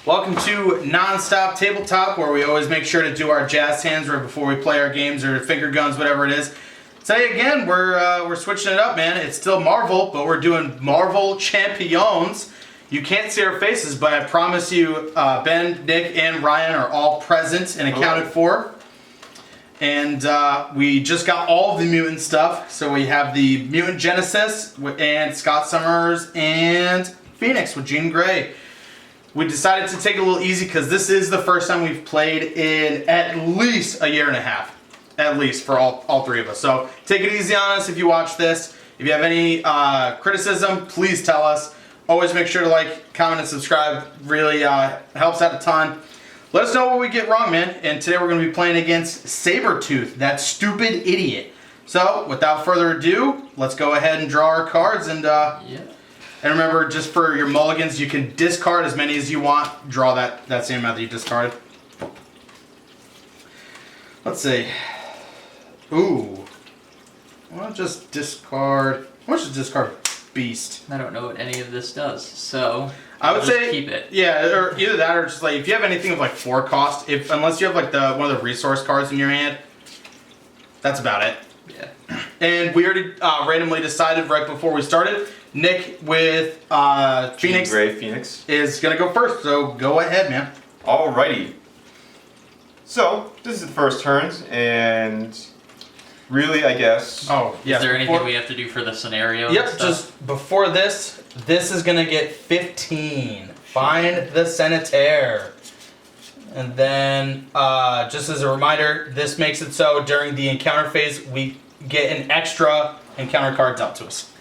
Welcome to Non-Stop Tabletop, where we always make sure to do our jazz hands right before we play our games or finger guns, whatever it is. Today again, we're switching it up, man. It's still Marvel, but we're doing Marvel Champions. You can't see our faces, but I promise you, Ben, Nick, and Ryan are all present and accounted for. And we just got all of the mutant stuff. So we have the Mutant Genesis and Scott Summers and Phoenix with Jean Grey. We decided to take it a little easy because this is the first time we've played in at least a year and a half. At least for all three of us. So take it easy on us if you watch this. If you have any criticism, please tell us. Always make sure to like, comment, and subscribe. Really helps out a ton. Let us know what we get wrong, man. And today we're going to be playing against Sabretooth, that stupid idiot. So without further ado, let's go ahead and draw our cards. And and remember, just for your mulligans, you can discard as many as you want. Draw that same amount that you discarded. Let's see. Ooh. Why don't just discard... Why don't you discard Beast? I don't know what any of this does, so... I would say... keep it. Yeah, or either that or just like, if you have anything of like 4 cost, unless you have like one of the resource cards in your hand, that's about it. Yeah. And we already randomly decided right before we started, Nick with Phoenix, Gray Phoenix is going to go first, so go ahead, man. Alrighty. So, this is the first turns, and really, I guess... Oh, yeah. Is there anything we have to do for the scenario? Yep, just before this is going to get 15. Find the Sanitaire. And then, just as a reminder, this makes it so during the encounter phase, we get an extra encounter card dealt to us.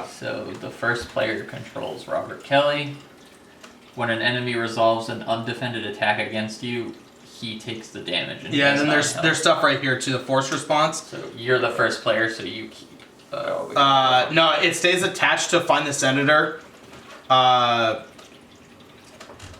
So the first player controls Robert Kelly. When an enemy resolves an undefended attack against you, he takes the damage. And Yeah, and then there's stuff right here too, the force response. So you're the first player, so you keep... No, it stays attached to Find the Senator.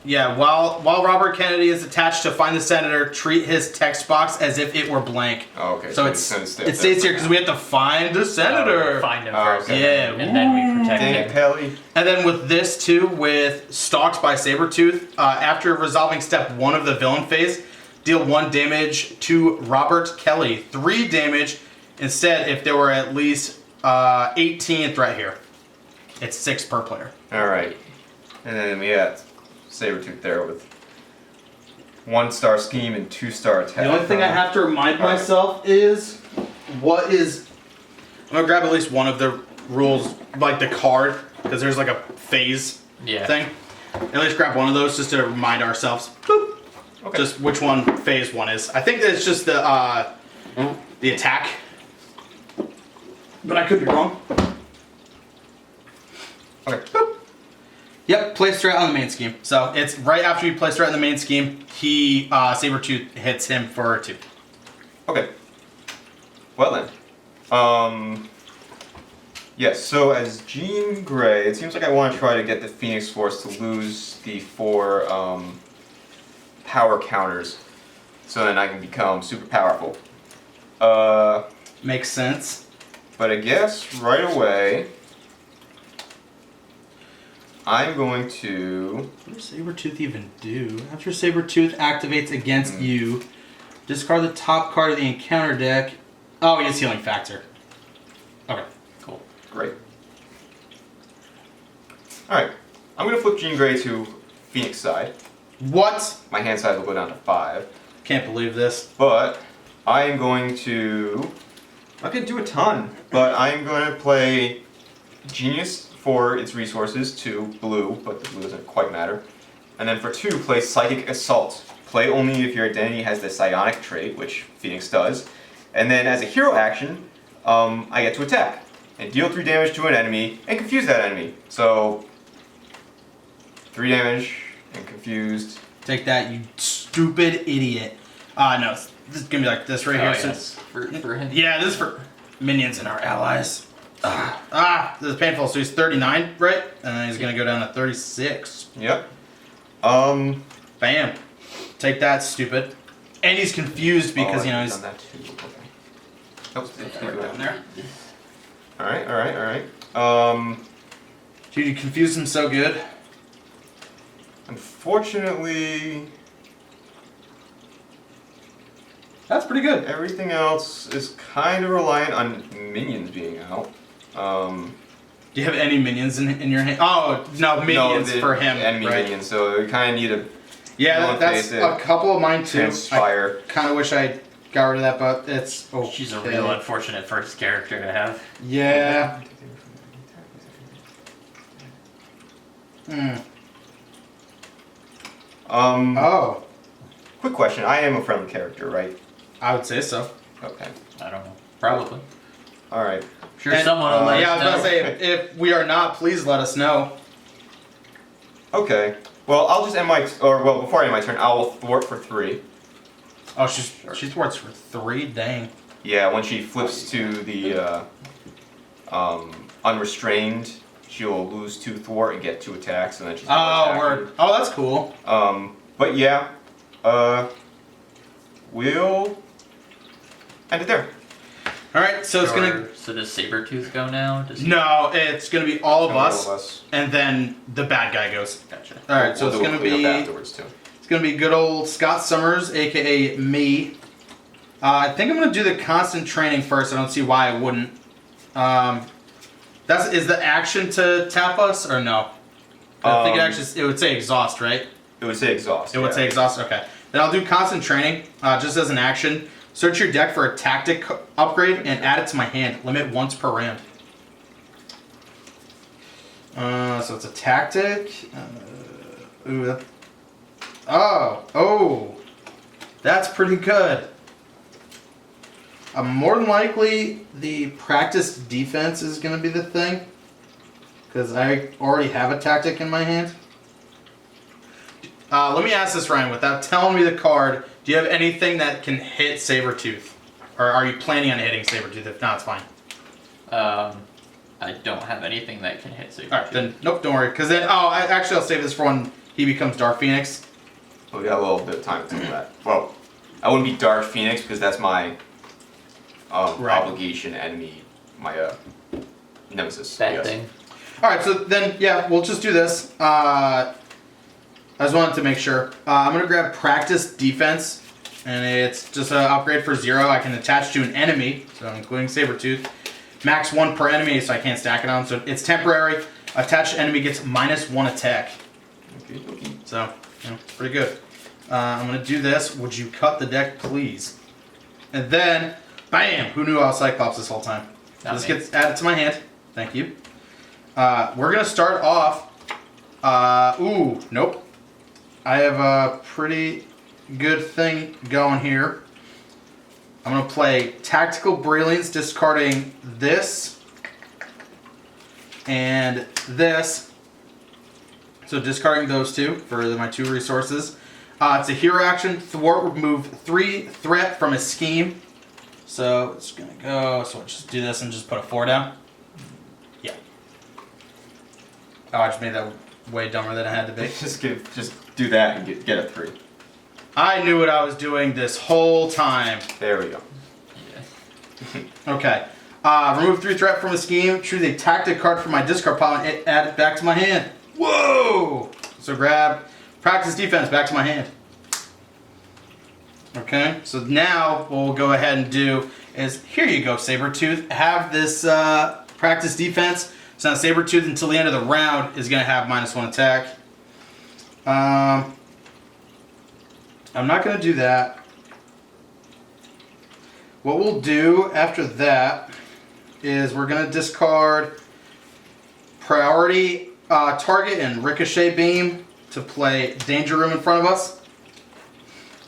Yeah, while Robert Kennedy is attached to Find the Senator, treat his text box as if it were blank. Oh, okay. So it stays here because we have to find the Senator. Find him first. Okay. Yeah. And then we protect him. Kelly. And then with this too, with Stalked by Sabretooth, after resolving step 1 of the villain phase, deal 1 damage to Robert Kelly. 3 damage instead if there were at least 18 threat here. It's 6 per player. Alright. And then we got Sabretooth there with 1-star scheme and 2-star attack. The only thing I have to remind myself is I'm going to grab at least one of the rules, like the card, because there's like a phase thing. At least grab one of those just to remind ourselves. Boop. Okay. Just which one phase 1 is. I think that it's just the attack. But I could be wrong. Okay. Boop. Yep, place threat on the main scheme. So it's right after you place threat on the main scheme, Sabretooth hits him for 2. Okay. Well then. Yes, so as Jean Grey, it seems like I want to try to get the Phoenix Force to lose the 4 power counters. So then I can become super powerful. Makes sense. But I guess right away... I'm going to... What does Sabretooth even do? After Sabretooth activates against you, discard the top card of the encounter deck. Oh, he has Healing Factor. Okay, cool. Great. Alright, I'm going to flip Jean Grey to Phoenix side. What? My hand size will go down to 5. Can't believe this. But I am going to... I can do a ton, but I'm going to play Genius for its resources to blue, but the blue doesn't quite matter. And then for 2, play Psychic Assault. Play only if your identity has the psionic trait, which Phoenix does. And then as a hero action, I get to attack and deal 3 damage to an enemy and confuse that enemy. So 3 damage and confused. Take that, you stupid idiot. No, this is gonna be like this right here. Yes. For him. Yeah, this is for minions and our allies. This is painful. So he's 39, right? And then he's gonna go down to 36. Yep. Bam. Take that, stupid. And he's confused because you know he's. Done that too. Okay. Right down there. Alright. Dude, you confused him so good. Unfortunately, That's pretty good. everything else is kind of reliant on minions being out. Do you have any minions in your hand? Oh, no, minions the for him. enemy right? minions, so we kind of need a Yeah, Don't that's face it. a couple of mine too. transpire. I kind of wish I got rid of that, but it's okay. She's a real unfortunate first character to have. Yeah. Hmm. Oh, Quick question. I am a friendly character, right? I would say so. Okay. I don't know. Probably. All right. Sure, And- someone will let Yeah, I us was gonna know. say if we are not, please let us know. Okay. Well, I'll just end my before I end my turn, I will thwart for 3. Oh, she thwarts for 3. Dang. Yeah, when she flips to the unrestrained, she'll lose 2 thwart and get 2 attacks, and then she's Oh, word. Oh, that's cool. But yeah, we'll end it there. All right, so it's gonna. Sure. So does Sabretooth go now? Does he... No, it's gonna be all of All us, of us. and then the bad guy goes. Gotcha. All right, so We'll it's do a gonna cleanup be afterwards too. it's gonna be good old Scott Summers, aka me. I think I'm gonna do the constant training first. I don't see why I wouldn't. Is the action to tap us or no? I think it would say exhaust, right? It would say exhaust. It would say exhaust. Okay, then I'll do constant training just as an action. Search your deck for a tactic upgrade and add it to my hand. Limit once per round. So it's a tactic. Oh, that's pretty good. More than likely, the practice defense is going to be the thing. Because I already have a tactic in my hand. Let me ask this, Ryan, without telling me the card. Do you have anything that can hit Sabretooth? Or are you planning on hitting Sabretooth? If not, it's fine. I don't have anything that can hit Sabretooth. Alright, then, nope, don't worry. Because then, actually, I'll save this for when he becomes Dark Phoenix. Well, we got a little bit of time to do that. Well, I wouldn't be Dark Phoenix because that's my Right. obligation enemy, my nemesis. Bad yes. thing. Alright, so then, yeah, we'll just do this. I just wanted to make sure. I'm going to grab Practice Defense, and it's just an upgrade for 0. I can attach to an enemy, so including Sabretooth. Max 1 per enemy, so I can't stack it on. So it's temporary. Attached enemy gets -1 attack. Okay, okay. So, it's pretty good. I'm going to do this. Would you cut the deck, please? And then, bam! Who knew I was Cyclops this whole time? Not This me. gets added to my hand. Thank you. We're going to start off. Nope. I have a pretty good thing going here. I'm going to play Tactical Brilliance, discarding this and this. So discarding those two for my 2 resources. It's a hero action. Thwart, remove 3 threat from a scheme. So it's going to go. So I'll just do this and just put a 4 down. Yeah. Oh, I just made that way dumber than I had to be. Just do that and get a 3. I knew what I was doing this whole time. There we go. Yeah. Okay. Remove 3 threat from a scheme. Choose a tactic card from my discard pile and add it back to my hand. Whoa! So grab Practice Defense back to my hand. Okay. So now what we'll go ahead and do is, here you go, Sabretooth. Have this Practice Defense. So now Sabretooth until the end of the round is going to have -1 attack. I'm not going to do that. What we'll do after that is we're going to discard Priority Target and Ricochet Beam to play Danger Room in front of us.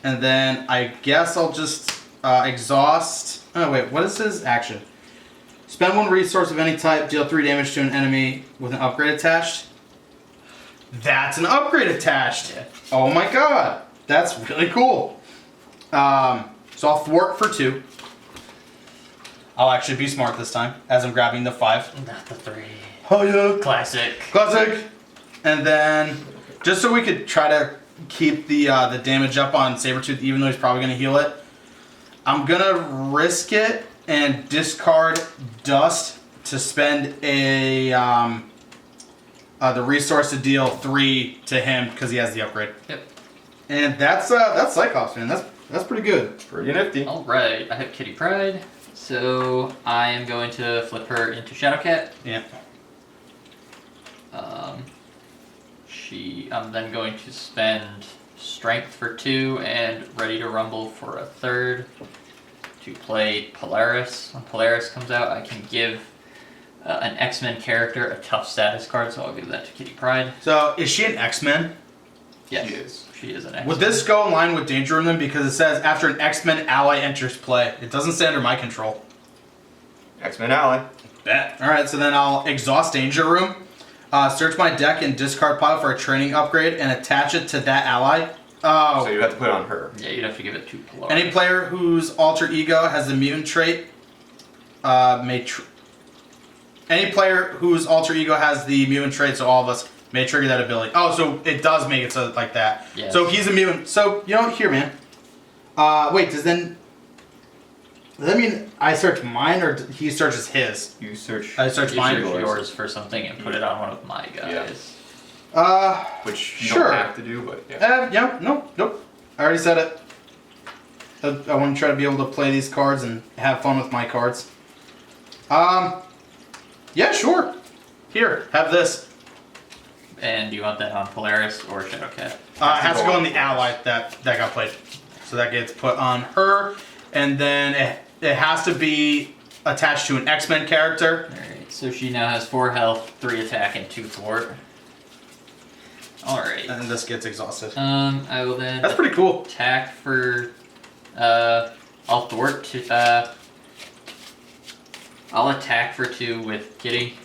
And then I guess I'll just exhaust. Oh, wait, what is his action? Spend 1 resource of any type, deal 3 damage to an enemy with an upgrade attached. That's an upgrade attached. Yeah. Oh my god. That's really cool. So I'll thwart for 2. I'll actually be smart this time, as I'm grabbing the 5. Not the 3. Oh yeah. Classic. Classic. And then, just so we could try to keep the damage up on Sabretooth, even though he's probably going to heal it, I'm going to risk it and discard Dust to spend a the resource to deal 3 to him because he has the upgrade. Yep. And that's Cyclops, man. That's pretty good. Pretty nifty. All right, I have Kitty Pryde, so I am going to flip her into Shadowcat. Yeah. I'm then going to spend Strength for 2 and Ready to Rumble for a 3rd to play Polaris. When Polaris comes out, I can give an X-Men character a tough status card, so I'll give that to Kitty Pryde. So is she an X-Men? Yes, She is. She is an X-Men. Would this go in line with Danger Room then? Because it says after an X-Men ally enters play. It doesn't say under my control. X-Men ally. Bet. All right, so then I'll exhaust Danger Room, search my deck and discard pile for a training upgrade, and attach it to that ally. Oh. So you have to put it on her. Yeah, you'd have to give it to Polaris. Any player whose alter ego has the mutant trait any player whose alter ego has the mutant trait, so all of us, may trigger that ability. Oh, so it does make it so like that. Yes. So he's a mutant. So, you know, here, man. Wait, does that mean I search mine or he searches his? You search. I search You mine. search yours for something and put it on one of my guys. Which you Sure. don't have to do, but yeah. Yeah, nope. I already said it. I want to try to be able to play these cards and have fun with my cards. Yeah, sure. Here, have this. And do you want that on Polaris or Shadowcat? It has to go on the ally that got played. So that gets put on her. And then it has to be attached to an X-Men character. Alright, so she now has 4 health, 3 attack, and 2 thwart. Alright. And this gets exhausted. I will then That's pretty cool. attack for I'll thwart to I'll attack for 2 with Kitty.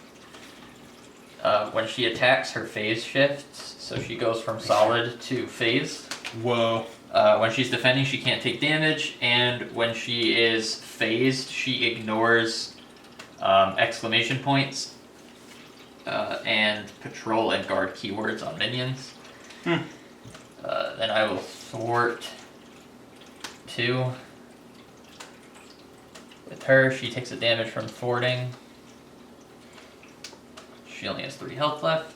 When she attacks, her phase shifts, so she goes from solid to phased. Whoa. When she's defending, she can't take damage, and when she is phased, she ignores exclamation points and patrol and guard keywords on minions. Then I will thwart 2. With her, she takes a damage from thwarting. She only has 3 health left.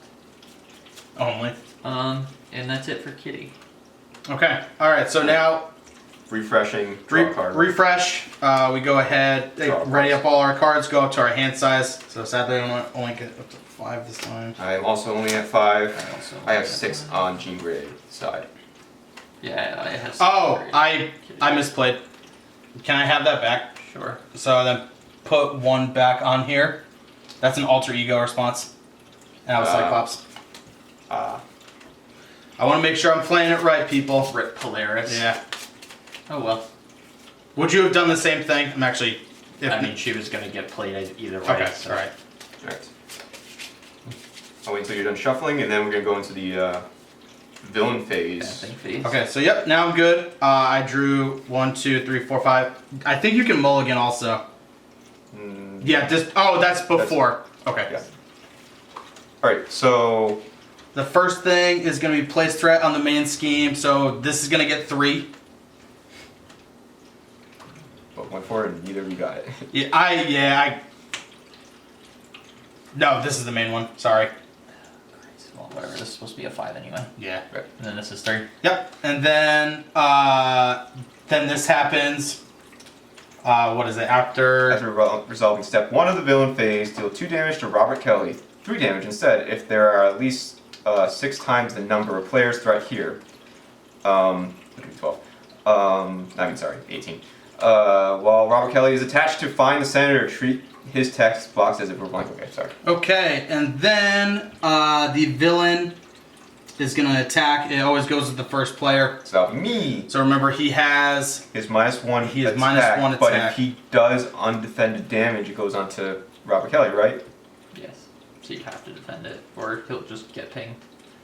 Only. And that's it for Kitty. Okay. All right. So now Refreshing. Draw card. refresh. We go ahead, Draw ready cards. up all our cards, go up to our hand size. So sadly, I only get up to 5 this time. I'm also only at 5. I also I have only 6 have on Jean Grey's side. Yeah, I have. Oh, I Kitty. misplayed. Can I have that back? Sure. So then put 1 back on here. That's an alter ego response. And I was Cyclops. I want to make sure I'm playing it right, people. Rip Polaris. Yeah. Oh well. Would you have done the same thing? I'm actually. I mean, she was gonna get played either way. Okay. So. All right. Alright. I'll wait until you're done shuffling, and then we're going to go into the villain phase. Phase. Okay. So yep. Now I'm good. I drew 1, 2, 3, 4, 5. I think you can mulligan also. Yeah. Just. Oh, that's before. Okay. Yeah. Alright, so The first thing is going to be place threat on the main scheme. So this is going to get 3. but went for it, and neither of you got it. Yeah. No, this is the main one. Sorry. Well, whatever. This is supposed to be a 5 anyway. Yeah. And then this is 3. Yep. And then this happens. What is it? After After resolving step 1 of the villain phase, deal 2 damage to Robert Kelly. 3 damage instead if there are at least 6 times the number of players threat here. 12. 18. While Robert Kelly is attached to find the senator, treat his text box as if it were blank. Okay, sorry. Okay, and then the villain is gonna attack. It always goes with the first player. So me. So remember, he has. His -1 He has attack, -1 but attack. if he does undefended damage, it goes on to Robert Kelly, right? Yes. So you have to defend it, or he'll just get pinged.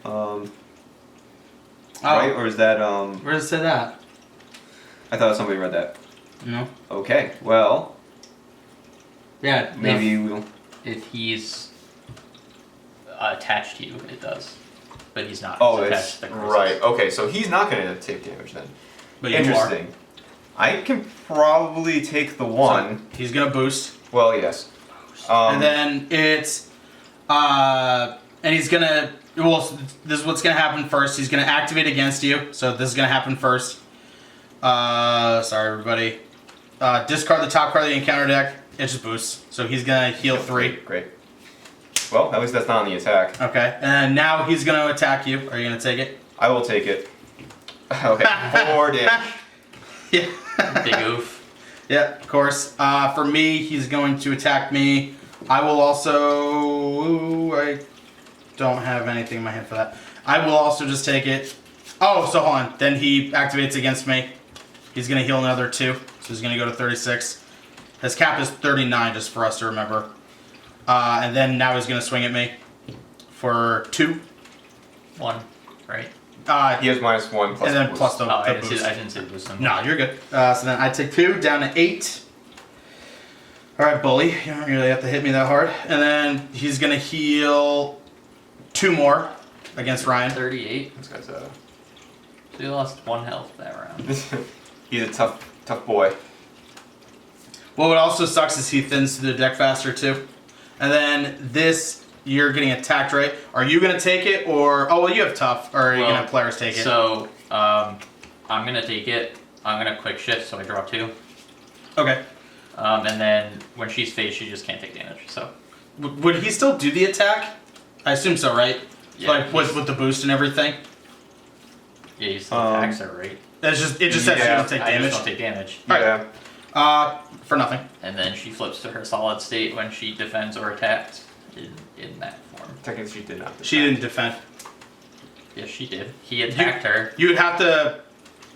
Right? Or is that Where does it say that? I thought somebody read that. No. Okay, well, Yeah. maybe we'll. If he's attached to you, it does. But he's not. Oh, He's it's attached to the crystals. right. Okay, so he's not going to take damage then. But you are. Interesting. I can probably take the 1. So he's gonna boost, Well, yes. and then it's and he's gonna. Well, this is what's gonna happen first. He's gonna activate against you, so this is gonna happen first. Sorry, everybody. Discard the top card of the encounter deck. It just boosts, so he's gonna heal 3. Great. Well, at least that's not on the attack. Okay, and now he's gonna attack you. Are you gonna take it? I will take it. Okay, 4 damage. Yeah. Big oof. Yeah, of course. For me, he's going to attack me. I will also. I don't have anything in my hand for that. I will also just take it. Oh, so hold on. Then he activates against me. He's going to heal another 2. So he's going to go to 36. His cap is 39, just for us to remember. And then now he's going to swing at me for 2. 1, right? He has -1 plus. And then boost. plus the, Oh, I the didn't boost. see the boost. No, you're good. So then I take 2 down to 8. All right, bully. You don't really have to hit me that hard. And then he's going to heal 2 more against Ryan. 38. This guy's So you lost 1 health that round. He's a tough boy. Well, what also sucks is he thins through the deck faster too. And then this, you're getting attacked, right? Are you gonna take it, or well, you have tough, or are you gonna have players take it? So, I'm gonna take it. I'm gonna quick shift, so I draw 2. Okay. And then when she's phased, she just can't take damage. So. Would he still do the attack? I assume so, right? Yeah, Like with the boost and everything. Yeah, you still attacks her, right? It just says you don't take I damage. just don't take damage. Alright. Yeah. For nothing. And then she flips to her solid state when she defends or attacks in that form. Technically, she did not. She didn't defend. Yes, she did. He attacked her. You would have to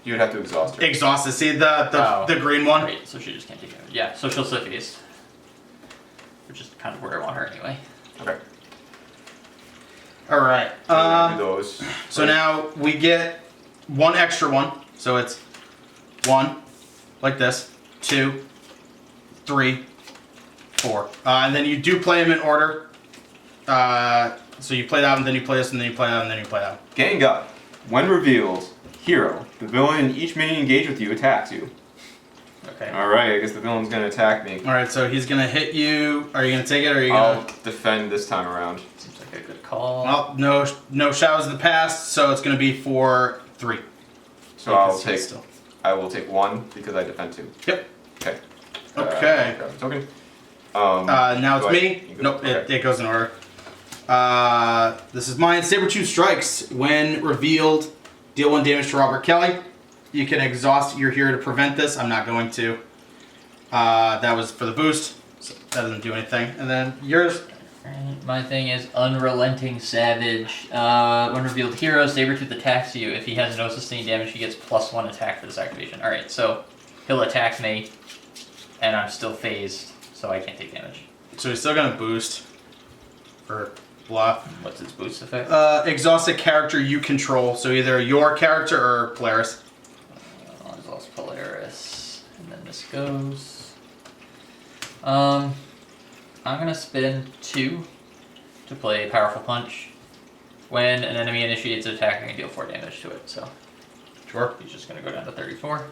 You would have to exhaust her. exhaust it. See the green one? Right, so she just can't take damage. Yeah, so she'll still phase. Which is kind of where I want her anyway. Okay. All right. So we're gonna do those. So now we get 1 extra one. So it's 1, like this, 2, 3, 4. And then you do play them in order. So you play that one, then you play this, and then you play that one, and then you play that one. Gang up. When revealed, hero. The villain in each minion engaged with you attacks you. Okay. Alright, I guess the villain's gonna attack me. All right. So he's gonna hit you. Are you gonna take it, or are you gonna? I'll defend this time around. Seems like a good call. Well, no shadows of the past. So it's gonna be for 3. So I'll Because take. he's still- I will take 1 because I defend 2. Yep. Okay. Okay. Grab a token. Now it's do I- me. you go- Nope, okay. it goes in order. This is mine. Sabretooth strikes. When revealed, deal 1 damage to Robert Kelly. You can exhaust your hero to prevent this. I'm not going to. That was for the boost. So that doesn't do anything. And then yours. Alright, my thing is Unrelenting Savage. When revealed hero, Sabretooth attacks you. If he has no sustained damage, he gets +1 attack for this activation. Alright, so he'll attack me, and I'm still phased, so I can't take damage. So he's still going to boost. For bluff. What's its boost effect? Exhaust a character you control. So either your character or Polaris. Exhaust Polaris. And then this goes. I'm gonna spend 2 to play Powerful Punch. When an enemy initiates an attack, I can deal 4 damage to it, so Sure. he's just gonna go down to 34.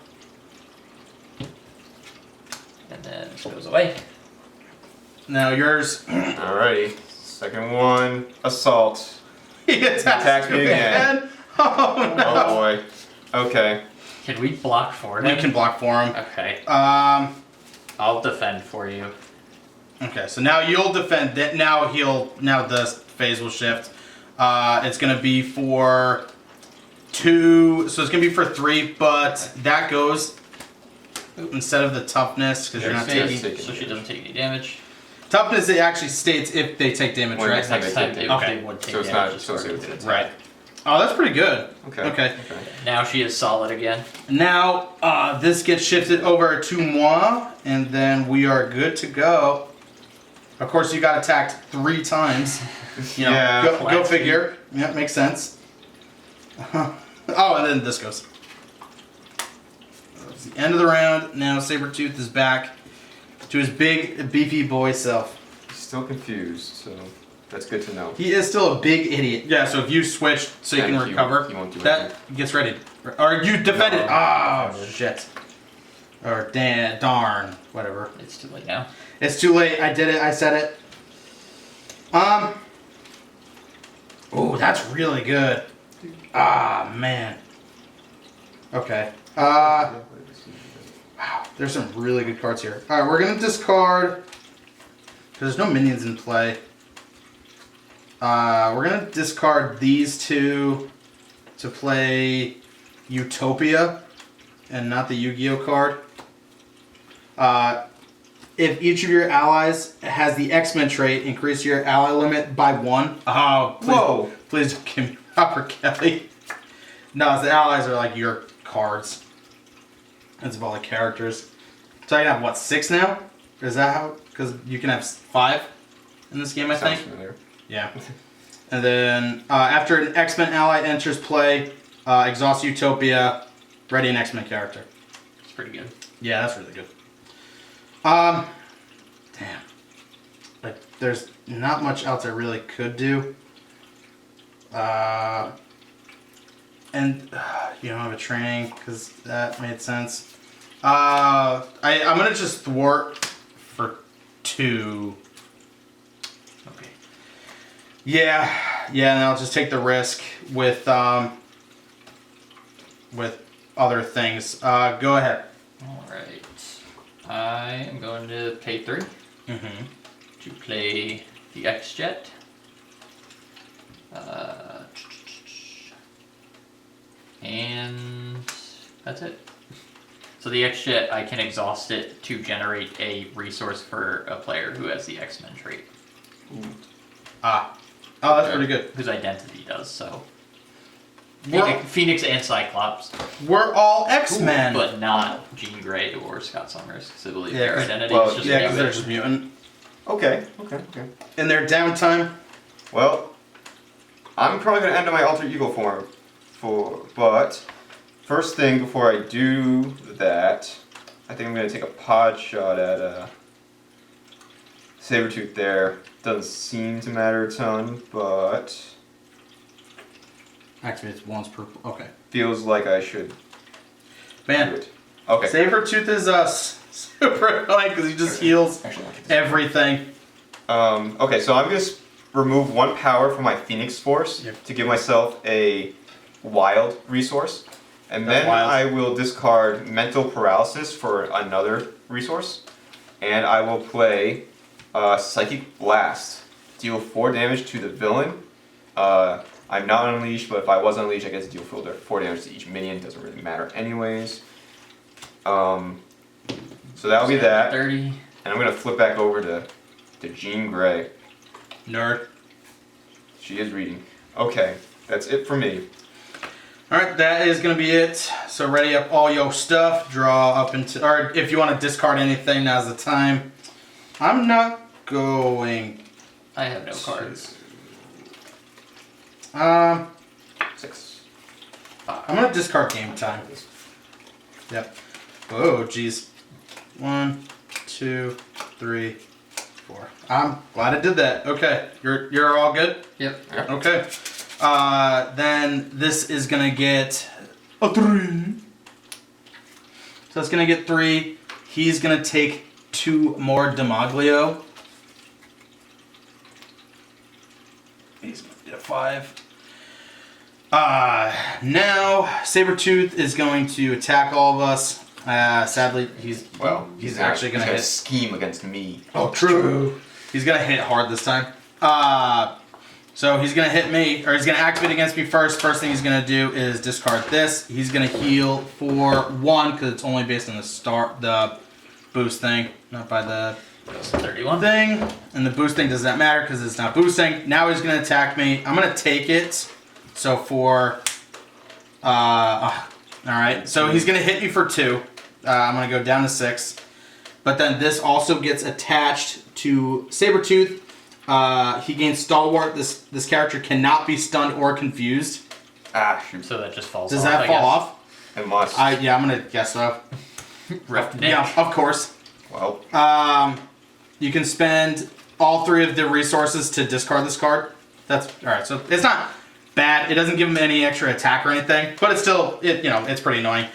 And then this goes away. Now yours. Alrighty. Second one. Assault. He attacks me again. Oh no. Oh boy. Okay. Can we block for We him? can block for him. Okay. Um. I'll defend for you. Okay, so now you'll defend. That now the phase will shift. It's gonna be for 2. So it's gonna be for 3, but that goes instead of the toughness because you're not Phase, taking so she doesn't take any damage. toughness. It actually states if they take damage, When right? next time Next they time take they, Okay. they would take So it's damage. not associated with it. Right. Oh, that's pretty good. Okay. Okay. Now she is solid again. Now this gets shifted over to moi, and then we are good to go. Of course, you got attacked 3 times. You know, Yeah. go Flat figure. Yeah, makes sense. Oh, and then this goes. That's the end of the round. Now Sabretooth is back to his big, beefy boy self. He's still confused, so that's good to know. He is still a big idiot. Yeah, so if you switch so you Then can he recover, won't do that gets ready. Or you defended. No. Oh, shit. Or darn, whatever. It's too late now. It's too late. I did it. I said it. Oh, that's really good. Ah, man. Okay. Wow, there's some really good cards here. All right, we're gonna discard because there's no minions in play. We're gonna discard these two to play Utopia and not the Yu-Gi-Oh card. If each of your allies has the X-Men trait, increase your ally limit by 1. Oh, please, Whoa! please don't give me Upper Kelly. No, the allies are like your cards. That's of all the characters. So I can have, what, 6 now? Is that how? Because you can have 5 in this game, I Sounds think. familiar. Yeah. And then after an X-Men ally enters play, exhaust Utopia, ready an X-Men character. It's pretty good. Yeah, that's really good. Damn. Like, there's not much else I really could do. And you don't have a training, because that made sense. I'm going to just thwart for 2. Okay. Yeah, and I'll just take the risk with other things. Go ahead. Alright. I am going to pay 3 Mm-hmm. to play the X-Jet. And that's it. So the X-Jet, I can exhaust it to generate a resource for a player who has the X-Men trait. Oh, that's pretty good. Whose identity does, so. We're, Phoenix and Cyclops. we're all X-Men. But not Jean Grey or Scott Summers, because I believe Yeah, their 'cause- identity well, is just Yeah, because they're mutant. just mutant. Okay. In their downtime, Well, I'm probably gonna end on my alter ego form, but first thing before I do that, I think I'm gonna take a pod shot at Sabretooth there. Doesn't seem to matter a ton, but activates once per. Okay. feels like I should do Man, it. Okay. Sabretooth is super annoying because he just heals everything. Okay, so I'm gonna remove 1 power from my Phoenix Force Yep. to give myself a wild resource. And That's then wild. I will discard Mental Paralysis for another resource. And I will play Psychic Blast. Deal 4 damage to the villain. I'm not unleashed, but if I was unleashed, I get to deal 4 damage to each minion. Doesn't really matter anyways. So that'll be that. 30. And I'm gonna flip back over to Jean Grey. Nerd. She is reading. Okay, that's it for me. Alright, that is going to be it. So ready up all your stuff. Draw up into... Or if you want to discard anything, now's the time. I'm not going... I have no cards. 6. I'm going to discard game time. Yep. Oh, jeez. 1, 2, 3, 4. I'm glad I did that. Okay, you're all good? Yep. Okay. Then this is gonna get a 3. So it's gonna get 3. He's gonna take 2 more Demaglio. He's gonna get a 5. Now Sabretooth is going to attack all of us. Sadly, he's actually gonna hit. Scheme against me. Oh, true. He's gonna hit hard this time. So he's gonna hit me, or he's gonna activate against me first. First thing he's gonna do is discard this. He's gonna heal for 1 because it's only based on the boost thing, not by the 31 thing. And the boost thing does not matter because it's not boosting. Now he's gonna attack me. I'm gonna take it. So for all right. So he's gonna hit me for 2. I'm gonna go down to 6. But then this also gets attached to Sabretooth. He gains Stalwart. This character cannot be stunned or confused. Ah, shoot. So that just falls Does off. that I fall guess. off? It must. Yeah, I'm gonna guess so. Rift Nick. Yeah, of course. Well, You can spend all 3 of the resources to discard this card. That's all right. So it's not bad. It doesn't give him any extra attack or anything, but it's still it's pretty annoying.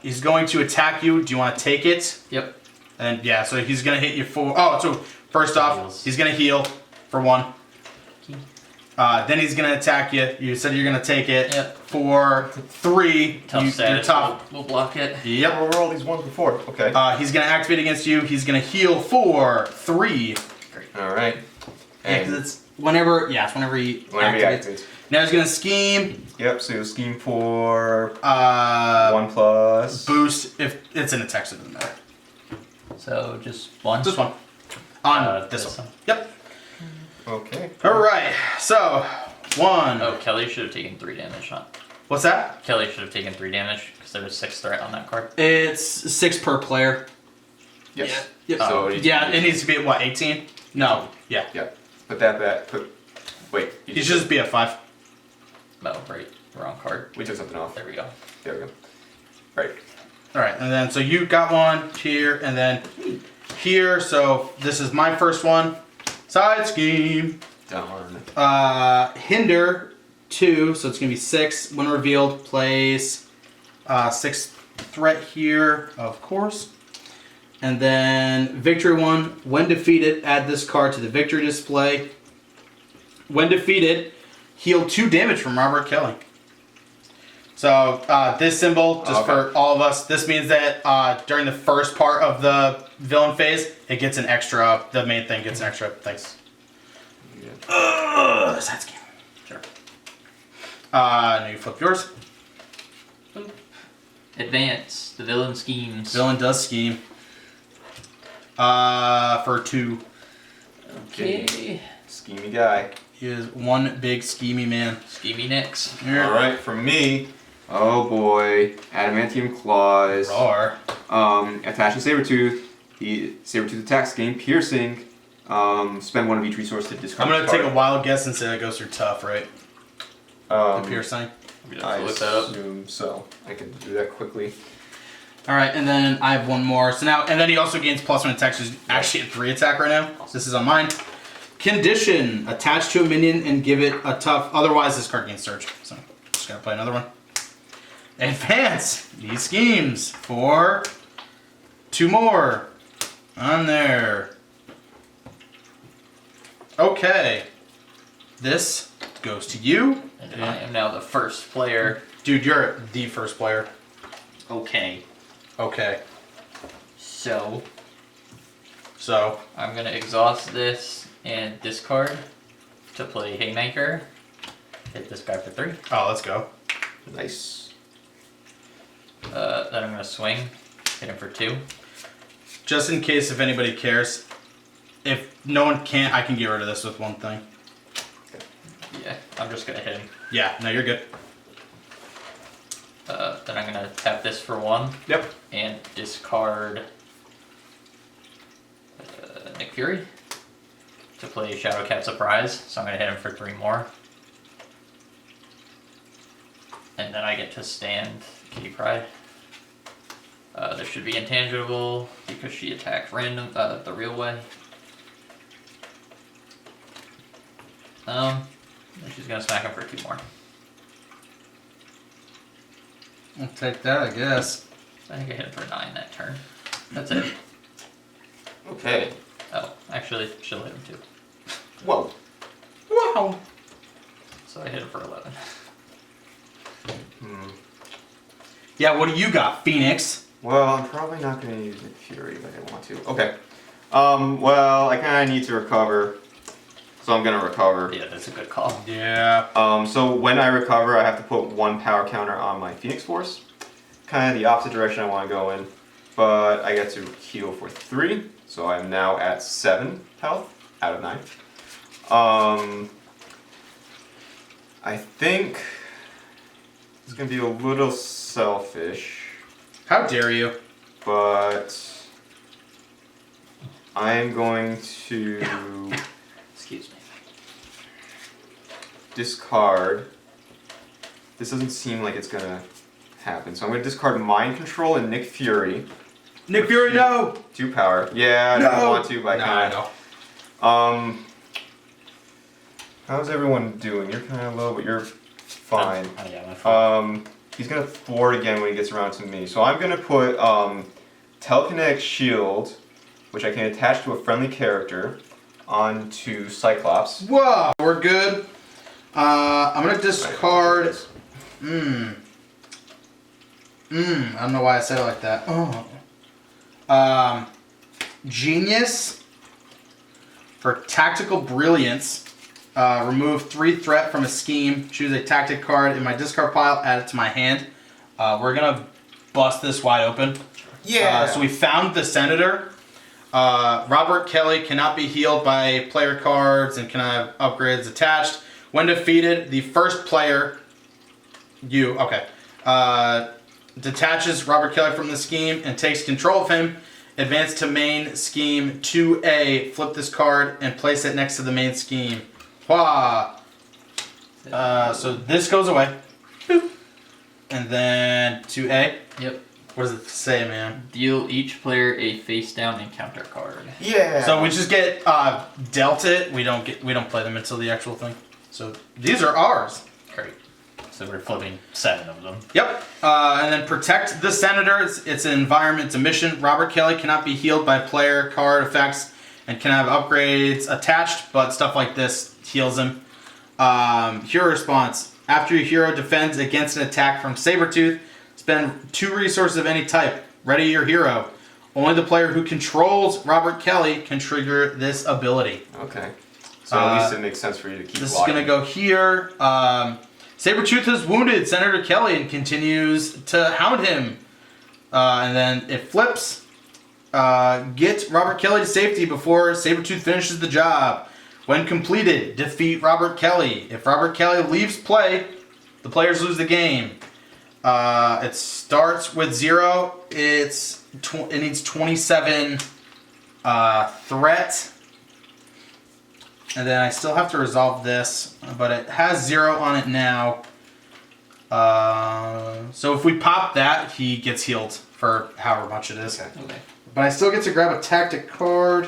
He's going to attack you. Do you want to take it? Yep. And yeah, so he's gonna hit you for. Oh, so first off, Heals. he's gonna heal for 1. Then he's gonna attack you. You said you're gonna take it Yep. for 3. Tough You're status. tough. We'll block it. Yep. What were all these ones before? Okay. He's gonna activate against you. He's gonna heal for 3. All right. Yeah, because it's whenever. Yeah, it's whenever he Whenever he activates. activates. Now he's gonna scheme. Yep. So you'll scheme for 1 1+. boost if it's an attack, so it doesn't matter. So just one. This one. On this this one. one. Yep. Okay. All right. So 1. Oh, Kelly should have taken 3 damage, huh? What's that? Kelly should have taken 3 damage because there was 6 threat on that card. It's 6 per player. Yes. Yep. So Yeah, it needs to be at what, 18? No. Yeah. Yeah. Put that back. Wait. He should just be at 5. Oh, right. Wrong card. We took something off. There we go. There we go. Right. All right, and then so you got one here, and then here. So this is my first one. Side scheme. Darn. Hinder 2, so it's gonna be 6. When revealed, place 6 threat here, of course. And then victory 1. When defeated, add this card to the victory display. When defeated, heal 2 damage from Robert Kelly. So this symbol, just for all of us, this means that during the first part of the villain phase, it gets an extra. The main thing gets an extra. Thanks. Side scheme. Sure. Now you flip yours. Advance. The villain schemes. Villain does scheme. For 2. Okay. Schemy guy. He is one big schemy man. Schemy Nicks. Here. All right. For me. Oh boy. Adamantium claws. Roar. Attaching Sabretooth. Sabretooth attacks, gain piercing. Spend 1 of each resource to discard. I'm gonna take a wild guess and say that goes through tough, right? The piercing. We I have to look that up. assume so. I can do that quickly. All right, and then I have one more. So now, and then he also gains +1 attack. So he's actually at 3 attack right now. So this is on mine. Condition: attach to a minion and give it a tough. Otherwise, this card gains surge. So just gotta play another one. Advance. He schemes for 2 more on there. Okay. This goes to you. And I am now the first player. Dude, you're the first player. Okay. Okay. So So, I'm gonna exhaust this and discard to play Haymaker. Hit this guy for 3. oh, let's go. Nice. Then I'm gonna swing. Hit him for 2. Just in case if anybody cares, if no one can't, I can get rid of this with one thing. Yeah, I'm just gonna hit him. Yeah, no, you're good. Then I'm gonna tap this for 1 Yep. and discard Nick Fury to play Shadowcat Surprise. So I'm gonna hit him for 3 more. And then I get to stand Kitty Pryde. This should be intangible because she attacked random the real way. And she's gonna smack him for 2 more. I'll take that, I guess. I think I hit him for 9 that turn. That's it. Okay. Oh, actually, she'll hit him too. Whoa. Wow. So I hit him for 11. Yeah, what do you got, Phoenix? Well, I'm probably not going to use Nick Fury, but I want to. Okay. Well, I kind of need to recover, so I'm going to recover. Yeah, that's a good call. Yeah. So when I recover, I have to put 1 power counter on my Phoenix Force. Kind of the opposite direction I want to go in, but I get to heal for 3, so I'm now at 7 health out of 9. I think it's going to be a little selfish. How dare you? But I am going to Excuse me. discard. This doesn't seem like it's gonna happen, so I'm gonna discard Mind Control and Nick Fury. Nick Fury, no! 2 power. Yeah, I don't want to, but No, I I kinda. know. How's everyone doing? You're kind of low, but you're fine. Oh, yeah, my fault. He's gonna thwart again when he gets around to me. So I'm gonna put Telekinetic Shield, which I can attach to a friendly character, onto Cyclops. Whoa, we're good. I'm gonna discard. I don't know why I said it like that. Genius for tactical brilliance. Remove 3 threat from a scheme. Choose a tactic card in my discard pile. Add it to my hand. We're gonna bust this wide open. Yeah. So we found the Senator. Robert Kelly cannot be healed by player cards and can have upgrades attached. When defeated, the first player, detaches Robert Kelly from the scheme and takes control of him. Advance to main scheme 2A. Flip this card and place it next to the main scheme. Wah! So this goes away. Boop. And then 2A. Yep. What does it say, man? Deal each player a face down encounter card. Yeah. So we just get dealt it. We don't play them until the actual thing. So these are ours. Great. So we're flipping 7 of them. Yep. And then protect the Senator. It's an environment, it's a mission. Robert Kelly cannot be healed by player card effects and can have upgrades attached, but stuff like this heals him. Hero response. After your hero defends against an attack from Sabretooth, spend 2 resources of any type. Ready your hero. Only the player who controls Robert Kelly can trigger this ability. Okay. So at least it makes sense for you to keep This blocking. is going to go here. Sabretooth has wounded Senator Kelly and continues to hound him. And then it flips. Get Robert Kelly to safety before Sabretooth finishes the job. When completed, defeat Robert Kelly. If Robert Kelly leaves play, the players lose the game. It starts with 0. It needs 27 threat. And then I still have to resolve this, but it has 0 on it now. So if we pop that, he gets healed for however much it is. Okay. But I still get to grab a tactic card.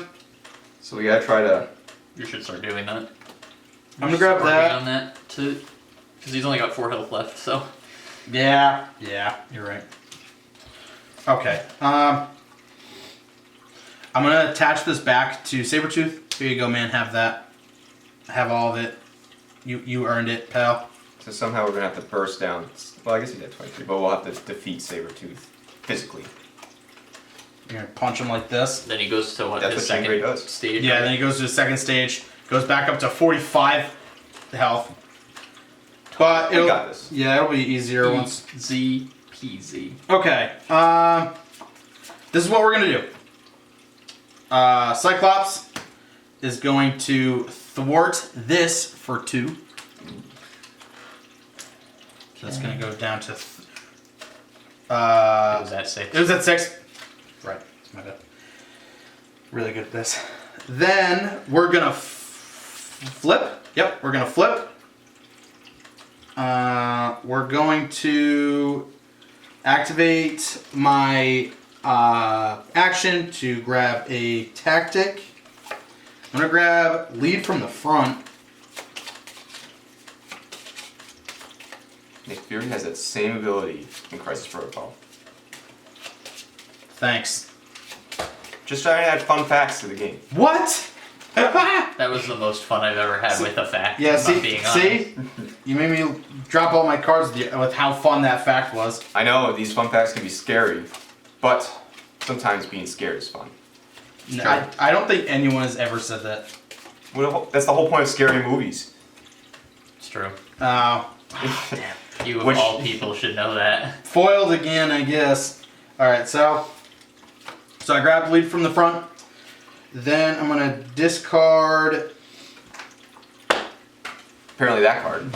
So we gotta try to. You should start doing that. I'm gonna grab that. On that too, because he's only got 4 health left. So. Yeah, you're right. Okay. I'm gonna attach this back to Sabretooth. Here you go, man. Have that. Have all of it. You earned it, pal. So somehow we're gonna have to burst down. Well, I guess he's at 23, but we'll have to defeat Sabretooth physically. You're gonna punch him like this. Then he goes to what? That's his what Stingray second does. stage. Yeah, right? then he goes to the second stage. Goes back up to 45 health. But We got this. Yeah, it'll be easier once. Easy peasy. Okay. This is what we're gonna do. Cyclops is going to thwart this for 2. So that's gonna go down to. It was at 6. It was at 6. Right. That's my bad. Really good at this. Then we're gonna flip. Yep, we're gonna flip. We're going to activate my action to grab a tactic. I'm gonna grab lead from the front. Nick Fury has that same ability in Crisis Protocol. Thanks. Just trying to add fun facts to the game. What? That was the most fun I've ever had with a fact. Yeah, if I'm being honest. see? You made me drop all my cards with how fun that fact was. I know these fun facts can be scary, but sometimes being scared is fun. No, I don't think anyone has ever said that. That's the whole point of scary movies. It's true. You of Which- all people should know that. Foiled again, I guess. Alright, so I grabbed lead from the front. Then I'm going to discard Apparently that card.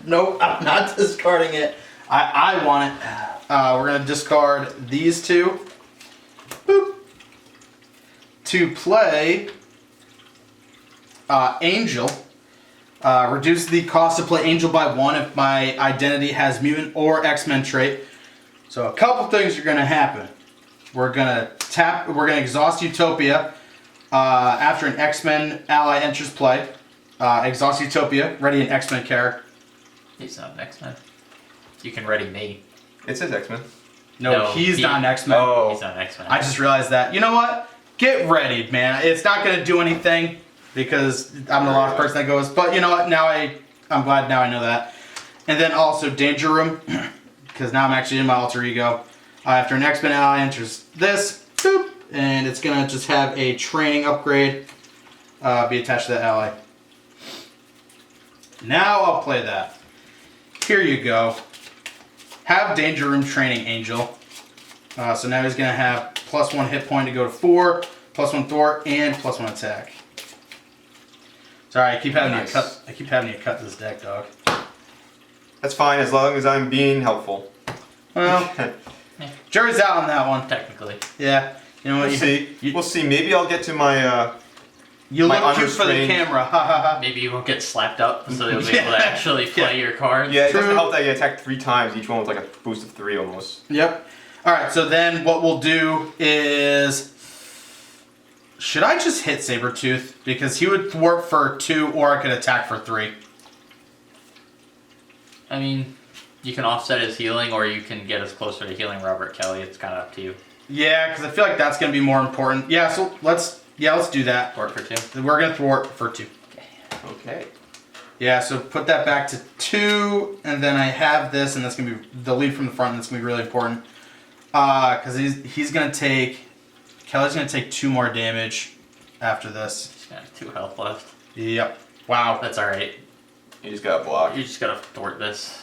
Nope, I'm not discarding it. I want it. We're going to discard these 2. Boop. To play Angel. Reduce the cost to play Angel by 1 if my identity has mutant or X-Men trait. So a couple things are going to happen. We're going to exhaust Utopia after an X-Men ally enters play. Exhaust Utopia, ready an X-Men character. He's not an X-Men. You can ready me. It says X-Men. No, he's not an X-Men. Oh. He's not an X-Men. I just realized that. You know what? Get readied, man. It's not going to do anything because I'm the last person that goes. But you know what? Now I I'm glad now I know that. And then also Danger Room, because now I'm actually in my alter ego. After an X-Men ally enters this, boop, and it's going to just have a training upgrade be attached to that ally. Now I'll play that. Here you go. Have Danger Room Training Angel. So now he's going to have +1 hit point to go to 4, +1 thwart, and +1 attack. Sorry, I keep having to cut this deck, dog. That's fine as long as I'm being helpful. Well, jury's out on that one. Technically. Yeah. You know what? We'll see. Maybe I'll get to my. You my look cute for the unrestrained- camera. Ha ha ha. Maybe you won't get slapped up, so you'll be able to actually play your cards. Yeah, it True. doesn't help that you attack 3 times, each one with like a boost of 3 almost. Yep. All right. So then what we'll do is, should I just hit Sabretooth because he would thwart for 2, or I could attack for 3. I mean, you can offset his healing, or you can get us closer to healing Robert Kelly. It's kind of up to you. Yeah, because I feel like that's going to be more important. Yeah. So let's do that. Thwart for 2. We're gonna thwart for 2. Okay. Yeah. So put that back to 2, and then I have this, and that's gonna be the lead from the front. And that's gonna be really important. Because he's gonna take. Kelly's gonna take 2 more damage after this. He's got 2 health left. Yep. Wow. That's alright. You just gotta block. You just gotta thwart this.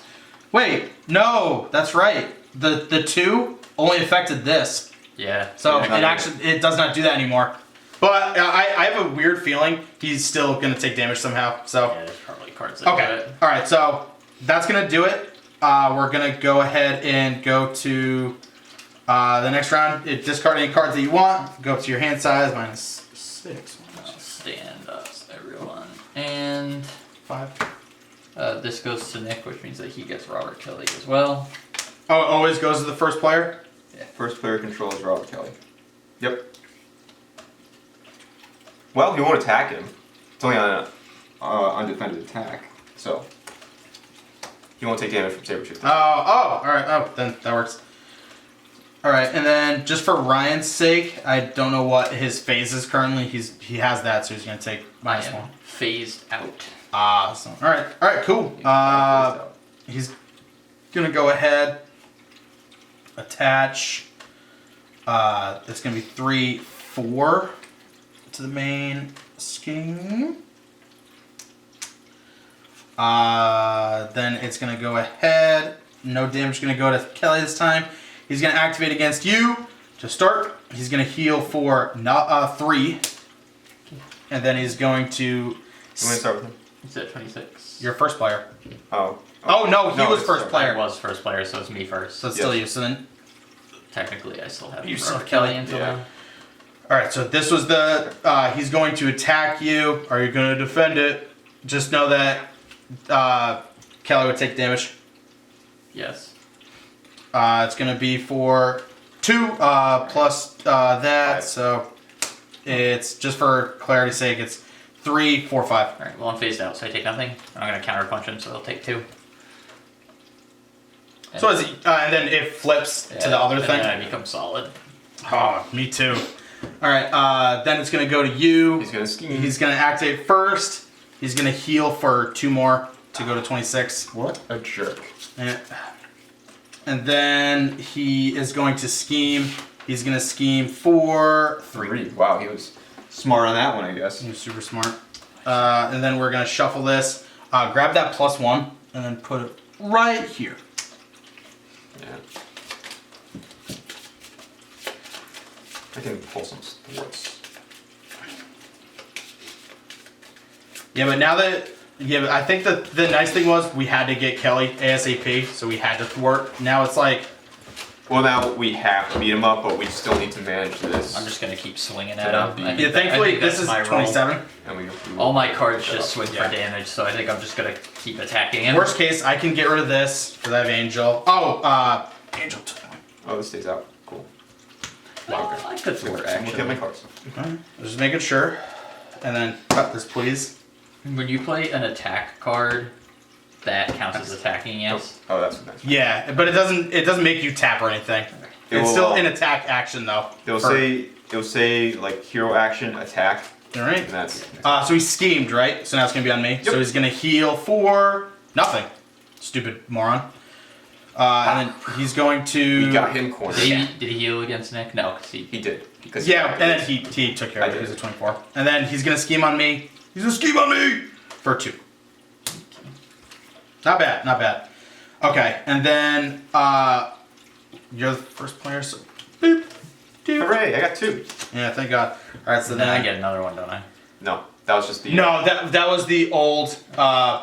Wait, no, that's right. The 2 only affected this, Yeah. so Yeah, it actually it does not do that anymore. But I have a weird feeling he's still gonna take damage somehow. So Yeah, there's probably cards that do okay, it. all right. So that's gonna do it. We're gonna go ahead and go to the next round. Discard any cards that you want. Go up to your hand size -6. I'll stand up, everyone. And 5. this goes to Nick, which means that he gets Robert Kelly as well. Oh, it always goes to the first player. First player controls Robert Kelly. Yep. Well, he won't attack him. It's only on an undefended attack, so he won't take damage from Sabretooth. All right. Oh, then that works. All right, and then just for Ryan's sake, I don't know what his phase is currently. He has that, so he's gonna take I -1. am phased out. Awesome. All right, cool. He's gonna go ahead, attach. It's gonna be 3, 4 to the main scheme. Then it's gonna go ahead. No damage gonna go to Kelly this time. He's gonna activate against you to start. He's gonna heal for 3, and then he's going to. You want to start with him? He's at 26. Your first player. Oh. Oh no, he was it's first sorry. player. I was first player, so it's me first. So it's Yes. still you. So then, Technically, I still have You Robert still have Kelly Kelly. until Yeah. now. all right. So this was the. He's going to attack you. Are you going to defend it? Just know that Kelly would take damage. Yes. It's going to be for 2 plus that. 5. So it's just for clarity's sake. It's 3, 4, 5. Alright, well, I'm phased out, so I take nothing. I'm gonna counter punch him, so he'll take 2. So is he, and then it flips to the other and thing. then I become solid. Oh, me too. All right. Then it's gonna go to you. He's gonna scheme. He's gonna activate first. He's gonna heal for 2 more to go to 26. What a jerk. And then he is going to scheme. He's gonna scheme for 3. Wow, he was smart on that one, I guess. He's super smart. And then we're gonna shuffle this. Grab that +1 and then put it right here. Yeah. I can pull some thwarts. Yeah, but now that but I think that the nice thing was we had to get Kelly ASAP, so we had to thwart. Now it's like, Well, now we have to beat him up, but we still need to manage this. I'm just gonna keep swinging To at not him. be- I think yeah. Thankfully, I think this that's is my role. 27. And we All my cards just swing Yeah. for damage, so I think I'm just gonna keep attacking him. Worst case, I can get rid of this because I have Angel. Oh, Angel took one. Oh, this stays out. Cool. Well, I could thwart, Look at my actually. cards. Okay. Just making sure. And then cut this, please. When you play an attack card, that counts as attacking, yes? Oh, that's nice. Yeah, but it doesn't make you tap or anything. It It's will, still an attack action though. It'll say like hero action attack, All right. And that's So he schemed, right? So now it's gonna be on me. Yep. So he's gonna heal for nothing. Stupid moron. And then he's going to. we got him cornered. Did he heal against Nick? No, because He did. Because Yeah, and then he took care of it. I He was did. a 24. And then he's gonna scheme on me. He's gonna scheme on me for 2. Not bad, not bad. Okay, and then you're the first player, so boop, doop. Hooray! I got 2. Yeah, thank God. All right, so then I then get another one, don't I? No, that was just the. no, that was the old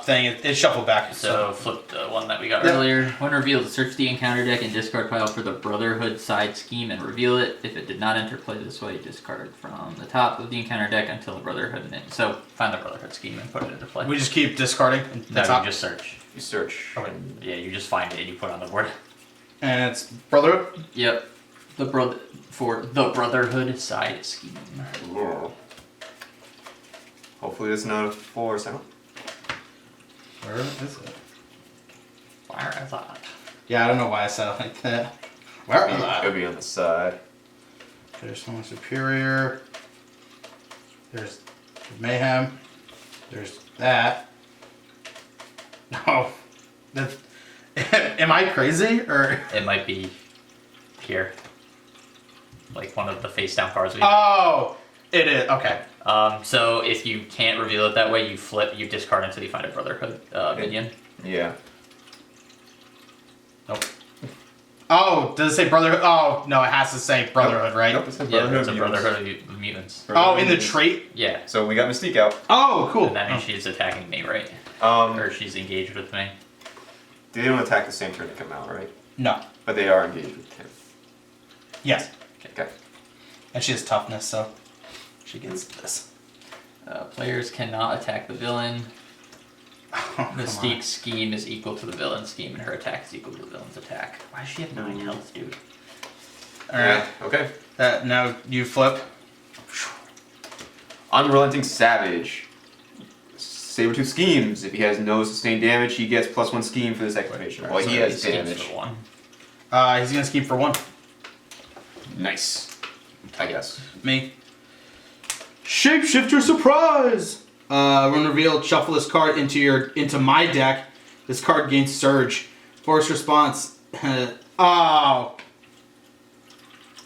thing. It shuffled back. So flip the one that we got Yeah. earlier. When revealed, search the encounter deck and discard pile for the Brotherhood side scheme and reveal it. If it did not enter play this way, discard from the top of the encounter deck until the Brotherhood. So find the Brotherhood scheme and put it into play. We just keep discarding. no, That's top. you just search. You search. Okay. Yeah, you just find it and you put it on the board. And it's Brotherhood. Yep. The Brotherhood side scheme. Ooh. Hopefully it's not a 4 sound. Where is it? Where is that? Yeah, I don't know why I said it like that. Where is It'll that? be on the side. There's someone superior. There's mayhem. There's that. No. That's, am I crazy or? It might be here. Like one of the face down cards we have. Oh, it is. Okay. So if you can't reveal it that way, you flip, you discard until you find a Brotherhood minion. Yeah. Nope. Oh, does it say Brotherhood? Oh, no, it has to say Brotherhood, right? Nope, it's a Yeah, Brotherhood it's a of Mutants. Brotherhood of Mutants. Oh, in the trait? Yeah. So we got Mystique out. Oh, cool. And that means Oh. she's attacking me, right? Um, Or she's engaged with me. they don't attack the same turn they come out, right? No. But they are engaged with him. Yes. Okay. And she has toughness, so she gets this. Players cannot attack the villain. Oh, come on. Mystique's scheme is equal to the villain's scheme, and her attack is equal to the villain's attack. Why does she have 9 health, dude? All right. Okay. Now you flip. Unrelenting Savage. Sabretooth schemes. If he has no sustained damage, he gets +1 scheme for this activation. Right, Well, So he he has schemes damage. for 1. He's gonna scheme for 1. Nice. I guess. Me. Shapeshifter surprise! When revealed, shuffle this card into my deck. This card gains surge. Force response. Oh.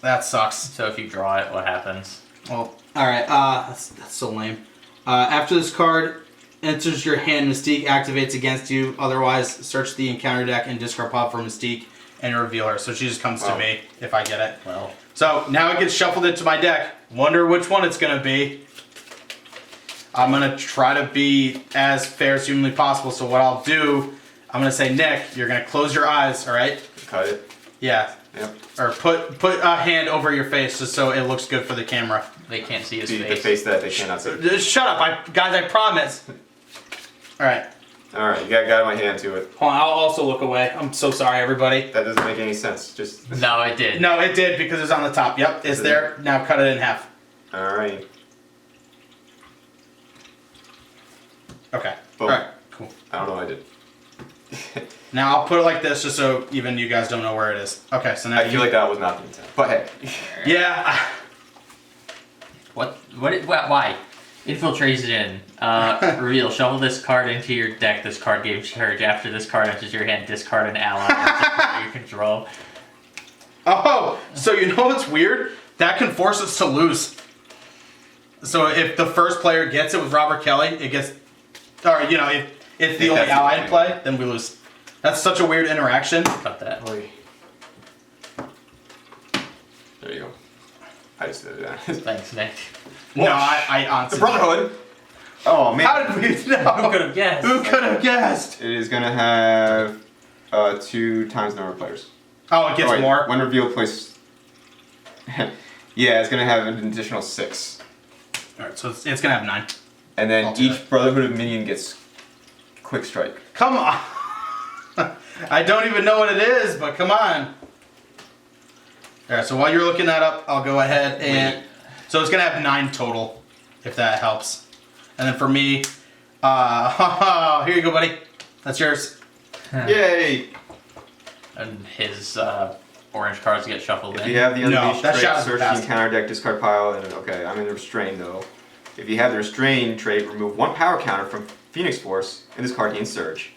That sucks. So if you draw it, what happens? Well, alright, that's so lame. After this card enters your hand, Mystique activates against you. Otherwise, search the encounter deck and discard pop for Mystique and reveal her. So she just comes to Wow. me if I get it. Well, So now it gets shuffled into my deck. Wonder which one it's gonna be. I'm gonna try to be as fair as humanly possible. So what I'll do, I'm gonna say, Nick, you're gonna close your eyes, all right? Cut it. Yeah. Yep. Or put a hand over your face just so it looks good for the camera. they can't see his The face. face that they cannot see. Just shut up, guys. I promise. All right. Alright, you got my hand to it. Hold on. I'll also look away. I'm so sorry, everybody. That doesn't make any sense. Just. No, it did. No, it did because it's on the top. Yep, it's there. Now cut it in half. Alright. Okay. Boom. All right. Cool. I don't know what I did. Now I'll put it like this just so even you guys don't know where it is. Okay, so now I feel like that was not the intent. But hey. Yeah. What? Why? Infiltration. Reveal. Shuffle this card into your deck. This card gains charge. After this card enters your hand, discard an ally under your control. Oh, so you know what's weird? That can force us to lose. So if the first player gets it with Robert Kelly, it gets, or you know, if it's the If only that's the ally in only play, then we lose. That's such a weird interaction. Cut that. Oy. There you go. I just did that. Thanks, Nick. No, I The honestly. Brotherhood! Oh man. How did we know? Who could have guessed? Who could have guessed? It is gonna have 2 times the number of players. Oh, it gets Oh, wait, more. When revealed, place. Yeah, it's gonna have an additional 6. All right, so it's gonna have 9. And then I'll do each that. Brotherhood of Minion gets Quick Strike. Come on. I don't even know what it is, but come on. All right, so while you're looking that up, I'll go ahead and. So it's gonna have 9 total, if that helps. And then for me, here you go, buddy. That's yours. Yay! And his orange cards get shuffled If in. you have the No, Unleashed that trait, shot was search fast. the encounter deck, discard pile, and okay, I'm in restrain though. If you have the Restrain trait, remove 1 power counter from Phoenix Force, and this card gains Surge.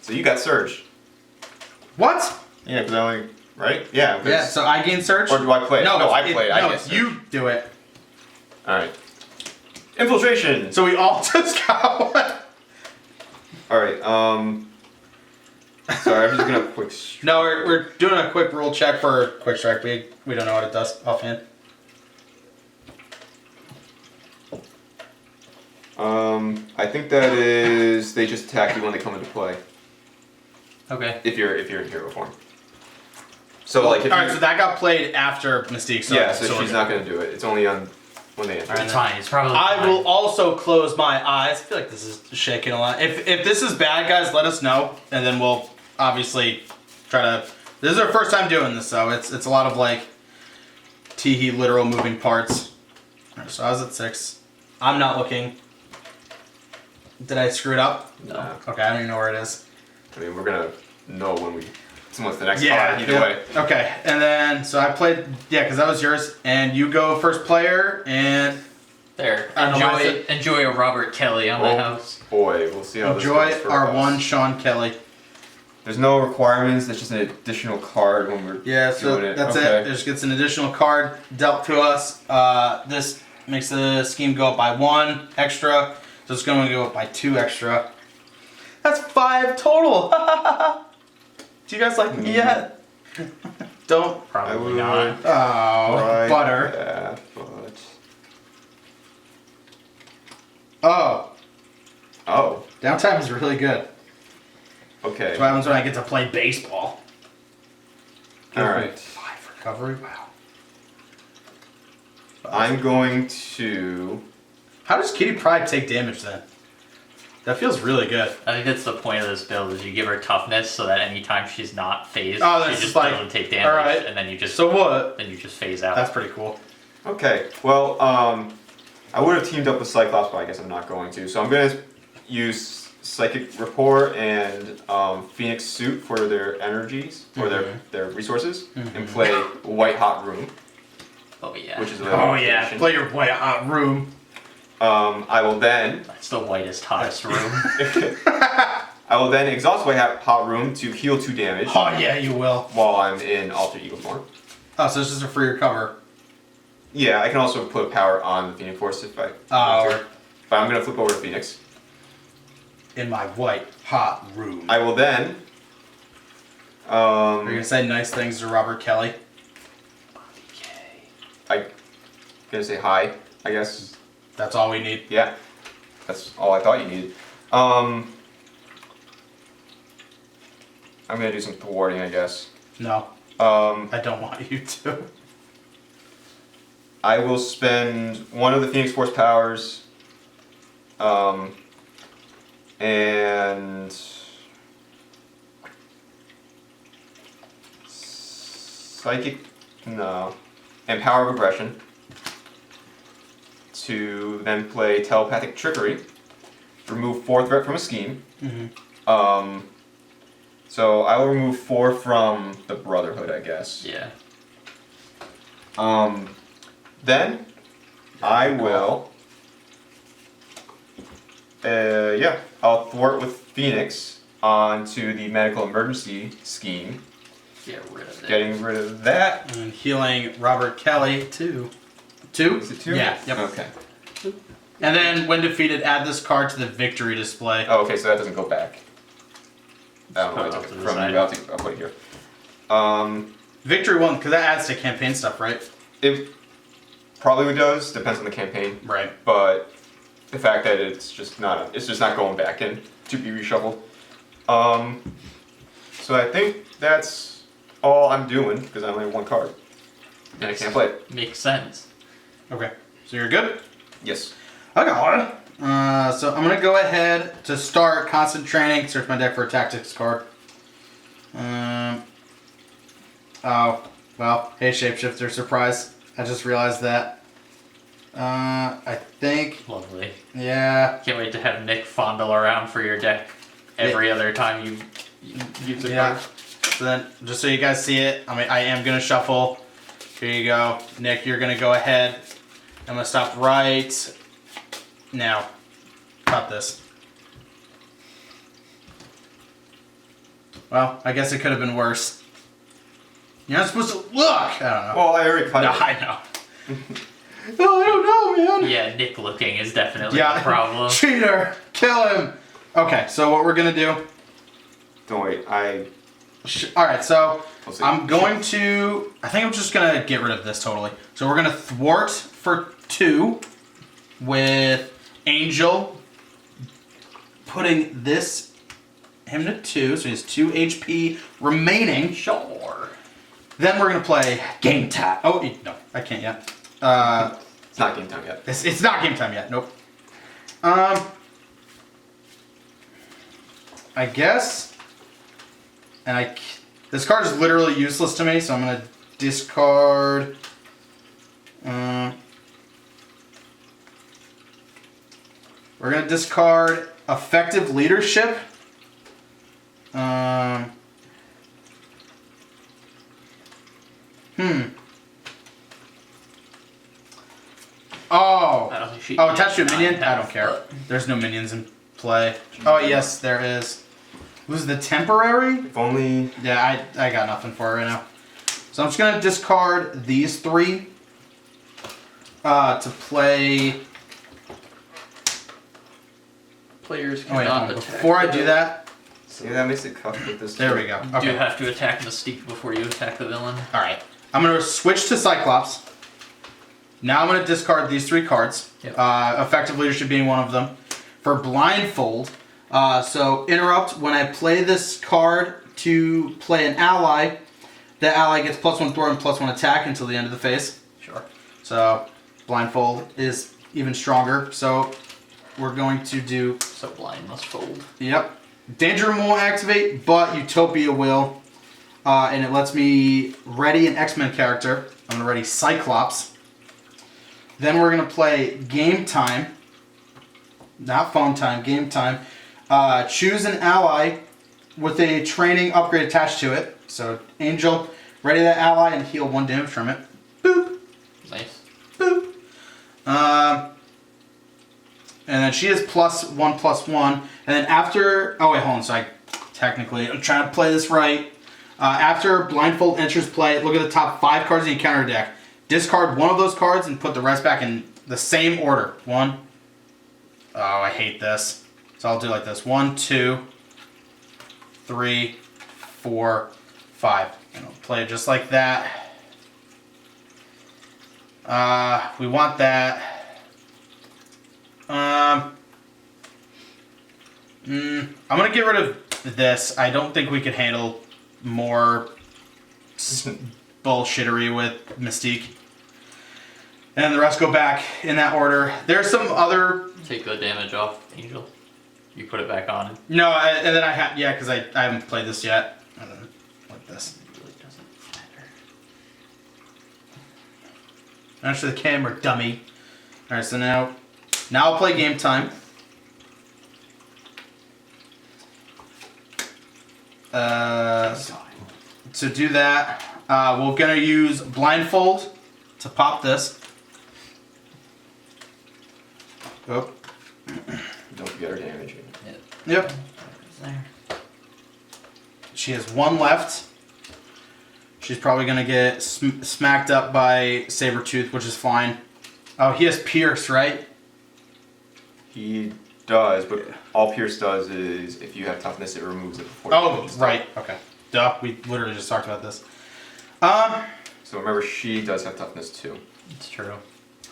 So you got Surge. What? Yeah, because I only... Right? Yeah. Yeah, so I gain Surge? Or do I play it? No, I play it. I No, get Surge. you do it. Alright. Infiltration! So we all just got one. Alright, sorry, I'm just gonna quick... No, we're doing a quick rule check for Quick Strike. We don't know what it does offhand. I think that is... They just attack you when they come into play. Okay. If you're in hero form. So like if Alright, you- so that got played after Mystique. yeah, so she's not gonna do it. It's only on when they enter. It's fine. It's probably I fine. will also close my eyes. I feel like this is shaking a lot. If this is bad, guys, let us know, and then we'll obviously try to. This is our first time doing this, so it's a lot of like teehee literal moving parts. Alright, so I was at 6. I'm not looking. Did I screw it up? No. Okay, I don't even know where it is. I mean, we're gonna know when we. What's the next Yeah. card? Either way. Okay, and then so I played. Yeah, because that was yours, and you go first player, and There. I don't know why I Enjoy a Robert Kelly on my Oh house. boy, we'll see how enjoy this goes for our us. one Sean Kelly. There's no requirements. There's just an additional card when we're Yeah, so doing it. that's Okay. it. It just gets an additional card dealt to us. This makes the scheme go up by 1 extra, so it's going to go up by 2 extra. That's 5 total. Do you guys like me yet? Don't. I Probably would not. Oh, try butter. that, but Oh, oh, downtime is really good. okay. That's what happens when I get to play baseball. All right. 5 recovery. Wow. I'm going to. How does Kitty Pryde take damage then? That feels really good. I think that's the point of this build is you give her toughness so that anytime she's not phased, Oh, she that's just like- doesn't take damage, alright. and then you just So what? phase out. That's pretty cool. Okay. Well, I would have teamed up with Cyclops, but I guess I'm not going to. So I'm going to use Psychic Rapport and Phoenix Suit for their energies or their resources, and play White Hot Room, Oh yeah. which is a Oh yeah, play your white hot room. I will then That's the whitest, hottest room. I will then exhaust White Hot Room to heal 2 damage Oh yeah, you will. while I'm in Alter Ego form. Oh, so this is a free recover. Yeah, I can also put power on the Phoenix Force if I Oh. want to. But I'm going to flip over to Phoenix. In my white hot room. I will then. Are you gonna say nice things to Robert Kelly? I'm gonna say hi, I guess. That's all we need. Yeah, that's all I thought you needed. I'm gonna do some thwarting, I guess. No, Um, I don't want you to. I will spend 1 of the Phoenix Force powers. And Psychic, no, and Power of Aggression to then play Telepathic Trickery, remove 4 threat from a scheme. So I will remove 4 from the Brotherhood, I guess. Yeah. Then I will. Yeah, I'll thwart with Phoenix onto the medical emergency scheme. Get rid of it. Getting rid of that. And healing Robert Kelly too. 2? Is it 2? Yeah. Yep. Okay. And then when defeated, add this card to the victory display. Oh, okay, so that doesn't go back. I don't know where I Put it took off it to the from side. you. I'll put it here. Victory 1, because that adds to campaign stuff, right? It probably does. Depends on the campaign. Right. But the fact that it's just not going back in to be reshuffled. So I think that's all I'm doing because I only have 1 card and I can't play it. Makes sense. Okay. So you're good? Yes. I got one. So I'm gonna go ahead to start constant training. Search my deck for a tactics card. Oh, well, hey shapeshifter, surprise! I just realized that. I think, Lovely. yeah, Can't wait to have Nick fondle around for your deck every other time you use a yeah. card. So then, just so you guys see it, I am gonna shuffle. Here you go, Nick. You're gonna go ahead. I'm gonna stop right Now, cut this. Well, I guess it could have been worse. You're not supposed to look! I don't know. Well, I already cut No, it. I know. No, I don't know, man. Yeah, Nick looking is definitely the problem. Cheater! Kill him! Okay, so what we're gonna do... Don't wait, Alright, so We'll see. I'm going to... I think I'm just gonna get rid of this totally. So we're gonna thwart for 2 with Angel putting him to 2, so he has 2 HP remaining. Sure. Then we're gonna play Game Time. Oh, no, I can't yet. It's not game time yet. It's not game time yet. Nope. I guess. And this card is literally useless to me, so I'm gonna discard. We're gonna discard Effective Leadership. Oh. I don't think she. Oh, attached to a minion? Have, I don't care. but- There's no minions in play. Oh, yes, there is. Who's the temporary? If only... Yeah, I got nothing for it right now. So I'm just going to discard these 3 to play... Players Oh, wait, cannot hold on. attack. Before I do that... See, that makes it tough with this. There we go. You do Okay. have to attack Mystique before you attack the villain. Alright. I'm going to switch to Cyclops. Now I'm going to discard these 3 cards. Yep. Effective Leadership being one of them. For Blindfold, so interrupt, when I play this card to play an ally, the ally gets +1 throw and +1 attack until the end of the phase. Sure. So Blindfold is even stronger. So we're going to do, So blind must fold. yep. Danger Room won't activate, but Utopia will. And it lets me ready an X-Men character. I'm going to ready Cyclops. Then we're going to play Game Time. Not phone time, game time. Choose an ally with a training upgrade attached to it. So Angel, ready that ally and heal 1 damage from it. Boop, Nice. boop. And then she is +1/+1. And then after, oh wait, hold on. So I'm trying to play this right. After Blindfold enters play, look at the top 5 cards in your counter deck. Discard 1 of those cards and put the rest back in the same order. 1. Oh, I hate this. So I'll do like this. 1, 2, 3, 4, 5. And I'll play it just like that. We want that. I'm gonna get rid of this. I don't think we could handle more bullshittery with Mystique. And the rest go back in that order. There's some other... Take the damage off, Angel. You put it back on. No, and then I have... Yeah, because I haven't played this yet. And then like this. It really doesn't matter. Actually, the camera, dummy. Alright, so now I'll play Game Time. To do that, we're going to use Blindfold to pop this. Oh. Don't forget our damage. Yep. There. She has 1 left. She's probably going to get smacked up by Sabretooth, which is fine. Oh, he has Pierce, right? He does, but all Pierce does is if you have toughness, it removes it before. Oh, right. Okay. Duh. We literally just talked about this. So remember, she does have toughness too. It's true.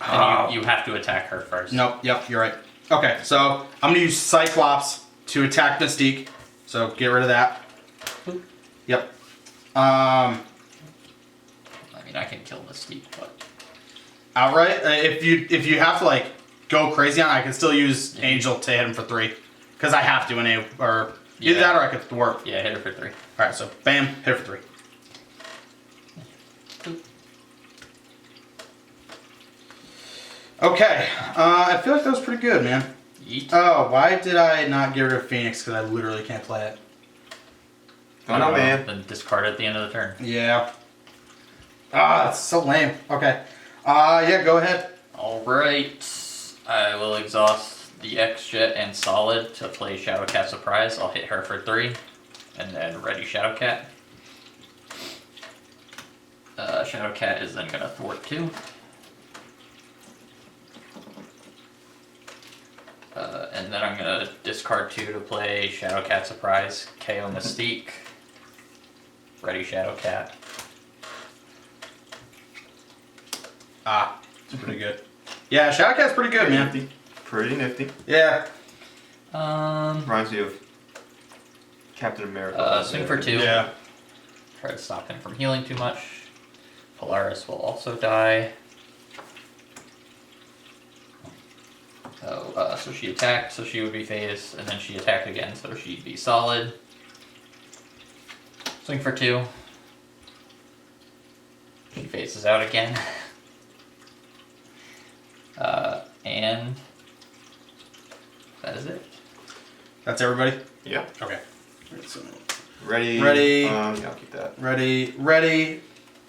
And you have to attack her first. Nope. Yep. You're right. Okay. So I'm going to use Cyclops to attack Mystique. So get rid of that. Yep. I mean, I can kill Mystique, but Outright. If you have to like go crazy on it, I can still use Angel to hit him for 3. Because I have to either that or I could thwart. yeah, hit her for 3. Alright, so bam, hit her for 3. Okay, I feel like that was pretty good, man. Yeet. Oh, why did I not get rid of Phoenix? Because I literally can't play it. Don't know, man. Then discard at the end of the turn. Yeah. That's so lame. Okay. Yeah, go ahead. Alright. I will exhaust the X-Jet and Solid to play Shadowcat Surprise. I'll hit her for 3, and then ready Shadowcat. Shadowcat is then going to thwart 2. And then I'm going to discard 2 to play Shadowcat Surprise, KO Mystique, ready Shadowcat. Ah, it's pretty good. Yeah, Shadowcat's pretty good, man. Nifty. Pretty nifty. Yeah. Reminds me of Captain America. Swing for 2. Yeah. Try to stop him from healing too much. Polaris will also die. So she attacked, so she would be phased, and then she attacked again, so she'd be solid. Swing for 2. She phases out again. And that is it. That's everybody? Yeah. Okay. So, Ready. Ready. Yeah, I'll keep that. ready.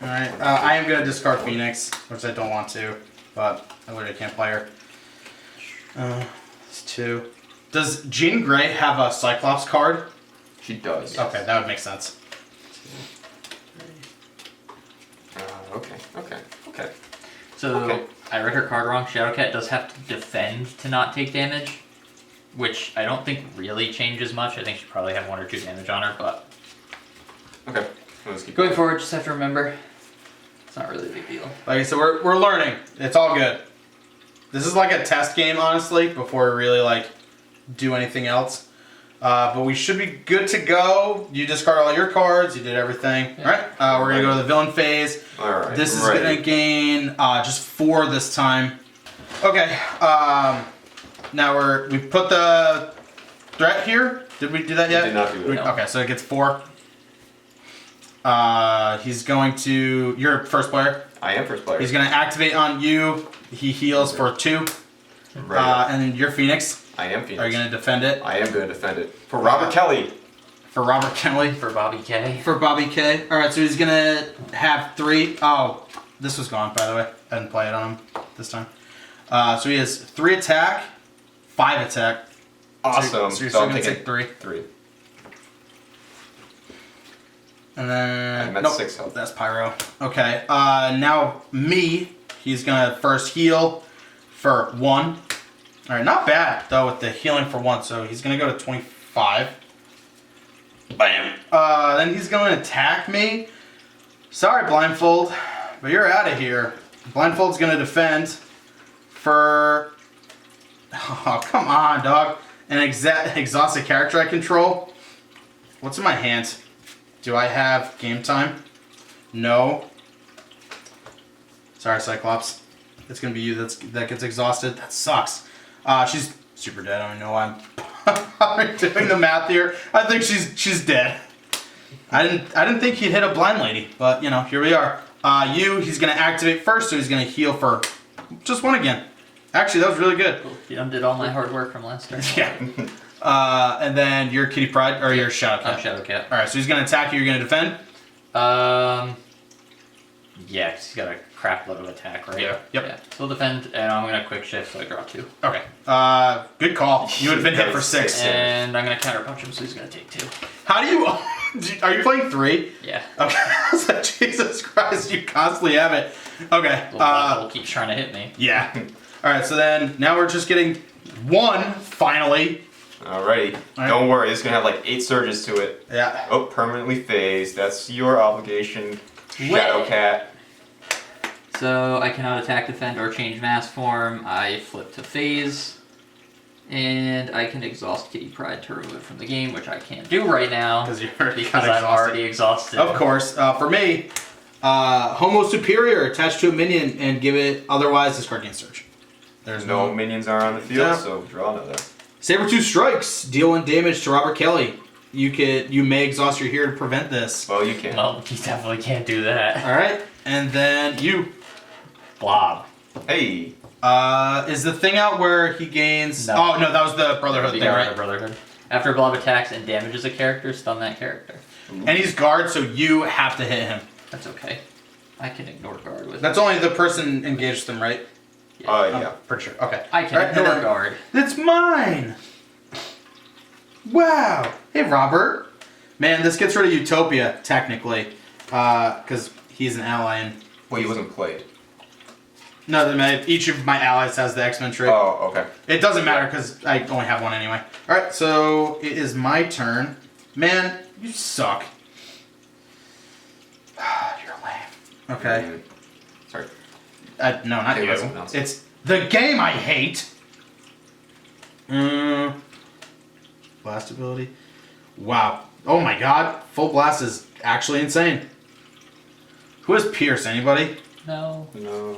Alright. I am going to discard Phoenix, which I don't want to, but I literally can't play her. It's 2. Does Jean Grey have a Cyclops card? She does. Okay, that would make sense. Okay. So Okay. I read her card wrong. Shadowcat does have to defend to not take damage, which I don't think really changes much. I think she probably have 1 or 2 damage on her, but Okay. Let's keep going forward, just have to remember it's not really a big deal. Like I said, we're learning. It's all good. This is like a test game, honestly, before we really like do anything else. But we should be good to go. You discard all your cards. You did everything. Yeah. All right. We're gonna go to the villain phase. All right. This is ready. gonna gain just 4 this time. Okay. Now we put the threat here. Did we do that yet? We did not do it. No. Okay, so it gets 4. He's going to. You're first player. I am first player. He's gonna activate on you. He heals for 2. Ready. And then you're Phoenix. I am Phoenix. Are you gonna defend it? I am going to defend it. For Robert Kelly. For Robert Kelly. For Bobby K. For Bobby K. Alright, so he's gonna have 3. Oh, this was gone, by the way. I didn't play it on him this time. So he has 3 attack, 5 attack. Awesome. So you're So still I'm gonna taking take 3. 3. And then. I'm at nope, 6 health. That's Pyro. Okay, now me. He's gonna first heal for 1. Alright, not bad, though, with the healing for 1. So he's gonna go to 25. Bam. Then he's gonna attack me. Sorry, Blindfold, but you're out of here. Blindfold's gonna defend for. Oh, come on, dog. An exhausted character I control. What's in my hand? Do I have game time? No. Sorry, Cyclops. It's gonna be you that gets exhausted. That sucks. She's super dead. I don't know why I'm doing the math here. I think she's dead. I didn't think he'd hit a blind lady, but you know, here we are. He's gonna activate first, so he's gonna heal for just 1 again. Actually, that was really good. You undid all my hard work from last turn. Yeah. And then your Kitty Pride or your Shadowcat. I'm Shadowcat. All right, so he's gonna attack you. You're gonna defend. Yeah, 'cause he's got a crap load of attack, right? Yeah. Yep. Yeah. So he'll defend, and I'm gonna quick shift, so I draw 2. Okay. Good call. You would have been hit for 6. Yeah. And I'm gonna counter punch him, so he's gonna take 2. How do you? Are you playing 3? Yeah. Okay. I was like, Jesus Christ, you constantly have it. Okay. Little black hole keeps trying to hit me. Yeah. All right. So then now we're just getting 1 finally. Alrighty. Alright. Don't worry, it's going to have like 8 surges to it. Yeah. Oh, permanently phased. That's your obligation. Shadowcat. So I cannot attack, defend, or change mass form. I flip to phase. And I can exhaust Kitty Pride to remove it from the game, which I can't do right now. Because you're already Because got I'm exhausted. already exhausted. Of course. For me, Homo Superior attached to a minion and give it otherwise discard gain search. There's No minions are on the field, Yeah. so draw another. Sabretooth strikes. Deal 1 damage to Robert Kelly. You may exhaust your hero to prevent this. Well, you can. Well, you definitely can't do that. All right, and then you. Blob. Hey. Is the thing out where he gains? No. Oh no, that was the Brotherhood The thing, Guard of right? Brotherhood. After Blob attacks and damages a character, stun that character. And he's guard, so you have to hit him. That's okay. I can ignore guard with That's only the person engaged with him, right? Yeah. Pretty sure. Okay. I can Alright, and ignore then- guard. It's mine! Wow! Hey, Robert. Man, this gets rid of Utopia, technically. Because he's an ally and... Well, he wasn't played. No, each of my allies has the X-Men trait. Oh, okay. It doesn't matter because I only have one anyway. Alright, so it is my turn. Man, you suck. You're lame. Okay. Sorry. No, not Think you. about something else. It's the game I hate. Blast ability. Wow. Oh my god. Full blast is actually insane. Who has Pierce? Anybody? No. No.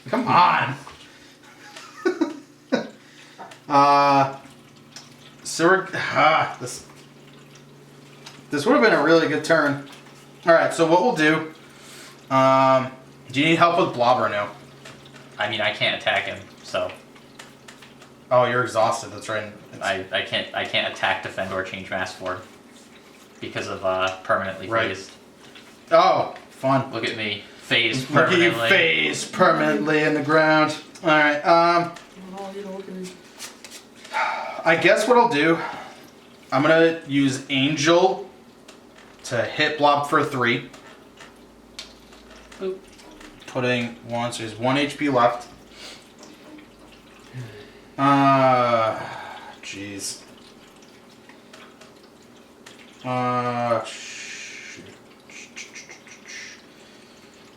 Come on. So we're, this would have been a really good turn. All right. So what we'll do? Do you need help with Blob or no? I mean, I can't attack him, so Oh, you're exhausted. That's right. I can't attack, defend, or change mass form because of permanently Right. phased. Oh, fun. Look at me, phased Look at permanently. you phase permanently in the ground. All right. I guess what I'll do, I'm gonna use Angel to hit Blob for 3. Boop. Putting one, so there's 1 HP left. Jeez.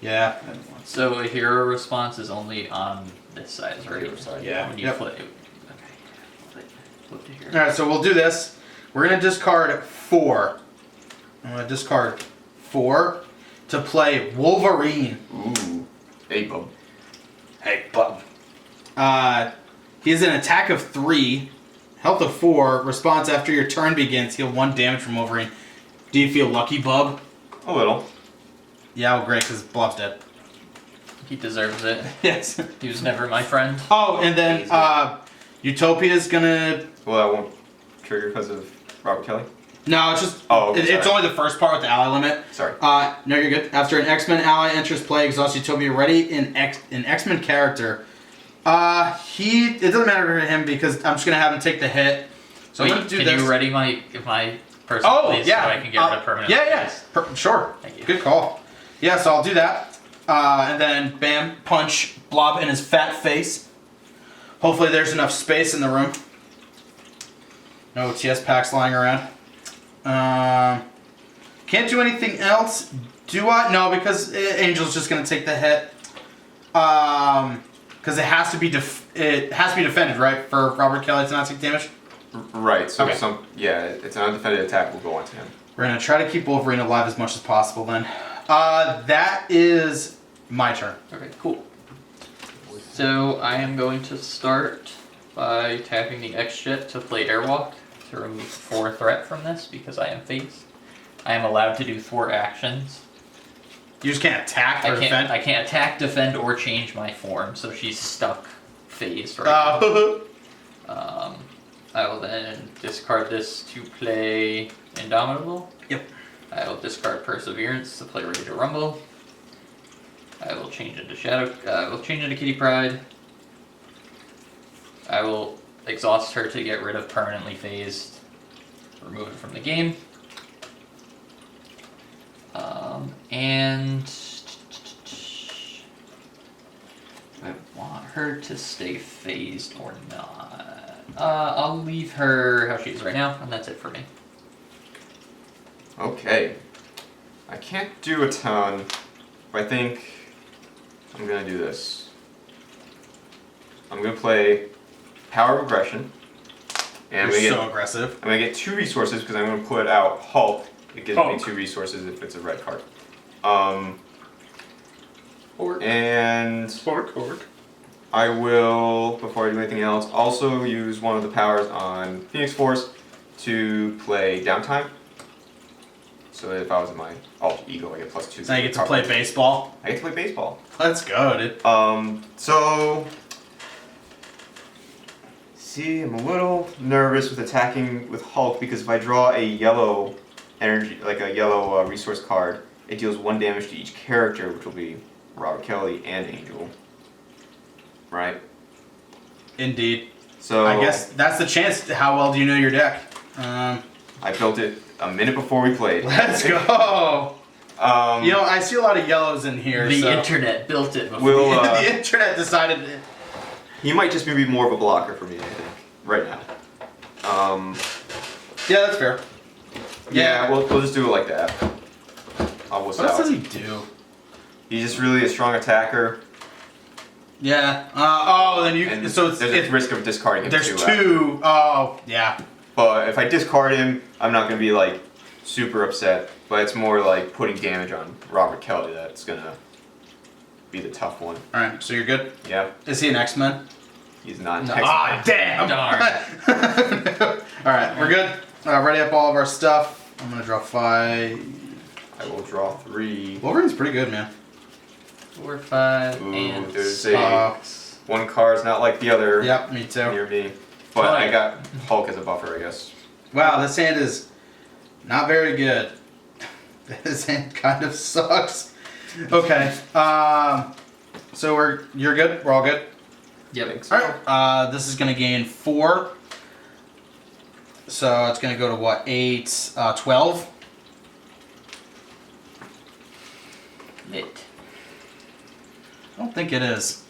Yeah. So a hero response is only on this side, right? Hero side. Yeah. When you Yep. flip. Okay. Flip to here. All right, so we'll do this. We're gonna discard 4. I'm gonna discard 4 to play Wolverine. Ooh. Hey, bub. Hey, bub. He has an attack of 3, health of 4, response after your turn begins, heal 1 damage from Wolverine. Do you feel lucky, bub? A little. Yeah, well, great, because Blob's dead. He deserves it. Yes. He was never my friend. Oh, and then Utopia's gonna... Well, that won't trigger because of Robert Kelly. No, it's just... Oh, okay, it's sorry. only the first part with the ally limit. Sorry. No, you're good. After an X-Men ally enters play, exhaust Utopia ready in an X-Men character. It doesn't matter to him because I'm just gonna have him take the hit. So Wait, I'm gonna do can this. you ready my person, Oh, please, yeah. so I can get rid of permanent Yeah. phase? Sure. Thank you. Good call. Yeah, so I'll do that. And then, bam, punch Blob in his fat face. Hopefully there's enough space in the room. No TS packs lying around. Can't do anything else. Do I? No, because Angel's just going to take the hit. Because it has to be defended, right, for Robert Kelly to not take damage. Right. So Okay. it's an undefended attack. Will go onto him. We're going to try to keep Wolverine alive as much as possible then. That is my turn. Okay, cool. So I am going to start by tapping the X-Jet to play Airwalk to remove 4 threat from this because I am phased. I am allowed to do 4 actions. You just can't attack or defend. I can't attack, defend, or change my form, so she's stuck phased right now. I will then discard this to play Indomitable. Yep. I will discard Perseverance to play Ready to Rumble. I will change into I will change into Kitty Pryde. I will exhaust her to get rid of permanently phased. Remove it from the game. And I want her to stay phased or not. I'll leave her how she is right now, and that's it for me. Okay. I can't do a ton, but I think I'm gonna do this. I'm gonna play Power of Aggression, and You're so aggressive. I'm gonna get 2 resources because I'm gonna put out Hulk. It gives me Hulk. 2 resources if it's a red card. Or And Orc. I will, before I do anything else, also use one of the powers on Phoenix Force to play Downtime. So that if I was in my alt ego, I get +2. So you get to play baseball. I get to play baseball. Let's go, dude. So see, I'm a little nervous with attacking with Hulk because if I draw a yellow energy, like a yellow resource card, it deals 1 damage to each character, which will be Robert Kelly and Angel. right? Indeed. So I guess that's the chance. How well do you know your deck? I built it a minute before we played. Let's go. You know, I see a lot of yellows in here. The so. internet built it before. We'll, The internet decided it. he might just be more of a blocker for me, I think, right now. Yeah, that's fair. Yeah, we'll just do it like that. I'll wuss What else out. does he do? He's just really a strong attacker. Yeah. Then you. And So there's a risk of discarding him there's too. two. Oh, yeah. But if I discard him, I'm not gonna be like super upset. But it's more like putting damage on Robert Kelly that's gonna be the tough one. All right. So you're good. Yeah, Is he an X-Men? he's not. No. X-Men. Ah, damn. Darn. All right, we're good. Ready up all of our stuff. I'm gonna draw 5. I will draw 3. Wolverine's pretty good, man. 4, 5, Ooh, and there's 6. One card's not like the other. Yep, me too. Near me. But I got Hulk as a buffer, I guess. Wow, this hand is not very good. This hand kind of sucks. Okay. So you're good. We're all good. Yep. All right. This is gonna gain 4. So it's gonna go to what? 8, 12. It. I don't think it is.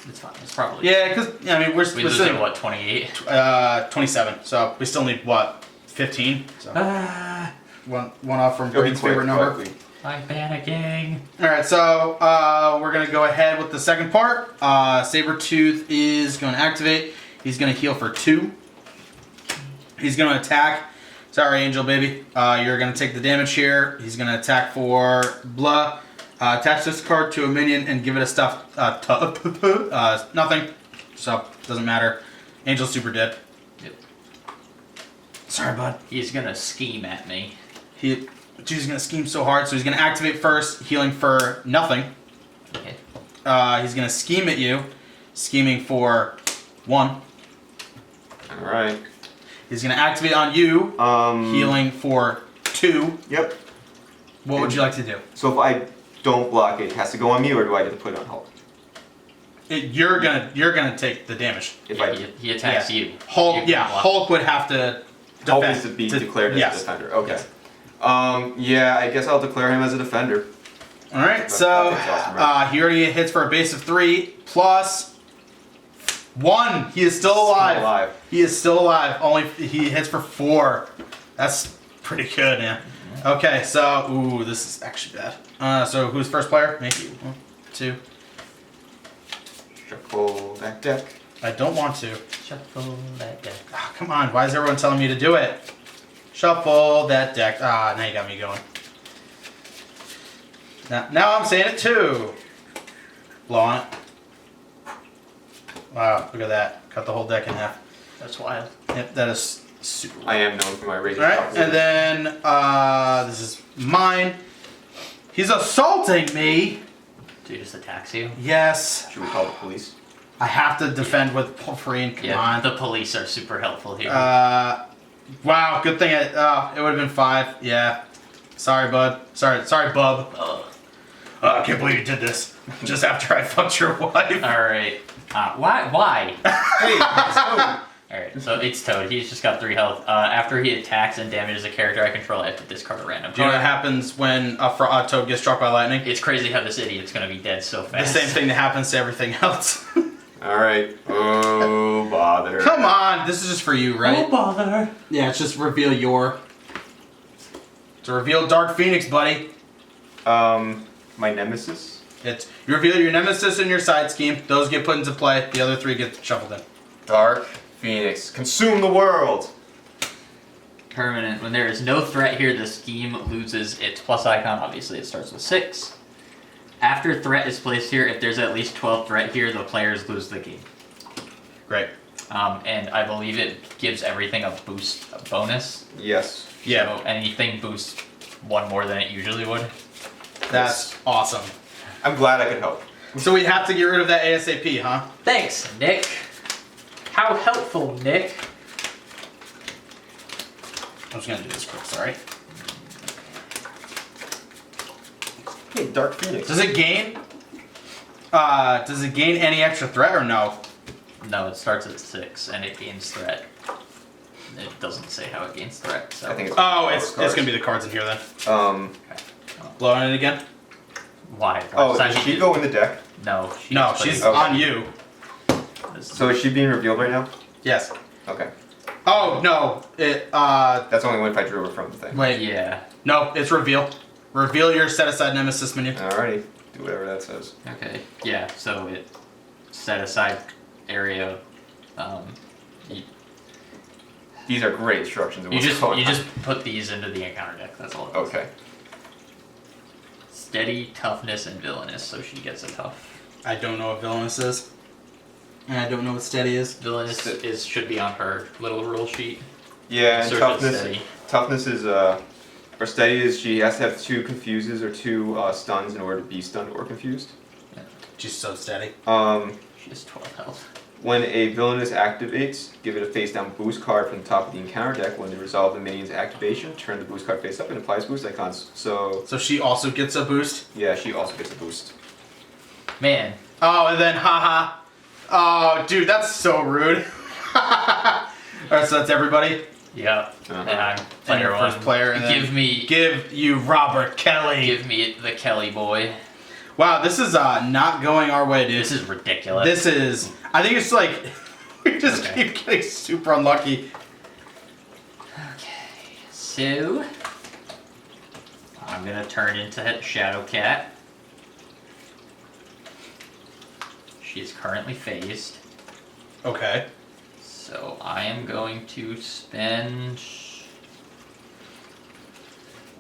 It's fine. It's probably. Yeah, because I mean we're We lose still at what, 28? 27. So we still need what? 15. So one off from It'll be Braden's quick, favorite number. quickly. I'm panicking. All right, so we're gonna go ahead with the second part. Sabretooth is going to activate. He's going to heal for 2. He's going to attack. Sorry, Angel baby. You're going to take the damage here. He's going to attack for blah. Attach this card to a minion and give it a stuff. Nothing. So doesn't matter. Angel's super dead. Yep. Sorry, bud. He's gonna scheme at me. He's gonna scheme so hard. So he's gonna activate first, healing for nothing. Okay. He's gonna scheme at you, scheming for 1. Alright. He's gonna activate on you, healing for 2. Yep. What would you like to do? So if I don't block it, it has to go on me, or do I get to put it on Hulk? You're gonna take the damage. If Yeah, I he attacks you. Hulk, You can yeah, block. Hulk would have to. Hulk defend- is to be declared as yes. a defender. Okay. Yes. Yeah, I guess I'll declare him as a defender. All right, That's so awesome, right? he already hits for a base of 3 plus 1. He is still alive. Still alive. He is still alive. Only he hits for 4. That's pretty good, man. Okay, so this is actually bad. So who's first player? Me. 1, 2. Shuffle that deck. I don't want to. Shuffle that deck. Ah, come on, why is everyone telling me to do it? Shuffle that deck. Now you got me going. Now I'm saying it too. Blow on it. Wow, look at that. Cut the whole deck in half. That's wild. Yep, that is super. I am known for my razor Alright, sharp and wizard. then this is mine. He's assaulting me. Dude just attacks you. Yes. Should we call the police? I have to defend with Porphyrion. Come Yeah, on. the police are super helpful here. Wow, good thing it would have been 5. Yeah. Sorry, bud. Sorry, bub. Ugh. I can't believe you did this. Just after I fucked your wife. Alright. Why? Hey, let's go. Alright, so it's Toad. He's just got 3 health. After he attacks and damages a character I control, I have to discard a random Do you know what card. happens when a toad gets struck by lightning? It's crazy how this idiot's gonna be dead so The fast. same thing that happens to everything else. Alright. Oh, bother. Come on, this is just for you, right? Don't bother. Yeah, it's just reveal your. To reveal Dark Phoenix, buddy. My nemesis? You reveal your nemesis and your side scheme. Those get put into play. The other 3 get shuffled in. Dark Phoenix. Consume the world! Permanent. When there is no threat here, the scheme loses its plus icon. Obviously, it starts with 6. After threat is placed here, if there's at least 12 threat here, the players lose the game. Great. And I believe it gives everything a bonus. Yes. Yeah. So anything boosts 1 more than it usually would. That's awesome. I'm glad I could help. So we have to get rid of that ASAP, huh? Thanks, Nick. How helpful, Nick. I'm just gonna do this quick, sorry. Hey, Dark Phoenix. Does it gain? Does it gain any extra threat or no? No, it starts at 6 and it gains threat. It doesn't say how it gains threat. So. I think it's. Oh, it's gonna be the cards in here then. Um. Blowing it again? Why? Oh, does she go in the deck? No. No, she's on you. So is she being revealed right now? Yes. Okay. Oh no! That's only one if I drew her from the thing. Wait. Yeah. No, it's reveal. Reveal your set aside nemesis menu. Alrighty. Do whatever that says. Okay. Yeah. So it set aside area. These are great instructions. You just put these into the encounter deck. That's all. It is. Okay. Steady, toughness, and villainous. So she gets a tough. I don't know what villainous is. And I don't know what steady is. Villainous should be on her little rule sheet. Yeah, and Search toughness. steady. Toughness is or steady is she has to have 2 confuses or 2 stuns in order to be stunned or confused. She's so steady. She has 12 health. When a villainous activates, give it a face down boost card from the top of the encounter deck. When they resolve the minion's activation, turn the boost card face up and applies boost icons. So she also gets a boost? yeah, she also gets a boost. Man. Oh, and then haha. Oh, dude, that's so rude. Alright, so that's everybody? Yep. Uh-huh. And I'm And player your one. first player, and then give you Robert Kelly. Give me the Kelly boy. Wow, this is not going our way, dude. This is ridiculous. This is. I think it's like we just Okay. keep getting super unlucky. Okay. So I'm gonna turn into Shadow Cat. She is currently phased. Okay. So I am going to spend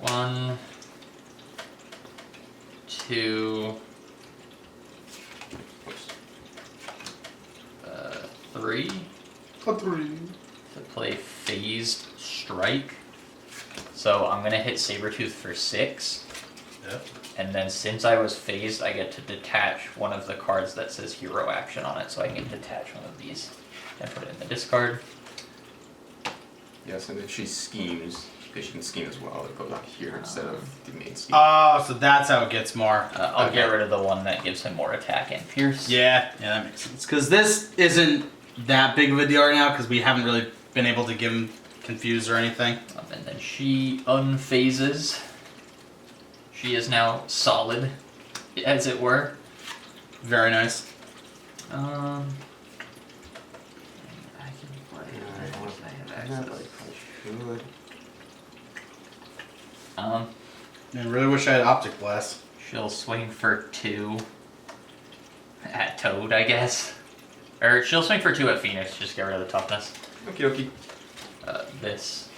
1, 2, 3 to play phased strike. So I'm gonna hit Sabretooth for 6. Yep. And then since I was phased, I get to detach one of the cards that says hero action on it. So I can detach one of these and put it in the discard. Yes, and then she schemes because she can scheme as well. It goes on here instead of the main scheme. Oh, so that's how it gets more. I'll Okay. get rid of the one that gives him more attack and pierce. Yeah, that makes sense. Because this isn't that big of a deal right now because we haven't really been able to give him confused or anything. And then she unphases. She is now solid, as it were. Very nice. I can play it. I have access. I really wish I had Optic Blast. She'll swing for 2 at Toad, I guess. Or she'll swing for 2 at Phoenix, just get rid of the toughness. Okie dokie. This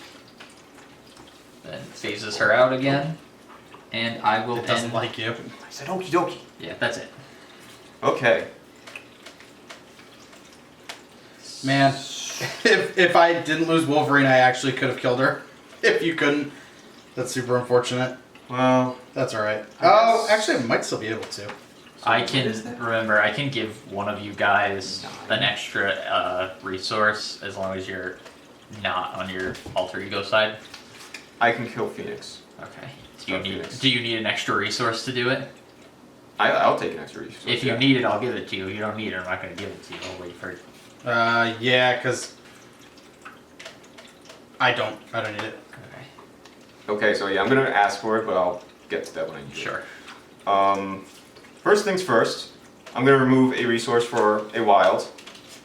then phases her out again. And I will It doesn't end... like you. I said okie dokie. Yeah, that's it. Okay. Man, if I didn't lose Wolverine, I actually could have killed her. If you couldn't, that's super unfortunate. Well, That's alright. I Oh, guess- actually, I might still be able to. I what can is that? remember. I can give one of you guys 9. an extra resource as long as you're not on your alter ego side. I can kill Phoenix. Okay. Oh, Phoenix. Do you need an extra resource to do it? I'll take an extra resource. If you yeah. need it, I'll give it to you. If you don't need it, I'm not going to give it to you. I'll wait for it. Yeah, because I don't need it. Okay. Okay, so yeah, I'm gonna ask for it, but I'll get to that when I need it. Sure. First things first, I'm gonna remove a resource for a wild,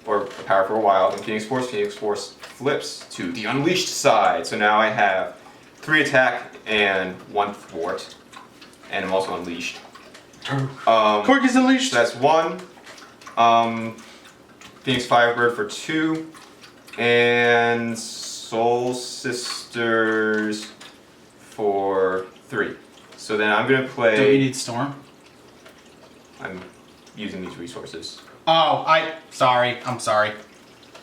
or a power for a wild, and Phoenix Force flips to the unleashed side. So now I have 3 attack and 1 thwart, and I'm also unleashed. Corky's unleashed! So that's 1. Phoenix Firebird for 2, and Soul Sisters for 3. So then I'm gonna play. Don't you need Storm? I'm using these resources. Oh, I'm sorry.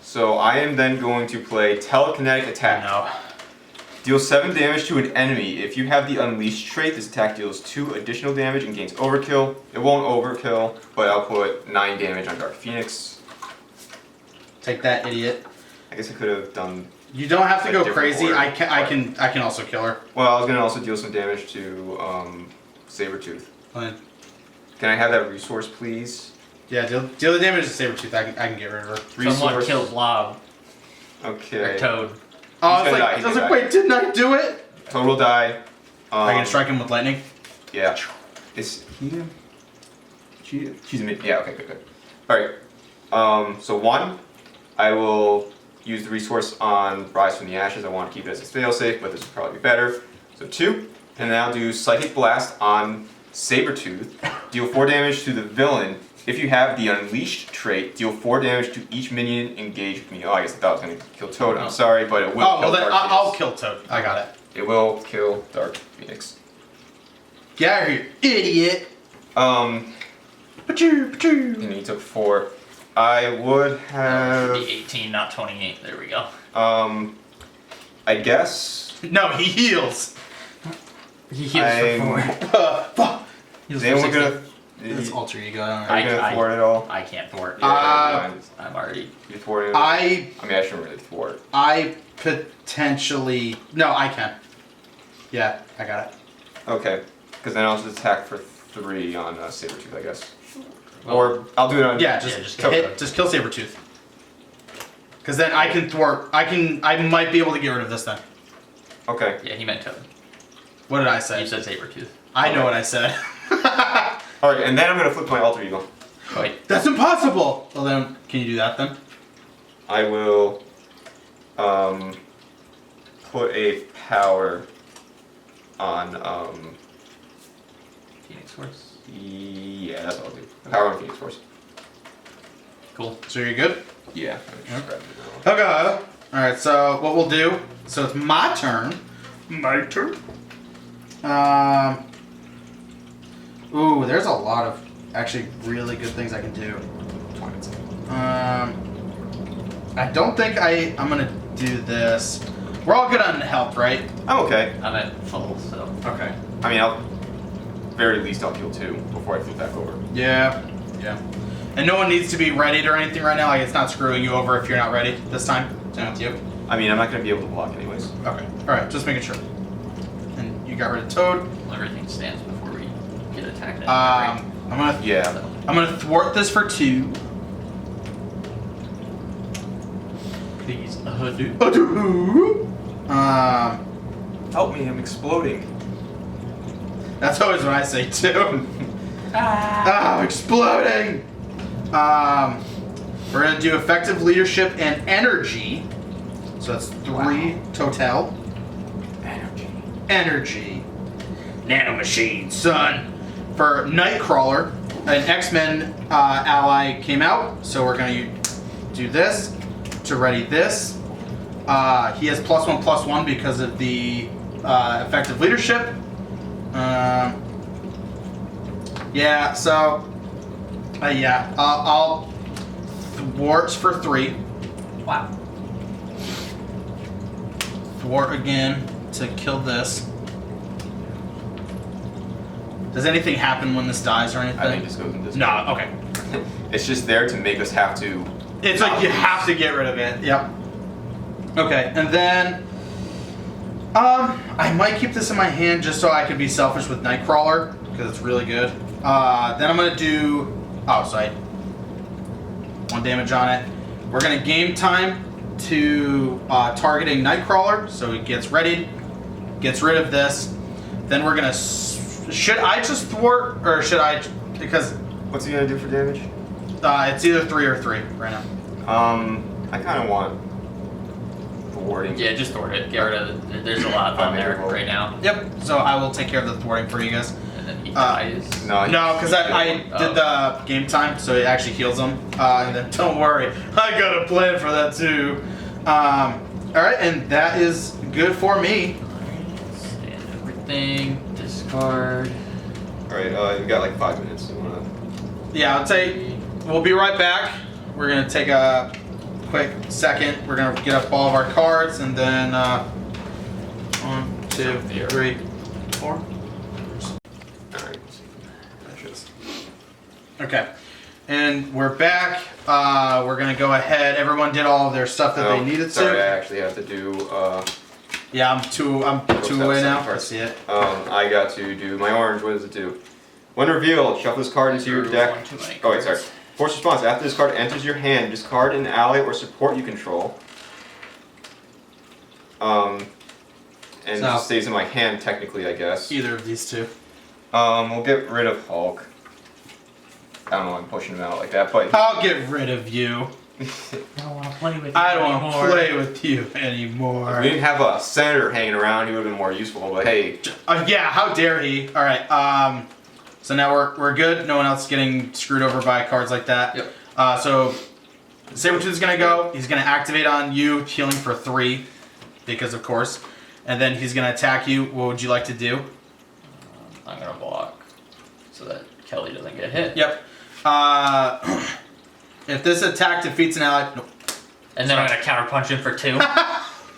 So I am then going to play Telekinetic Attack. No. Deal 7 damage to an enemy. If you have the Unleashed trait, this attack deals 2 additional damage and gains Overkill. It won't Overkill, but I'll put 9 damage on Dark Phoenix. Take that, idiot. I guess I could have done. You don't have to Like go different crazy. order, I can also kill her. Well, I was gonna also deal some damage to Sabretooth. Fine. Can I have that resource, please? Yeah, deal the damage to Sabretooth. I can get rid of her. Someone Resource. killed Blob or Okay. Toad. Oh, I was gonna die, like, he's I was gonna like, wait, didn't I do it? Total die. I can strike him with lightning. Yeah. Is he? She's me. Yeah. Okay. Good. All right. So 1, I will use the resource on Rise from the Ashes. I want to keep it as a failsafe, but this would probably be better. So 2, and then I'll do Psychic Blast on Sabretooth. Deal 4 damage to the villain. If you have the Unleashed trait, deal 4 damage to each minion engaged with me. Oh, I guess I thought I was going to kill Toad. I'm sorry, but it will Oh, kill well then Dark I'll Phoenix. kill Toad. I got it. It will kill Dark Phoenix. Get out of here, idiot. And he took 4. I would have. Should be 18, not 28. There we go. I guess. No, he heals. He heals for 4. Heals Then for we're 16. gonna. That's alter ego. Are you gonna thwart it all? I can't thwart. Uh, I'm already. You thwarted it? I mean, I shouldn't really thwart. I potentially no, I can. Yeah, I got it. Okay, because then I'll just attack for 3 on Sabretooth, I guess. Well, Or I'll do it on. Yeah, just kill hit, just kill Sabretooth. Because then I can thwart. I might be able to get rid of this then. Okay. Yeah, he meant Toad. What did I say? You said Sabretooth. I know what I said. Alright, and then I'm gonna flip my alter ego. Wait. That's impossible. Well then, can you do that then? I will put a power on Phoenix Force. yeah, that's what I'll do. Power on Phoenix Force. Cool. So you're good. Yeah. Okay. All right. So what we'll do? So it's my turn. My turn. Ooh, there's a lot of actually really good things I can do. I don't think I'm gonna do this. We're all good on health, right? I'm okay. I'm at full, so. Okay. I mean, I'll very least I'll heal 2 before I flip back over. Yeah. Yeah. And no one needs to be readied or anything right now. Like it's not screwing you over if you're not ready this time. Same with you. I mean, I'm not gonna be able to block anyways. Okay. All right. Just making sure. And you got rid of Toad. Well, everything stands before we get attacked. I'm gonna Yeah. I'm gonna thwart this for 2. Please, do. Help me! I'm exploding. That's always what I say too. I'm exploding. We're gonna do effective leadership and energy. So that's 3 total. Energy. Nanomachine, son. For Nightcrawler, an X-Men ally came out, so we're gonna do this to ready this. He has +1/+1 because of the effective leadership. Yeah, so yeah, I'll thwart for 3. Wow. Thwart again to kill this. Does anything happen when this dies or anything? I think this goes in this. No, okay. It's just there to make us have to. It's like you have to get rid of it. Yep. Okay, and then I might keep this in my hand just so I can be selfish with Nightcrawler because it's really good. Then I'm gonna do. Oh, sorry. 1 damage on it. We're gonna game time to targeting Nightcrawler, so he gets readied, gets rid of this. Then we're gonna. Should I just thwart or should I? Because What's he gonna do for damage? it's either 3 or 3 right now. I kind of want thwarting. Yeah, just thwart it. Get rid of it. There's a lot on there right now. Yep. So I will take care of the thwarting for you guys. And then he dies. No, No, because I did the game time, so it actually heals them. And then don't worry, I got a plan for that too. All right, and that is good for me. Stand everything. Discard. Alright, we got like 5 minutes. You wanna... Yeah, I'll take. We'll be right back. We're gonna take a quick second. We're gonna get up all of our cards, and then 1, 2, 3, 4. Alright. Okay, and we're back. We're gonna go ahead. Everyone did all of their stuff that they needed sorry, I to. actually have to do. Yeah, I'm two away now. I see it. I got to do my orange. What does it do? When revealed, shuffle this card into your deck. One too many Oh wait, sorry. cards. Force response. After this card enters your hand, discard an ally or support you control. And it So- just stays in my hand technically, I guess. Either of these two. We'll get rid of Hulk. I don't know why I'm pushing him out like that, but I'll get rid of you. I don't want to play with you I don't want to anymore. play with you if we anymore. didn't have a senator hanging around, he would have been more useful. But hey, Yeah, how dare he? All right. So now we're good. No one else is getting screwed over by cards like that. Yep. So Sabretooth is gonna go. He's gonna activate on you, healing for 3, because of course. And then he's gonna attack you. What would you like to do? I'm gonna block so that Kelly doesn't get hit. Yep. If this attack defeats an ally, nope. And then I'm gonna counterpunch him for 2.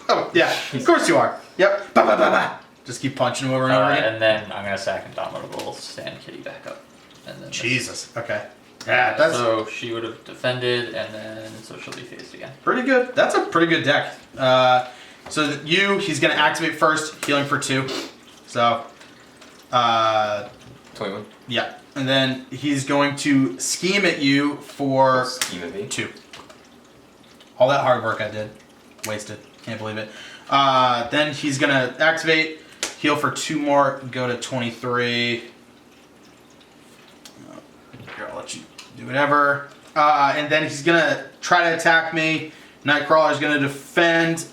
Oh yeah, of course you are. Yep. Ba, ba, ba, ba. Just keep punching him over and over again. And then I'm gonna sack Indomitable, stand Kitty back up. And then this. Jesus. Okay. Yeah, that's So she would have defended, and then so she'll be phased again. pretty good. That's a pretty good deck. So that he's gonna activate first, healing for 2. So, 21. yeah, and then he's going to scheme at you for Scheme at me. 2. All that hard work I did, wasted. Can't believe it. Then he's gonna activate, heal for 2 more, go to 23. Here, I'll let you do whatever. And then he's gonna try to attack me. Nightcrawler's gonna defend.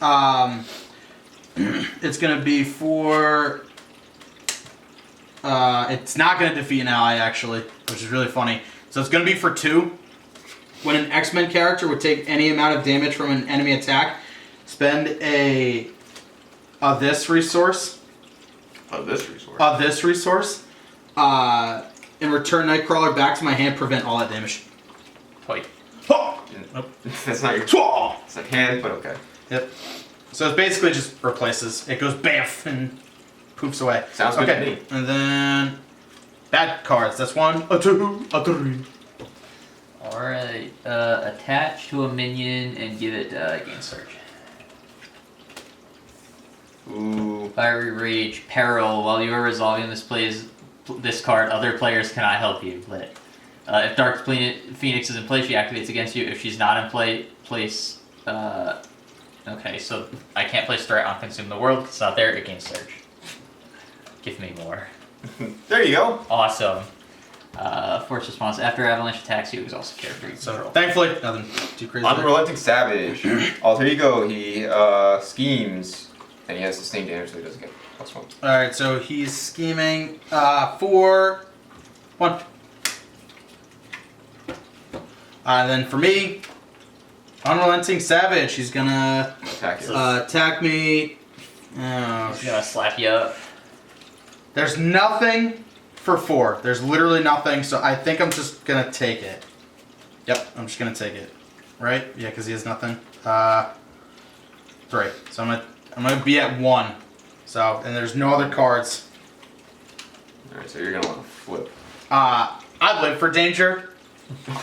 It's gonna be for. It's not gonna defeat an ally actually, which is really funny. So it's gonna be for 2. When an X-Men character would take any amount of damage from an enemy attack, spend a this resource. This resource. This resource. And return Nightcrawler back to my hand, prevent all that damage. Wait. Nope. That's not your. It's a hand, but okay. Yep. So it basically just replaces. It goes bamf and poofs away. Sounds good okay. to me. And then bad cards. That's 1, a 2, a 3. Alright. Attach to a minion and give it gain surge. Ooh. Fiery Rage, Peril. While you are resolving this card, other players cannot help you. Lit. If Dark Phoenix is in play, she activates against you. If she's not in place. Okay, so I can't place threat on Consume the World. It's not there. It gains surge. Give me more. There you go. Awesome. Force response. After Avalanche attacks you, exhaust character you So control. thankfully, nothing too crazy. there. Unrelenting Savage. Alter Ego. He schemes, and he has sustained damage, so he doesn't get +1. All right, so he's scheming for 1. Then for me, Unrelenting Savage. He's gonna Attack you. attack me. Oh, He's gonna slap you up. there's nothing for 4. There's literally nothing, so I think I'm just gonna take it. Yep, I'm just gonna take it. Right? Yeah, because he has nothing. 3. So I'm gonna be at 1. So and there's no other cards. Alright, so you're gonna want to flip. I live for danger.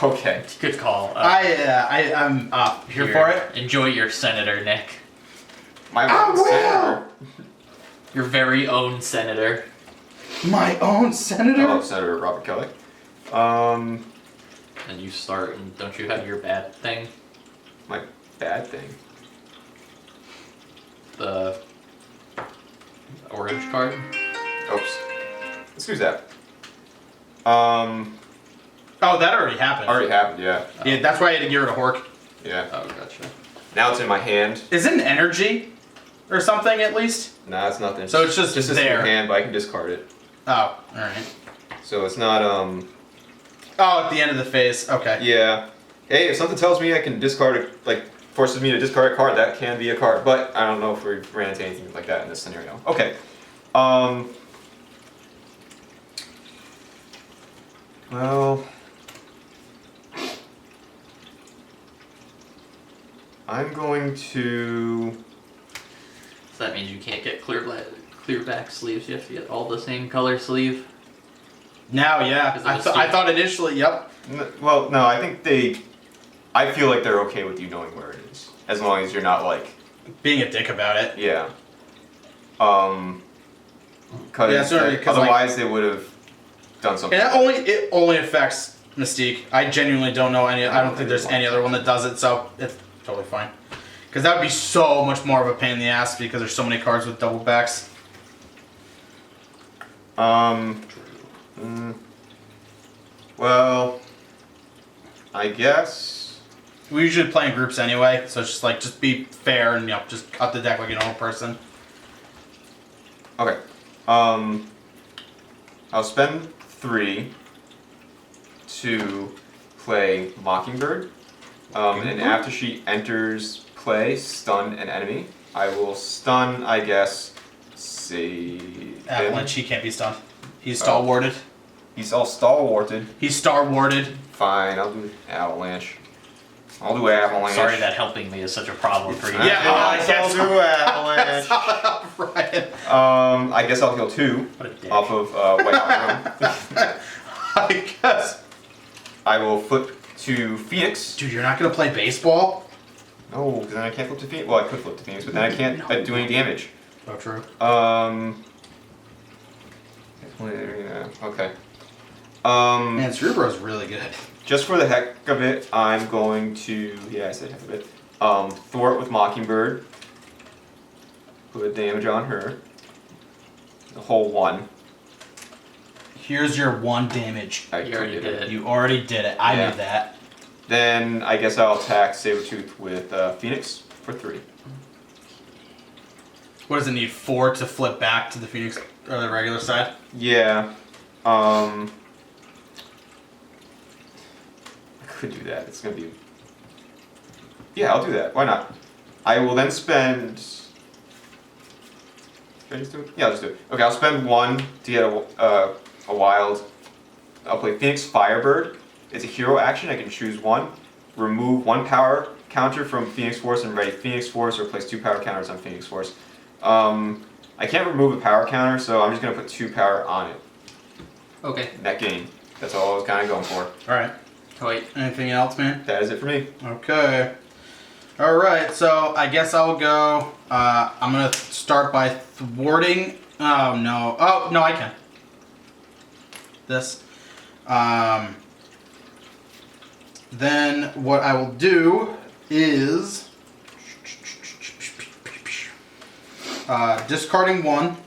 Okay. Good call. I'm here for it. Enjoy your senator, Nick. My I own will! senator. Your very own senator. My own senator. Oh, Senator Robert Kelly. And you start, and don't you have your bad thing? My bad thing. The orange card? Oops. Excuse that. Oh, that already happened. Already happened, yeah. Yeah, that's why I had to get rid of Hork. Yeah. Oh, gotcha. Now it's in my hand. Is it an energy or something at least? Nah, it's nothing. So it's just in there. your hand, but I can discard it. Oh, all right. So it's not Oh, at the end of the phase. Okay. yeah. Hey, if something tells me I can discard it, like forces me to discard a card, that can be a card. But I don't know if we ran into anything like that in this scenario. Okay. Well, I'm going to. So that means you can't get clear back sleeves. You have to get all the same color sleeve. Now, yeah. Is it a I steal? thought initially, yep. Well, no, I think I feel like they're okay with you knowing where it is, as long as you're not like. Being a dick about it. Yeah. Yeah, sorry, 'cause, Otherwise they would have done something. And it only affects Mystique. I genuinely don't know any. I don't think there's any other one that does it, so it's totally fine. Because that would be so much more of a pain in the ass because there's so many cards with double backs. Well, I guess. We usually play in groups anyway, so it's just like just be fair and just cut the deck like a normal person. Okay. I'll spend 3 to play Mockingbird. And after she enters play, stun an enemy. I will stun, I guess, say. Avalanche, he can't be stunned. He's stalwarted. He's all stalwarted. He's star-warded. Fine, I'll do Avalanche. I'll do Avalanche. Sorry that helping me is such a problem for you. Yeah, I guess I'll do Avalanche. Right. I guess I'll heal 2 What a dick. off of White Hawk Room. I guess. I will flip to Phoenix. Dude, you're not gonna play baseball? No, because then I can't flip to Phoenix. Well, I could flip to Phoenix, but then I can't do any damage. Oh, true. Yeah, okay. Man, Cerebro's really good. Just for the heck of it, I'm going to, yeah, I said heck of it, thwart with Mockingbird. Put damage on her. The whole 1. Here's your 1 damage. You already did it. You already did it. I Yeah. knew that. Then I guess I'll attack Sabretooth with Phoenix for 3. What does it need? 4 to flip back to the Phoenix or the regular side? Yeah. I could do that. It's gonna be. Yeah, I'll do that. Why not? I will then spend. Should I just do it? Yeah, I'll just do it. Okay, I'll spend 1 to get a wild. I'll play Phoenix Firebird. It's a hero action. I can choose 1. Remove 1 power counter from Phoenix Force and ready Phoenix Force, or place 2 power counters on Phoenix Force. I can't remove a power counter, so I'm just gonna put 2 power on it. Okay. Net gain. That's all I was kind of going for. Alright. Wait. Anything else, man? That is it for me. Okay. Alright, so I guess I'll go. I'm going to start by thwarting. Oh, no. Oh, no, I can. This. Then what I will do is. Discarding 1,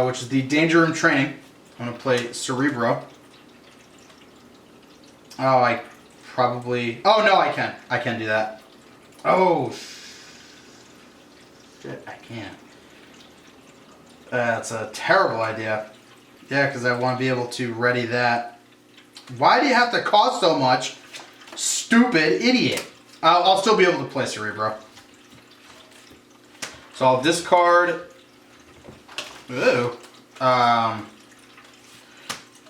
which is the Danger Room Training. I'm going to play Cerebro. Oh, I probably... Oh, no, I can. I can do that. Oh, shit, I can't. That's a terrible idea. Yeah, because I want to be able to ready that. Why do you have to cost so much? Stupid idiot. I'll still be able to play Cerebro. So I'll discard. Ooh.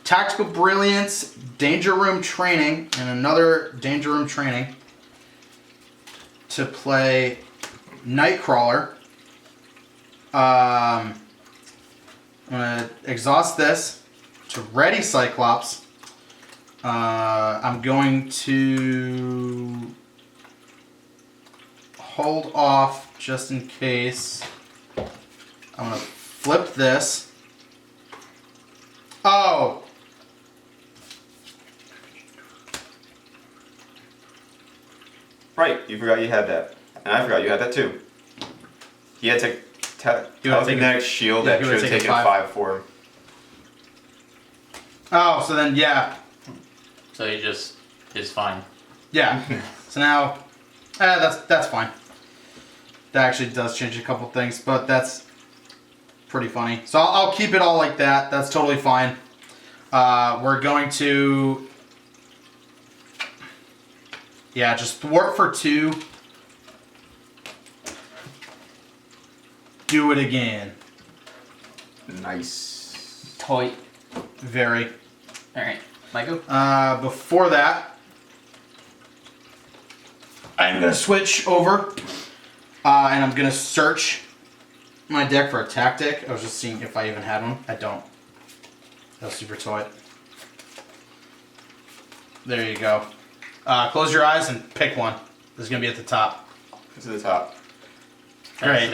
Tactical Brilliance, Danger Room Training, and another Danger Room Training to play Nightcrawler. I'm gonna exhaust this to ready Cyclops. I'm going to hold off just in case. I'm gonna flip this. Oh! Right, you forgot you had that. And I forgot you had that too. He had to Telekinetic Shield yeah, that he should would've have taken taken 5. 5 for him. Oh, so then, yeah. So he just is fine. Yeah. So now, that's fine. That actually does change a couple things, but that's pretty funny. So I'll keep it all like that. That's totally fine. We're going to... Yeah, just thwart for 2. Do it again. Nice. Toy. Very. Alright. Michael? Before that, I'm going to switch over and I'm going to search my deck for a tactic. I was just seeing if I even had one. I don't. That's super toy. There you go. Close your eyes and pick one. This is going to be at the top. To the top. Great.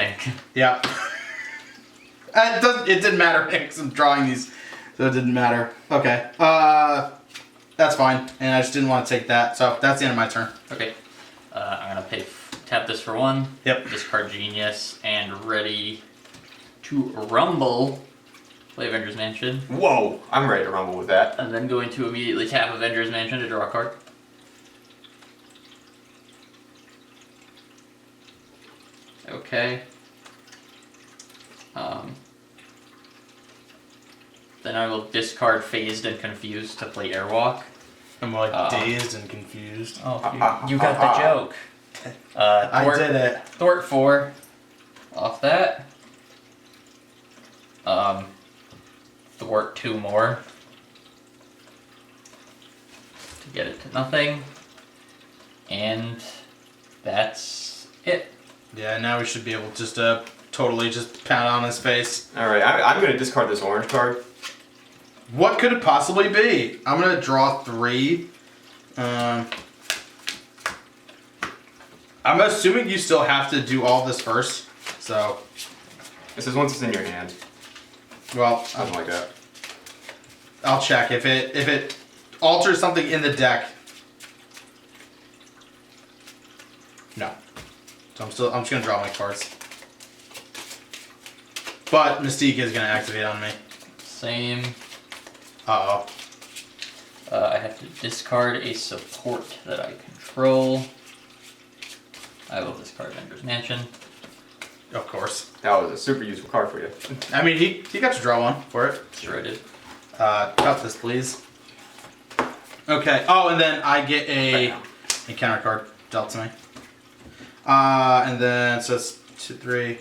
Yeah. It didn't matter because I'm drawing these So it didn't matter. Okay. That's fine. And I just didn't want to take that. So that's the end of my turn. Okay. I'm gonna tap this for 1. Yep. Discard Genius and ready to rumble. Play Avengers Mansion. Whoa! I'm ready to rumble with that. And then going to immediately tap Avengers Mansion to draw a card. Okay. Then I will discard Phased and Confused to play Airwalk. I'm like dazed and confused. Oh, you got the joke. I did it. Thwart 4 off that. Thwart 2 more to get it to nothing. And that's it. Yeah, now we should be able just to totally just pound on his face. Alright, I'm going to discard this orange card. What could it possibly be? I'm going to draw 3. I'm assuming you still have to do all this first. So, This is once it's in your hand. well, Something like that. I'll check if it alters something in the deck. No. So I'm just gonna draw my cards. But Mystique is gonna activate on me. Same. Uh-oh. I have to discard a support that I control. I will discard Avengers Mansion. Of course. That was a super useful card for you. I mean, he got to draw one for it. Sure I did. Cut this, please. Okay. Oh, and then I get a counter card dealt to me. And then, so it's 2, 3.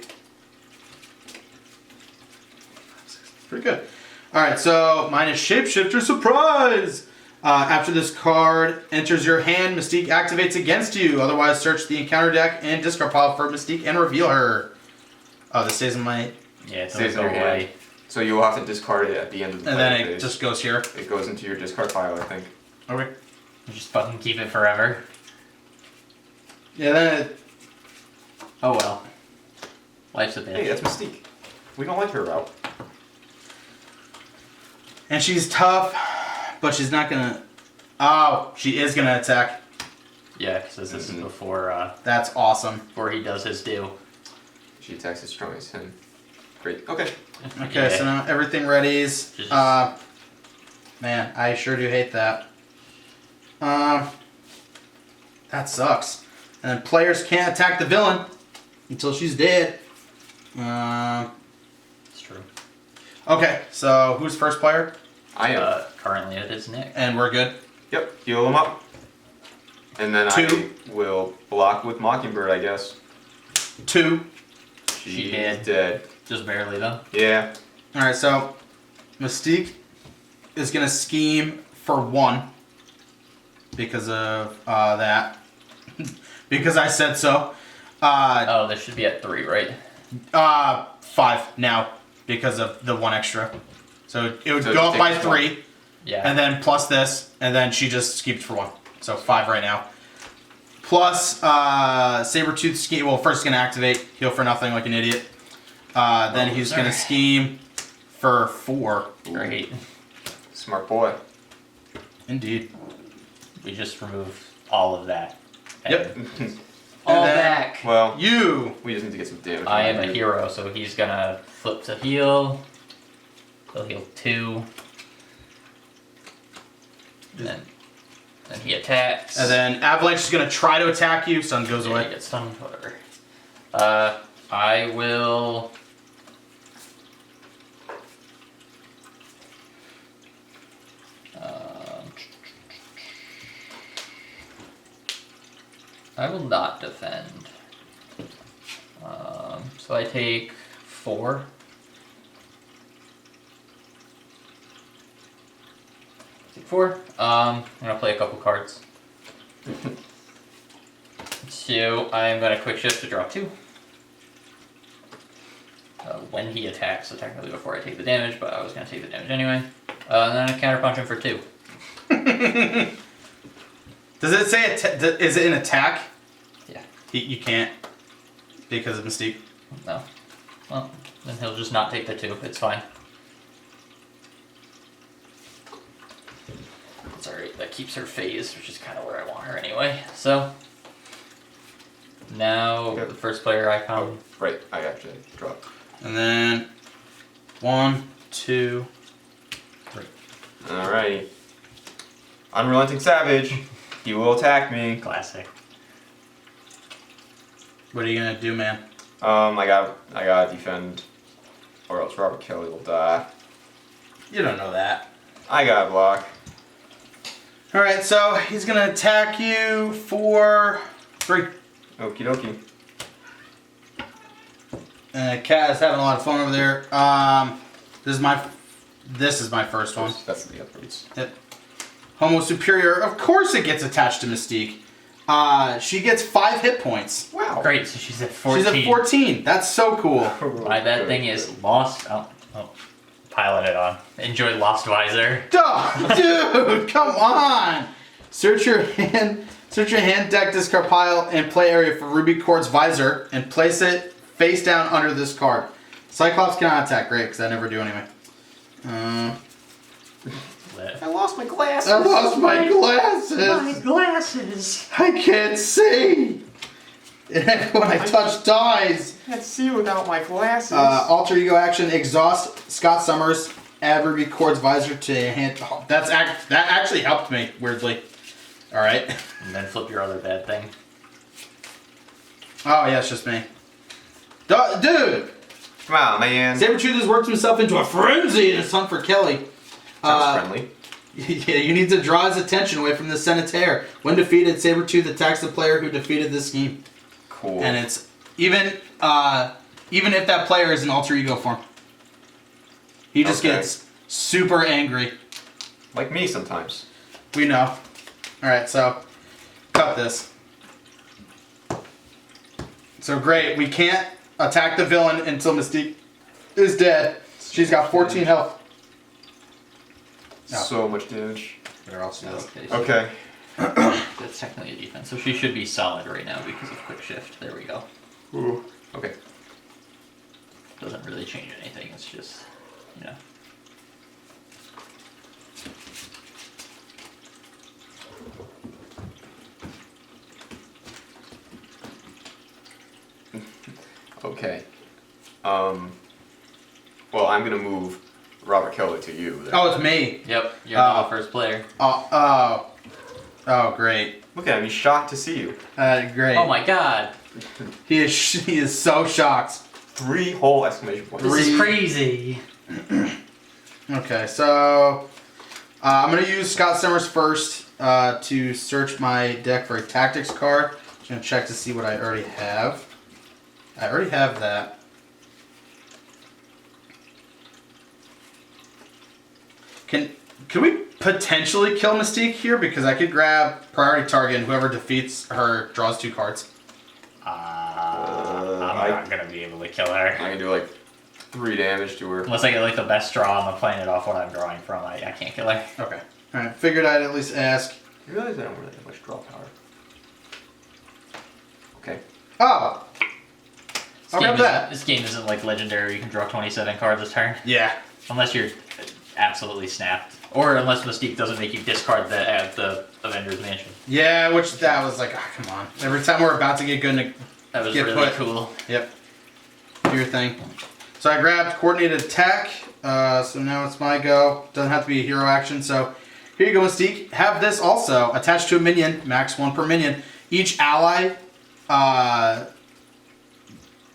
Pretty good. Alright, so mine is Shapeshifter Surprise! After this card enters your hand, Mystique activates against you. Otherwise, search the encounter deck and discard pile for Mystique and reveal her. Oh, this stays in my... Yeah, it Stays doesn't in go your away. hand. So you'll have to discard it at the end of the And play then it phase. just goes here. It goes into your discard pile, I think. Okay. You just fucking keep it forever. Yeah, then it... Oh well. Life's a bitch. Hey, that's Mystique. We don't like her route. And she's tough, but she's not gonna... Oh, she is gonna attack. Yeah, because this is before That's awesome. before he does his due. She attacks as strong as him. Great. Okay. Okay, Yeah. so now everything readies. Just- Man, I sure do hate that. That sucks. And then players can't attack the villain until she's dead. It's true. Okay, so who's first player? I am. Currently it is Nick. And we're good. Yep. Heal him up. And then 2. I will block with Mockingbird, I guess. 2. She's dead. dead. Just barely though. Yeah. Alright, so Mystique is gonna scheme for 1 because of that. Because I said so. Oh, this should be at 3, right? 5 now because of the 1 extra. So it would So go just up take by this 3, Yeah. and then plus this, and then she just schemes for 1. So 5 right now. Plus Sabretooth scheme. Well, first he's gonna activate, heal for nothing like an idiot. Then he's gonna scheme for 4. Great. Smart boy. Indeed. We just removed all of that. Yep. All And then- back. Well, You. we just need to get some damage. I on am a her. hero, so he's gonna flip to heal. He'll heal 2. And then he attacks. And then Avalanche is gonna try to attack you. Sun goes Yeah, away. he gets stunned, whatever. I will. I will not defend. So I take 4. Take 4. I'm gonna play a couple cards. 2. I'm gonna quick shift to draw 2. When he attacks, so technically before I take the damage, but I was gonna take the damage anyway. And then I counterpunch him for 2. Does it say is it an attack? Yeah. You can't because of Mystique. No. Well, then he'll just not take the 2. It's fine. keeps her phased, which is kind of where I want her anyway. So now Okay. the first player icon. Right, I actually dropped. And then 1, 2, 3. Alrighty. Unrelenting Savage. He will attack me. Classic. What are you gonna do, man? I gotta defend, or else Robert Kelly will die. You don't know that. I gotta block. All right, so he's gonna attack you for 3. Okie dokie. And Cat is having a lot of fun over there. This is my first one. That's the upgrades. Yep. Homo Superior. Of course, it gets attached to Mystique. She gets 5 hit points. Wow. Great, so she's at 14. She's at 14. That's so cool. My bad thing is lost. Oh, pilot it on. Enjoy Lost Visor. Duh, dude, come on. Search your hand deck, discard pile, and play area for Ruby Quartz Visor, and place it face down under this card. Cyclops cannot attack. Great, because I never do anyway. I lost my glasses. I lost my glasses. My glasses. I can't see. When I touch dies. I can't see without my glasses. Alter ego action. Exhaust Scott Summers. Add Ruby Quartz Visor to your hand. Oh, that actually helped me weirdly. All right. And then flip your other bad thing. Oh yeah, it's just me. Dude. Come on, man. Sabretooth has worked himself into a frenzy in his hunt for Kelly. Sounds friendly. Yeah, you need to draw his attention away from the Senator. When defeated, Sabretooth attacks the player who defeated this scheme. Cool. And it's even if that player is in alter ego form. He just gets super angry. Like me sometimes. We know. Alright, so cut this. So great, we can't attack the villain until Mystique is dead. She's got 14 health. No. So much damage. They're also Okay. So Okay. that's technically a defense, so she should be solid right now because of quick shift. There we go. Ooh. Okay. Doesn't really change anything. It's just, you know. Okay. Well, I'm gonna move Robert Kelly to you. Then. Oh, it's me. Yep, you're the first player. Oh, great. Look at him. He's shocked to see you. Great. Oh my god. He is so shocked. 3 whole exclamation points. This is crazy. Okay, so I'm gonna use Scott Summers first to search my deck for a tactics card. Just gonna check to see what I already have. I already have that. Can we potentially kill Mystique here? Because I could grab priority target and whoever defeats her draws 2 cards. I'm not gonna be able to kill her. I can do like 3 damage to her. Unless I get like the best draw on the planet off what I'm drawing from, I can't kill her. Okay. Alright, figured I'd at least ask. You realize I don't really have much draw power. Okay. Oh! I'll grab that. This game isn't like legendary, you can draw 27 cards a turn. Yeah. Unless you're absolutely snapped. Or unless Mystique doesn't make you discard the Avengers Mansion. Yeah, which that was like, come on. Every time we're about to get good, That was Get really put. cool. yep. Do your thing. So I grabbed Coordinated Attack. So now it's my go. Doesn't have to be a hero action. So here you go, Mystique. Have this also attached to a minion. Max 1 per minion. Each ally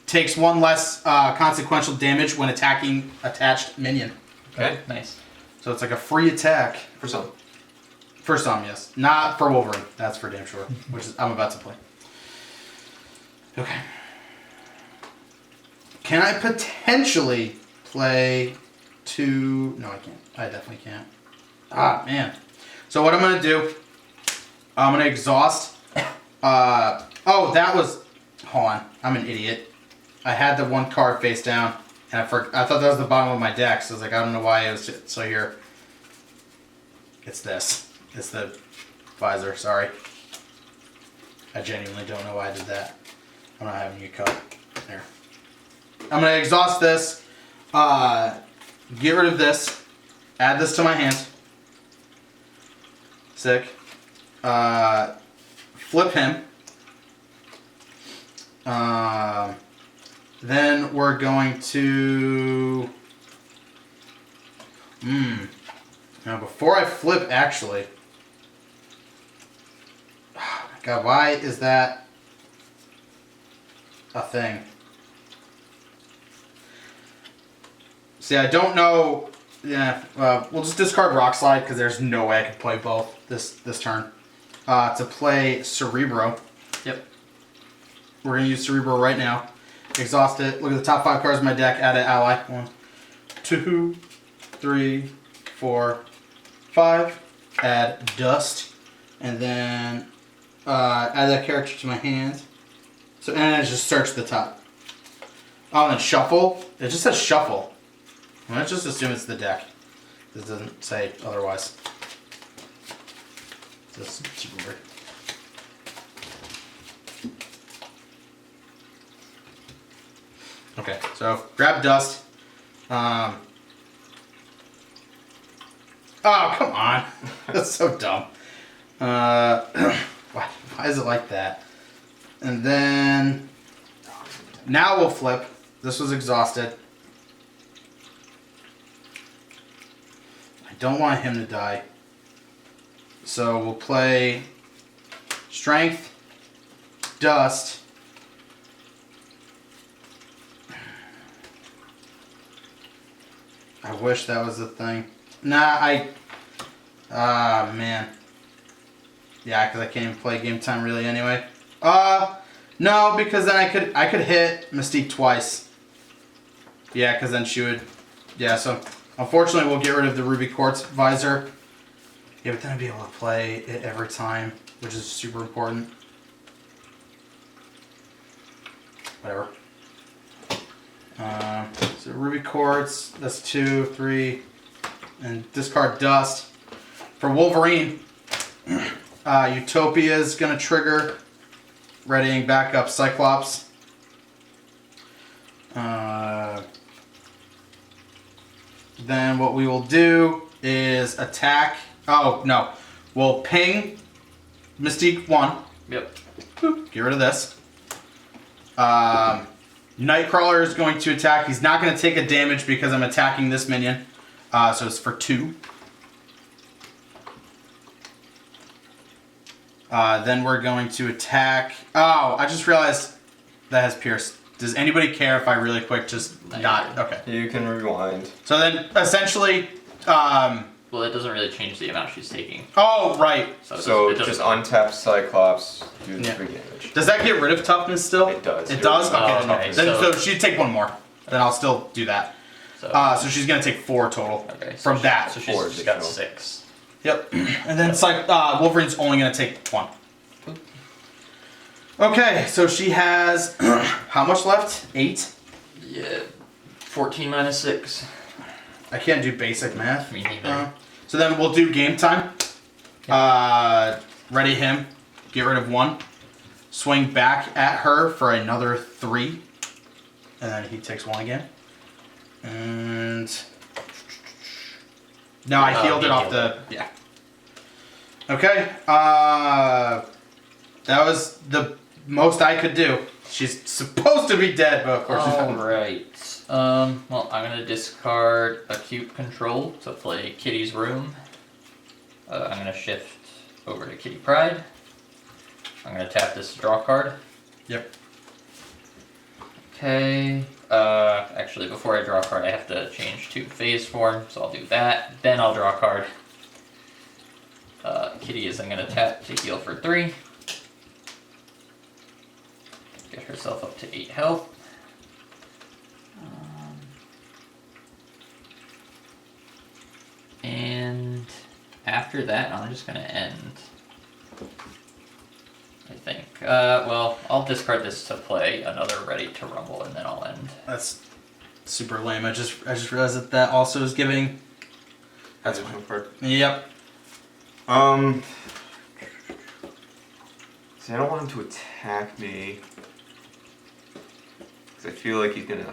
takes 1 less consequential damage when attacking attached minion. Okay. Nice. So it's like a free attack. For some. For some, yes. Not for Wolverine. That's for damn sure. Which is I'm about to play. Okay. Can I potentially play 2? No, I can't. I definitely can't. Ah, man. So what I'm going to do, I'm going to exhaust. Oh, that was... Hold on. I'm an idiot. I had the 1 card face down. And I thought that was the bottom of my deck, so I was like, I don't know why it was just, so here. It's this. It's the visor, sorry. I genuinely don't know why I did that. I'm not having you cut. There. I'm going to exhaust this, get rid of this, add this to my hand, Sick. Flip him. Then we're going to... Now, before I flip, actually... God, why is that a thing? See, I don't know... Yeah, we'll just discard Rock Slide because there's no way I can play both this turn. To play Cerebro. Yep. We're going to use Cerebro right now. Exhaust it. Look at the top 5 cards of my deck. Add an ally. 1, 2, 3, 4, 5. Add Dust. And then add that character to my hand. So, and then just search the top. Oh, and then Shuffle. It just says Shuffle. Let's just assume it's the deck. This doesn't say otherwise. This is super weird. Okay, so grab Dust. Oh, come on. That's so dumb. Why is it like that? And then now we'll flip. This was exhausted. I don't want him to die. So we'll play Strength, Dust. I wish that was the thing. Nah, man. Yeah, because I can't even play Game Time really anyway. No, because then I could hit Mystique twice. Yeah, because then she would... Yeah, so unfortunately we'll get rid of the Ruby Quartz Visor. Yeah, but then I'd be able to play it every time, which is super important. Whatever. So Ruby Quartz, that's 2, 3, and discard Dust. For Wolverine, Utopia is going to trigger, readying backup Cyclops. Then what we will do is attack. Oh, no. We'll ping Mystique 1. Yep. Boop. Get rid of this. Nightcrawler is going to attack. He's not going to take a damage because I'm attacking this minion. So it's for 2. Then we're going to attack... Oh, I just realized that has Pierce. Does anybody care if I really quick just not... Okay. You can rewind. So then, essentially... Well, it doesn't really change the amount she's taking. Oh, right. So it doesn't just untap Cyclops, do the 3 damage. Does that get rid of toughness still? It does. It does? Okay. Oh, okay. So she'd take 1 more. Then I'll still do that. So she's going to take 4 total from that. So Four she's got additional. 6. Yep. And then it's like Wolverine's only going to take 1. Okay, so she has how much left? 8? Yeah. 14 minus 6. I can't do basic math. Me neither. So then we'll do game time. Ready him. Get rid of 1. Swing back at her for another 3. And then he takes 1 again. And... No, I healed it off the... Yeah. Okay. That was the most I could do. She's supposed to be dead, but of course she's not. Alright. Well, I'm going to discard Acute Control to play Kitty's Room. I'm going to shift over to Kitty Pride. I'm going to tap this to draw a card. Yep. Okay. Actually, before I draw a card, I have to change to phase form, so I'll do that. Then I'll draw a card. Kitty is, I'm going to tap to heal for 3. Get herself up to 8 health. And after that, I'm just going to end. I think. Well, I'll discard this to play another Ready to Rumble, and then I'll end. That's super lame. I just realized that also is giving... That's one part. Yep. See, I don't want him to attack me. Because I feel like he's gonna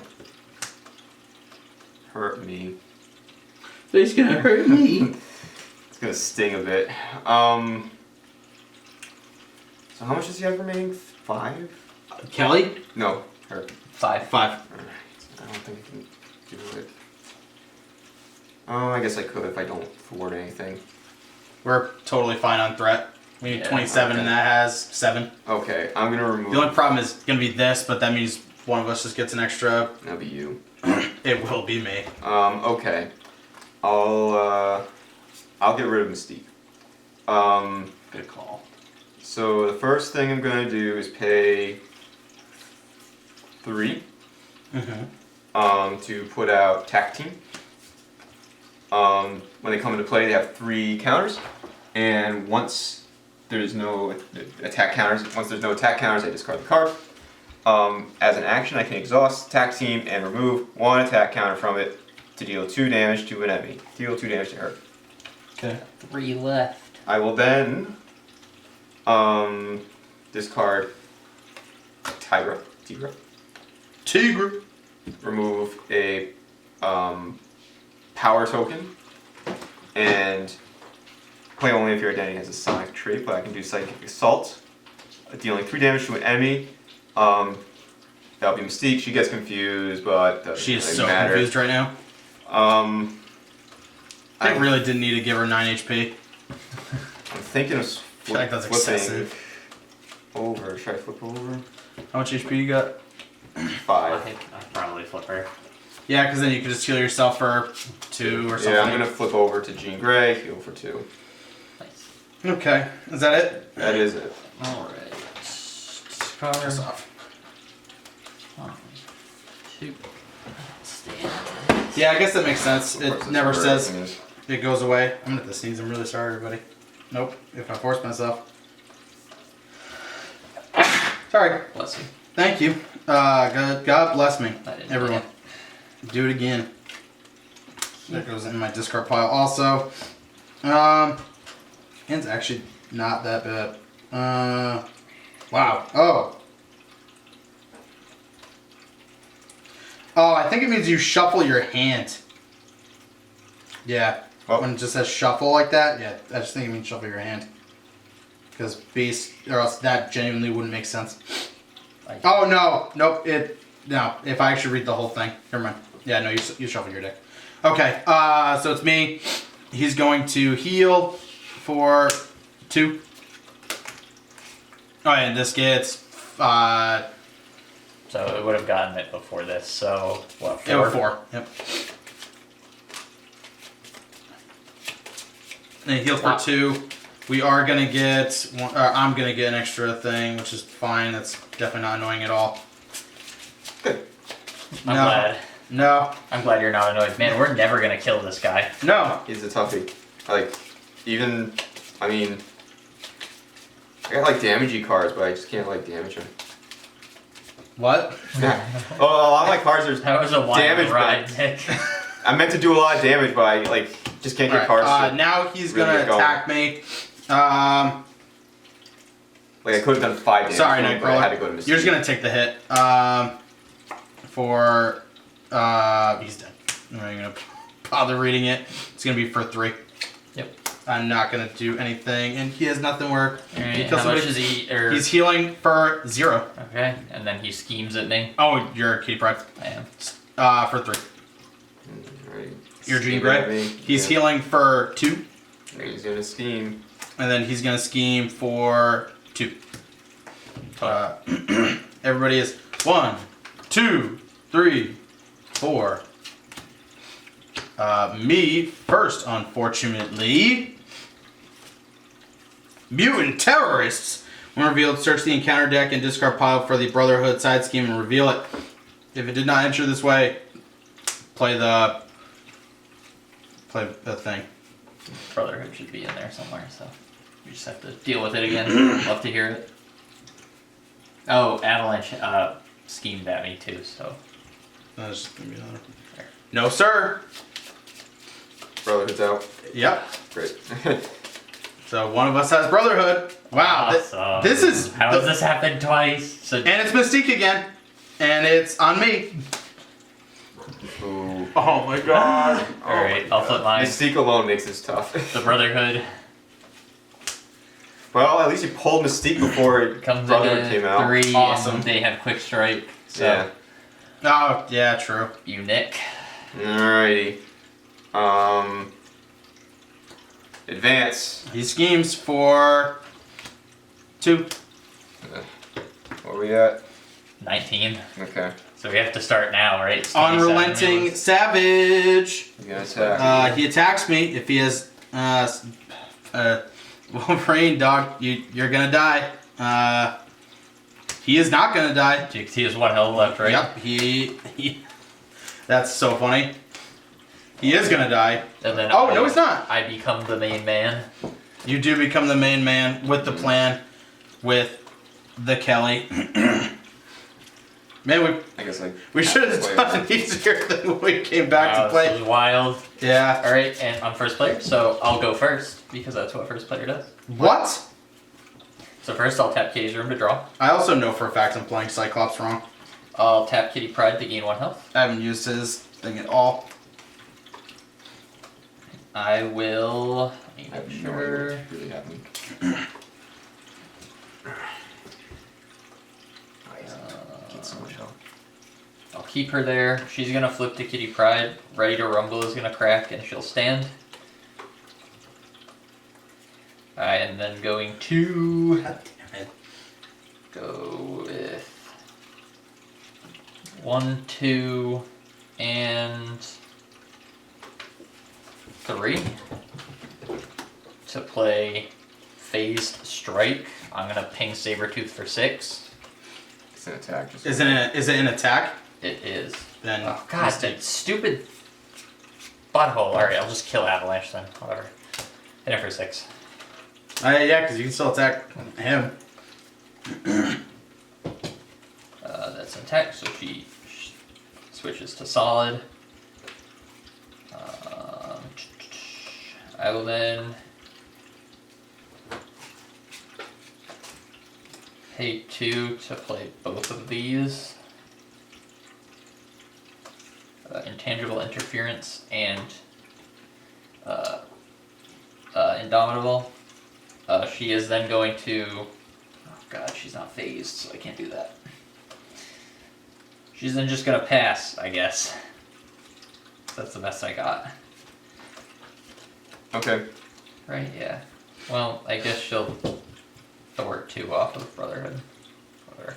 hurt me. He's gonna hurt me. It's It's gonna sting a bit. So how much does he have remaining? 5? Kelly? No, her. 5. 5. Alright, I don't think I can do it. I guess I could if I don't thwart anything. We're totally fine on threat. We need Yeah, 27 okay. and that has 7. Okay, I'm gonna remove. The only problem is going to be this, but that means one of us just gets an extra. That'll be you. It will be me. Okay. I'll get rid of Mystique. Good call. So the first thing I'm gonna do is pay 3 Mm-hmm. to put out Tac Team. When they come into play, they have 3 counters, and once there's no attack counters, I discard the card. As an action, I can exhaust Tac Team and remove 1 attack counter from it to deal 2 damage to an enemy. Deal 2 damage to her. Okay. 3 left. I will then discard Tigra. Tigre. Remove a power token and play only if your identity has a sonic trait, but I can do Psychic Assault, dealing 3 damage to an enemy. That'll be Mystique. She gets confused, but doesn't She is really so matter. confused right now. I really didn't need to give her 9 HP. I'm thinking of feel like that's flipping excessive. over. Should I flip over? How much HP you got? 5. I'd probably flip her. Yeah, because then you could just heal yourself for 2 or something. Yeah, I'm gonna flip over to Jean Grey, heal for 2. Nice. Okay, is that it? That is it. Alright. Piss off. 1, 2. Stand. Yeah, I guess that makes sense. Of course, It never that's says where everything it goes away. I'm gonna have to sneeze. I'm really sorry, everybody. Nope, if I force myself. Sorry. Bless you. Thank you. God bless me, I didn't everyone. Do it again. That goes in my discard pile also. Hand's actually not that bad. Wow. Oh, I think it means you shuffle your hand. Yeah. Oh. When it just says shuffle like that, yeah, I just think it means shuffle your hand. Because beast, or else that genuinely wouldn't make sense. Oh no, nope. No. If I actually read the whole thing, never mind. Yeah, no, you shuffle your deck. Okay, so it's me. He's going to heal for 2. Oh, and this gets So it would have gotten it before this. So what? 4? it was 4. Yep. And he heals for 2. We are gonna get one, I'm gonna get an extra thing, which is fine. That's definitely not annoying at all. Good. I'm No. glad. No. I'm glad you're not annoyed. Man, we're never gonna kill this guy. No. He's a toughie. Like, even, I mean, I got like damagey cards, but I just can't like damage them. What? Yeah. Oh, a lot of my cards are That was a wild damage, ride, but Nick. I meant to do a lot of damage, but I like just can't get Alright, cards. now he's really gonna get going. attack me. Like I could have done 5 damage. Sorry, to him, but I had to go to Nightcrawler. Mystique. You're just gonna take the hit. For he's dead. I'm not even gonna bother reading it. It's gonna be for 3. Yep. I'm not gonna do anything, and he has nothing work. Alright, He kills how much somebody- is he? Or, He's healing for 0. okay, and then he schemes at me. Oh, you're a kitty pride. I am. For 3. Right. You're Jean Scheme at Grey. me. He's Yeah. healing for 2, He's gonna scheme. and then he's gonna scheme for 2. Everybody is 1, 2, 3, 4. Me first, unfortunately. Mutant terrorists. When revealed, search the encounter deck and discard pile for the Brotherhood side scheme and reveal it. If it did not enter this way, play the thing. Brotherhood should be in there somewhere, so we just have to deal with it again. Love to hear it. Oh, Avalanche schemed at me too, so. That's just gonna be another. There. No, sir. Brotherhood's out. Yep. Great. So one of us has Brotherhood. Wow. Awesome. This is. How has this happened twice? So And it's Mystique again. And it's on me. Ooh. Oh my god. Alright, I'll flip mine. Mystique alone makes this tough. The Brotherhood Well, at least you pulled Mystique before comes Brotherhood in came out. 3, Awesome. and they have Quick Strike. So Yeah. Oh, yeah, true. you nick. Alrighty. Advance. He schemes for 2. Where are we at? 19. Okay. So we have to start now, right? It's 27 Unrelenting moves. Savage. You gonna attack? He attacks me if he has Wolverine, dog. You're gonna die. He is not gonna die. GXT has 1 health left, right? Yep. He. That's so funny. He is gonna die. And then Oh no, he's not. I become the main man. You do become the main man with the plan, with the Kelly. Man, I guess I. we should have done it easier than when we came back Wow, to play. This is wild. Yeah. Alright, and I'm first player, so I'll go first, because that's what first player does. What? So first I'll tap Kitty's Room to draw. I also know for a fact I'm playing Cyclops wrong. I'll tap Kitty Pride to gain 1 health. I haven't used his thing at all. I will... I Let have me make no idea sure... what's really happening. Get so much help. I'll keep her there. She's gonna flip to Kitty Pride. Ready to Rumble is gonna crack and she'll stand. I am then going to God damn it. go with 1, 2, and 3 to play Phased Strike. I'm gonna ping Sabretooth for 6. It's an attack. Just Is it an attack? It is. Then Oh god, that stupid butthole. Alright, I'll just kill Avalanche then. Whatever. Hit him for 6. Yeah, because you can still attack him. That's an attack, so she switches to solid. I will then pay 2 to play both of these. Intangible Interference and Indomitable. She is then going to... Oh god, she's not phased, so I can't do that. She's then just gonna pass, I guess. That's the best I got. Okay. Right, yeah. Well, I guess she'll thwart 2 off of Brotherhood. Whatever.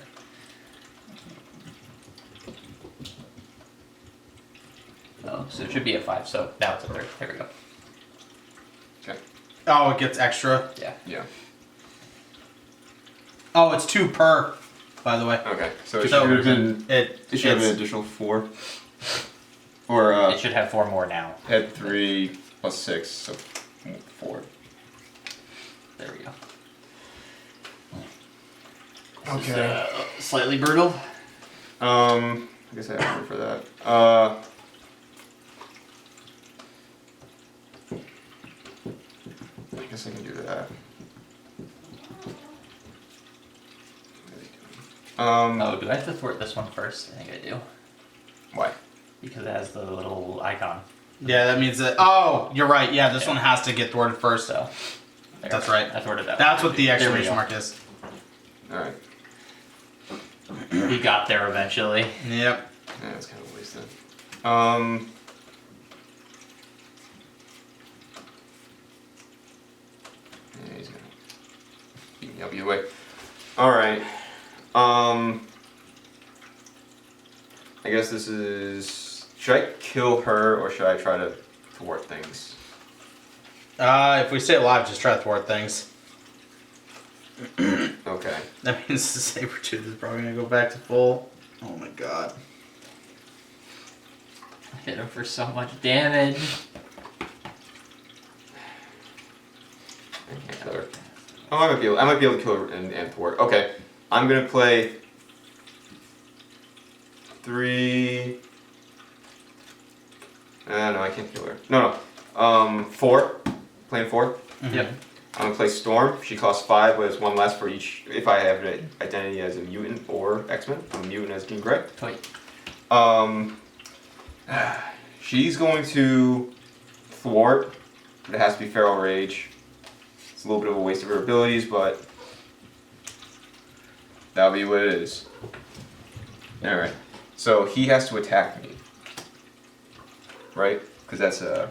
Oh, so it should be a 5, so now it's a 3rd. There we go. Okay. Oh, it gets extra. Yeah. Yeah. Oh, it's 2 per, by the way. Okay. So it So should have been. It It should have been an it's- additional 4. Or It should have 4 more now. head 3 plus 6, so 4. There we go. Okay. Slightly brutal. I guess I have room for that. I guess I can do that. Oh, do I have to thwart this one first? I think I do. Why? Because it has the little icon. Yeah, that means that. Oh, you're right. Yeah, this one has to get thwarted first. So. there. That's right. I thwarted that That's one. what the There we exclamation go. mark is. Alright. We got there eventually. Yep. Yeah, that's kind of a waste then. Yeah, he's gonna beat me up either way. Alright. I guess this is... Should I kill her or should I try to thwart things? If we stay alive, just try to thwart things. Okay. That means the Sabretooth is probably gonna go back to full. Oh my god. Hit him for so much damage. I can't kill her. Oh, I might be able to kill her and thwart. Okay. I'm gonna play 3. No, I can't kill her. No. 4. Playing 4. Yep. I'm gonna play Storm. She costs 5, but it's 1 less for each. If I have an identity as a mutant or X-Men, I'm a mutant as Jean Grey. Wait. She's going to thwart, but it has to be Feral Rage. It's a little bit of a waste of her abilities, but that'll be what it is. Alright, so he has to attack me. Right? Because that's a...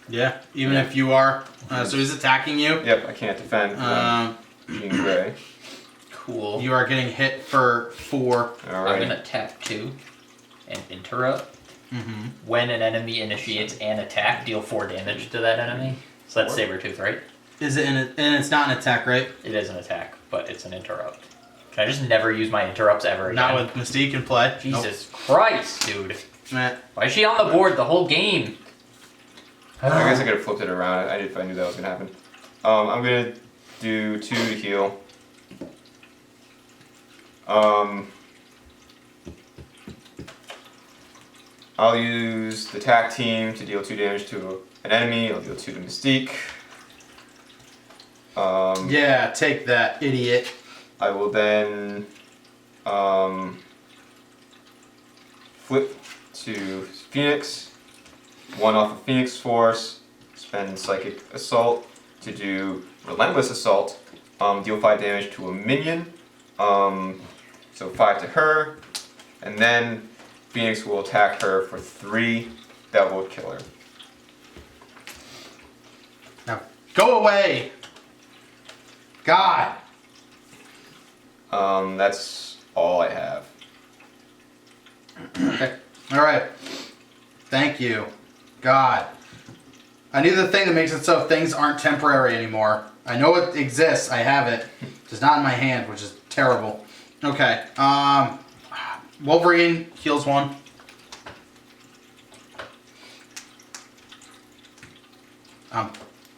Yeah, even if you are. So he's attacking you. Yep, I can't defend. Jean Grey. Cool. You are getting hit for 4. I'm Alright. gonna tap 2 and interrupt. Mm-hmm. When an enemy initiates an attack, deal 4 damage to that enemy. So that's Sabretooth, right? Is it and it's not an attack, right? It is an attack, but it's an interrupt. Can I just never use my interrupts ever again? Not with Mystique in play. Jesus Christ, dude. Nope. Why is she on the board the whole game? I guess I could have flipped it around if I knew that was going to happen. I'm going to do 2 to heal. I'll use the attack team to deal 2 damage to an enemy. I'll deal 2 to Mystique. Yeah, take that, idiot. I will then flip to Phoenix. 1 off of Phoenix Force, spend Psychic Assault to do Relentless Assault, deal 5 damage to a minion, so 5 to her, and then Phoenix will attack her for 3, that will kill her. Now, go away! God! That's all I have. Okay. Alright. Thank you. God. I need the thing that makes it so things aren't temporary anymore. I know it exists. I have it. Just not in my hand, which is terrible. Okay. Wolverine heals 1. I'm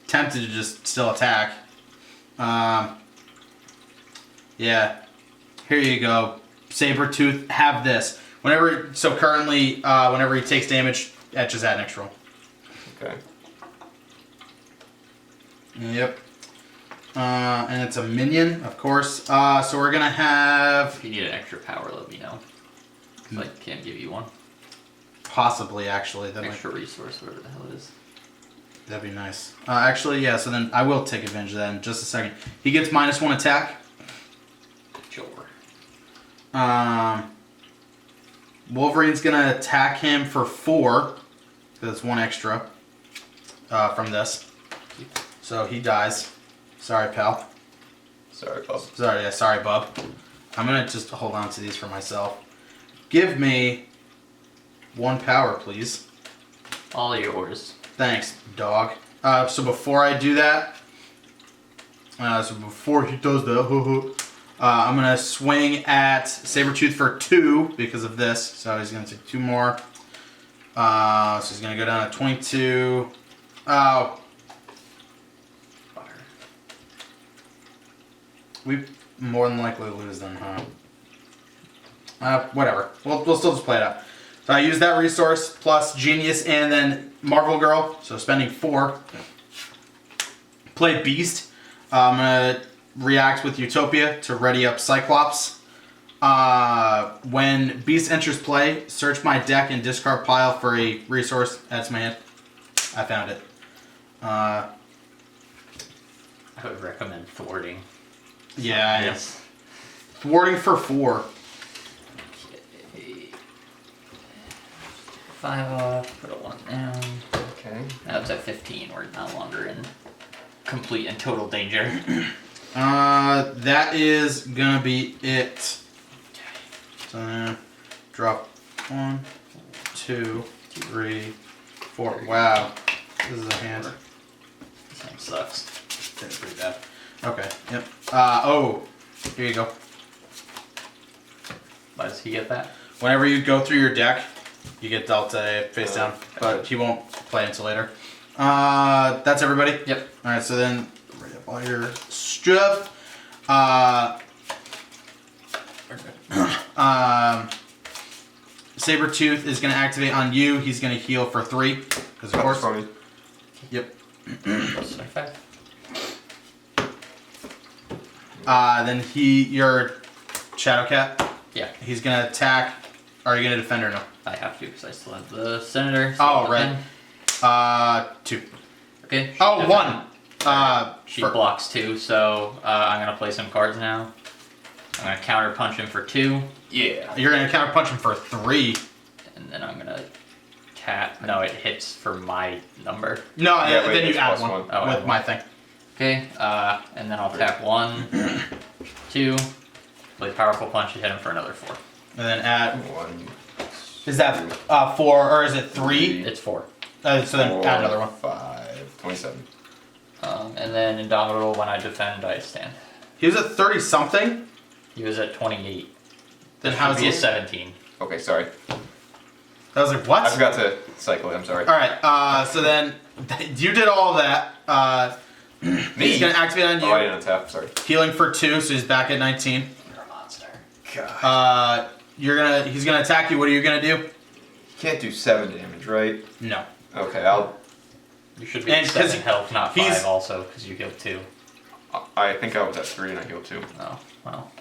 tempted to just still attack. Yeah. Here you go. Sabretooth, have this. Currently, whenever he takes damage, etches that next roll. Okay. Yep. And it's a minion, of course. So we're gonna have If you need an extra power, let me know. 'Cause I can't give you one. possibly actually. Extra resource, whatever the hell it is. That'd be nice. Actually, yeah. So then I will take advantage of that in just a second. He gets -1 attack. Sure. Wolverine's gonna attack him for 4. That's 1 extra from this. So he dies. Sorry, pal. Sorry, Bob. Sorry, bub. I'm gonna just hold on to these for myself. Give me 1 power, please. All yours. Thanks, dog. So before I do that, before he does that, I'm gonna swing at Sabretooth for 2 because of this. So he's gonna take 2 more. So he's gonna go down to 22. Oh. Fire. We more than likely lose then, huh? Whatever. We'll still just play it out. So I use that resource plus Genius and then Marvel Girl. So spending 4. Play Beast. I'm gonna react with Utopia to ready up Cyclops. When Beast enters play, search my deck and discard pile for a resource. Add to my hand. I found it. I would recommend thwarting. Yeah. Yes. Thwarting for 4. Okay. 5 off, put a 1 down. Okay. Now it's at 15. We're no longer in complete and total danger. That is gonna be it. So drop 1, 2, 3, 4. Wow, this is a hand. This hand sucks. That's pretty bad. Okay. Yep. Oh, here you go. Why does he get that? Whenever you go through your deck, you get dealt a face down, but he won't play until later. That's everybody. Yep. All right. So then, ready up all your stuff. Sabretooth is going to activate on you. He's going to heal for 3. Because of course. For me. Yep. Plus 25. Then your Shadow Cat. Yeah. He's going to attack Are you gonna defend or no? I have to because I still have the senator. Oh, So right. 2. Okay. Oh, 1. She blocks 2, so I'm gonna play some cards now. I'm gonna counter punch him for 2. Yeah. You're gonna counter punch him for 3. And then I'm gonna tap. No, it hits for my number. No, Yeah, wait, then you it's add plus 1 one. Oh, with add my one. thing. Okay, and then I'll tap 1, 2, play powerful punch and hit him for another 4. And then add. 1. Is that 4 or is it 3? It's 4. So then add another one. 5. 27. And then Indomitable, when I defend, I stand. He was at 30 something. He was at 28. Then Should how's be he? a 17. Okay, sorry. I was like, what? I forgot to cycle it. I'm sorry. All right. So then you did all that. He's gonna activate on you. Oh, I didn't untap. Sorry. Healing for 2, so he's back at 19. You're a monster. God. He's gonna attack you. What are you gonna do? Can't do 7 damage, right? No. Okay, I'll. You should be And at 'cause 7 health, not he's- 5 also, because you healed 2. I think I was at 3 and I healed 2. Oh, well.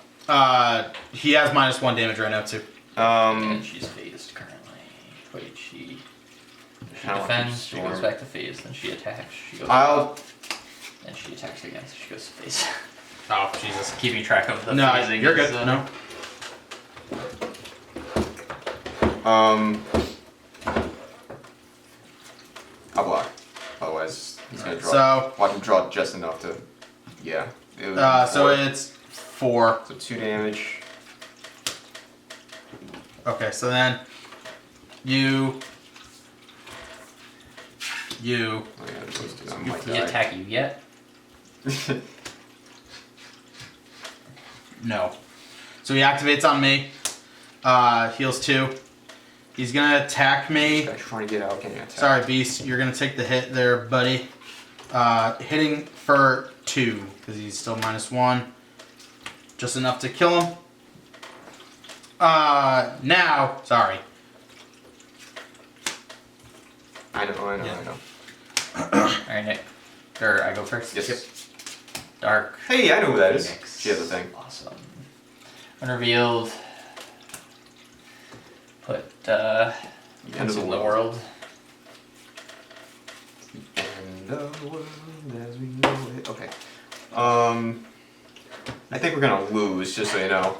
He has -1 damage right now too. And she's phased currently. Wait, she How much defends, is she goes storm? back to phase, then she attacks, she goes I'll. and she attacks again, so she goes to phase. Oh Jesus. Keeping track of the No, phasing. you're is, good. No. I'll block. Otherwise, he's gonna draw. So Well, I can draw just enough to. Yeah. It would be so 4. it's 4. So 2 damage. Okay, so then you. Oh, yeah, those two, I might Did he die. attack you yet? No. So he activates on me. Heals 2. He's gonna attack me. I'm trying to get out. Can't attack. Sorry, Beast. You're gonna take the hit there, buddy. Hitting for 2 because he's still -1. Just enough to kill him. Now, sorry. I know. Yeah. I know. Alright, Nick. Or I go first? Yes. Yep. Dark. Hey, I know who that is. Phoenix. She has a thing. Awesome. Unrevealed. Put End of the in world. End of the world as we know it. Okay. I think we're gonna lose, just so you know.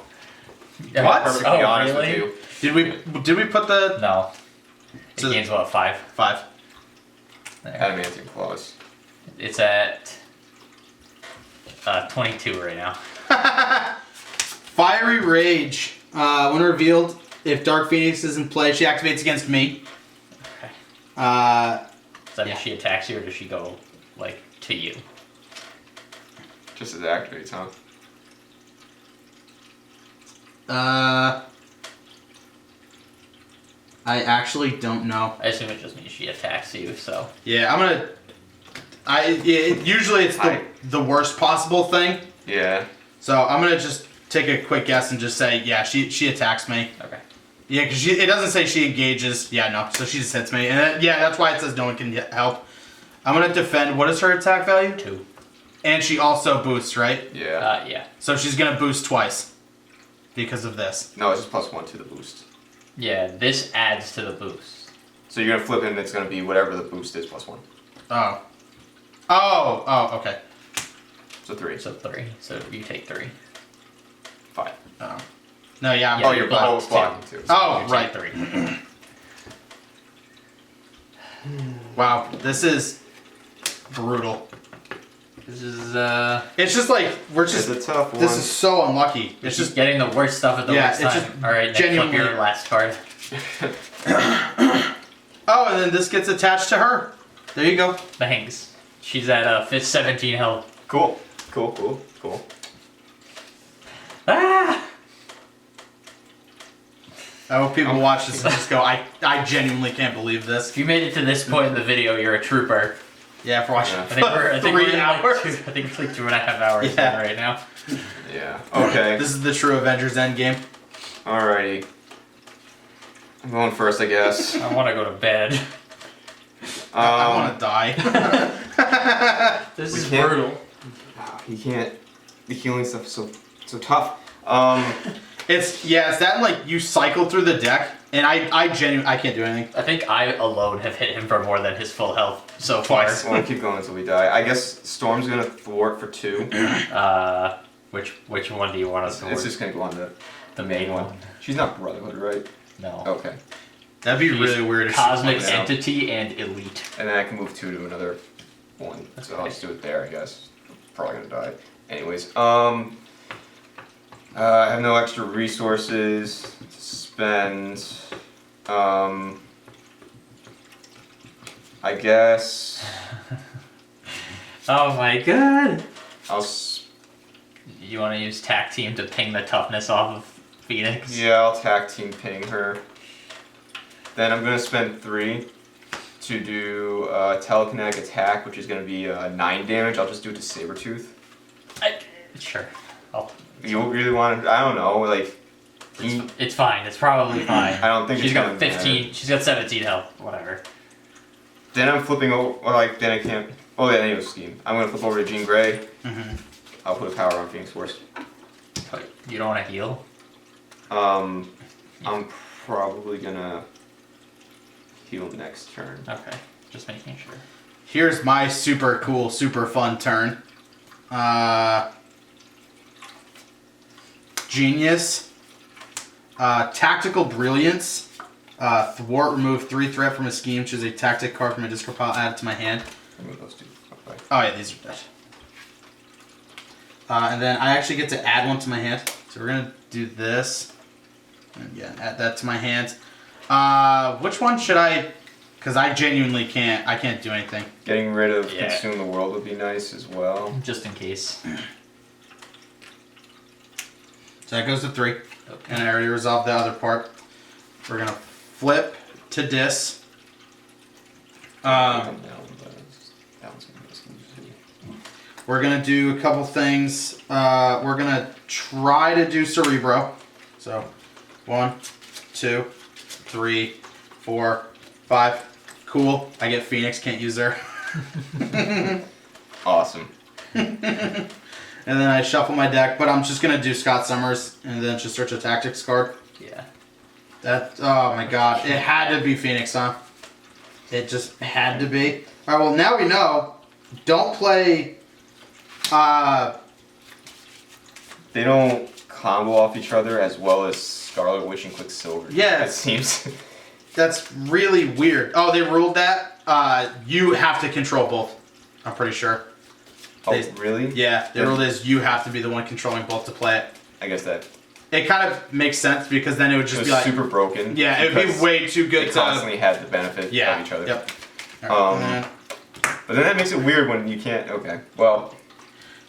Yeah, What? perfect. To be Oh, honest really? with you. Did we put the No. It So- gains what, 5? 5? There. Adamantium claws. It's at 22 right now. Fiery Rage. When revealed, if Dark Phoenix is in play, she activates against me. Okay. Uh, Does that mean she attacks you or does she go, like, to you? Just as it activates, huh? I actually don't know. I assume it just means she attacks you, so. Yeah, I'm gonna. Usually it's the worst possible thing. Yeah. So I'm gonna just take a quick guess and just say, yeah, she attacks me. Okay. Yeah, because it doesn't say she engages. Yeah, no. So she just hits me, and yeah, that's why it says no one can help. I'm gonna defend. What is her attack value? 2. And she also boosts, right? Yeah. Yeah. So she's gonna boost twice because of this. No, it's just +1 to the boost. Yeah, this adds to the boost. So you're gonna flip it and it's gonna be whatever the boost is +1. Oh. Oh, okay. So 3. So 3. So you take 3. 5. Oh. No, yeah. Yeah, I'm you're blocked blocked too. Oh, You take right. 3. Wow, this is brutal. This is, It's just like we're It's just. a tough one. This is so unlucky. It's just. getting the worst stuff at the Yeah, worst it's time. just Alright, Nick, genuinely- flip your last card. Oh, and then this gets attached to her. There you go. Thanks. She's at 17 health. Cool. Ah! I hope people watch this and just go, I genuinely can't believe this. If you made it to this point in the video, you're a trooper. Yeah, for watching Yeah. I think we're, 3 in hours. like 2, I think it's like 2.5 hours Yeah. in right now. Yeah. Okay. This is the true Avengers Endgame. Alrighty. I'm going first, I guess. I want to go to bed. I want to die. This We is can't- brutal. You can't. The healing stuff is so tough. It's that and, like, you cycle through the deck, and I can't do anything. I think I alone have hit him for more than his full health so far. Twice. We'll keep going until we die. I guess Storm's gonna thwart for 2. Which one do you want us to It's just gonna go on the main one? She's not Brotherhood, right? No. Okay. That'd be She's really weird if Cosmic she out. Entity and Elite. And then I can move 2 to another one. So I'll just do it there, I guess. Probably gonna die. Anyways, I have no extra resources to spend. I guess Oh my god! I'll. You want to use Tac Team to ping the toughness off of Phoenix? Yeah, I'll tag team ping her. Then I'm gonna spend 3 to do Telekinetic Attack, which is gonna be 9 damage. I'll just do it to Sabretooth. Sure. You really want to? I don't know, like. It's fine. It's probably fine. I don't think she's it's got gonna 15. matter. She's got 17 health. Whatever. Then I'm flipping over, or like, then I can't. Oh yeah, then you have a scheme. I'm gonna flip over to Jean Grey. Mm-hmm. I'll put a power on Phoenix Force. You don't want to heal? I'm probably gonna heal next turn. Okay. Just making sure. Here's my super cool, super fun turn. Genius. Tactical Brilliance. Thwart, remove 3 threat from a scheme. Choose a tactic card from a discard pile, add it to my hand. Remove those 2. Okay. Oh yeah, these are dead. And then I actually get to add 1 to my hand. So we're gonna do this. And yeah, add that to my hand. Which one should I? Because I genuinely can't. I can't do anything. Getting rid of Yeah. Consume the World would be nice as well. Just in case. So that goes to 3. Okay. And I already resolved the other part. We're gonna flip to dis. We're gonna do a couple things. We're gonna try to do Cerebro. So 1, 2, 3, 4, 5. Cool. I get Phoenix. Can't use her. Awesome. And then I shuffle my deck, but I'm just gonna do Scott Summers and then just search a tactics card. Yeah. That, oh my god, it had to be Phoenix, huh? It just had to be. All right, well now we know. Don't play. They don't combo off each other as well as Scarlet Witch and Quicksilver. Yeah. It seems. That's really weird. Oh, they ruled that. You have to control both. I'm pretty sure. Oh, really? Yeah, the rule is you have to be the one controlling both to play it. I guess that. It kind of makes sense because then it would It just was be like super broken. yeah, it would be because way too good They to constantly had the benefit of each other. Yep. All right, and then- But then that makes it weird when you can't. Okay. Well,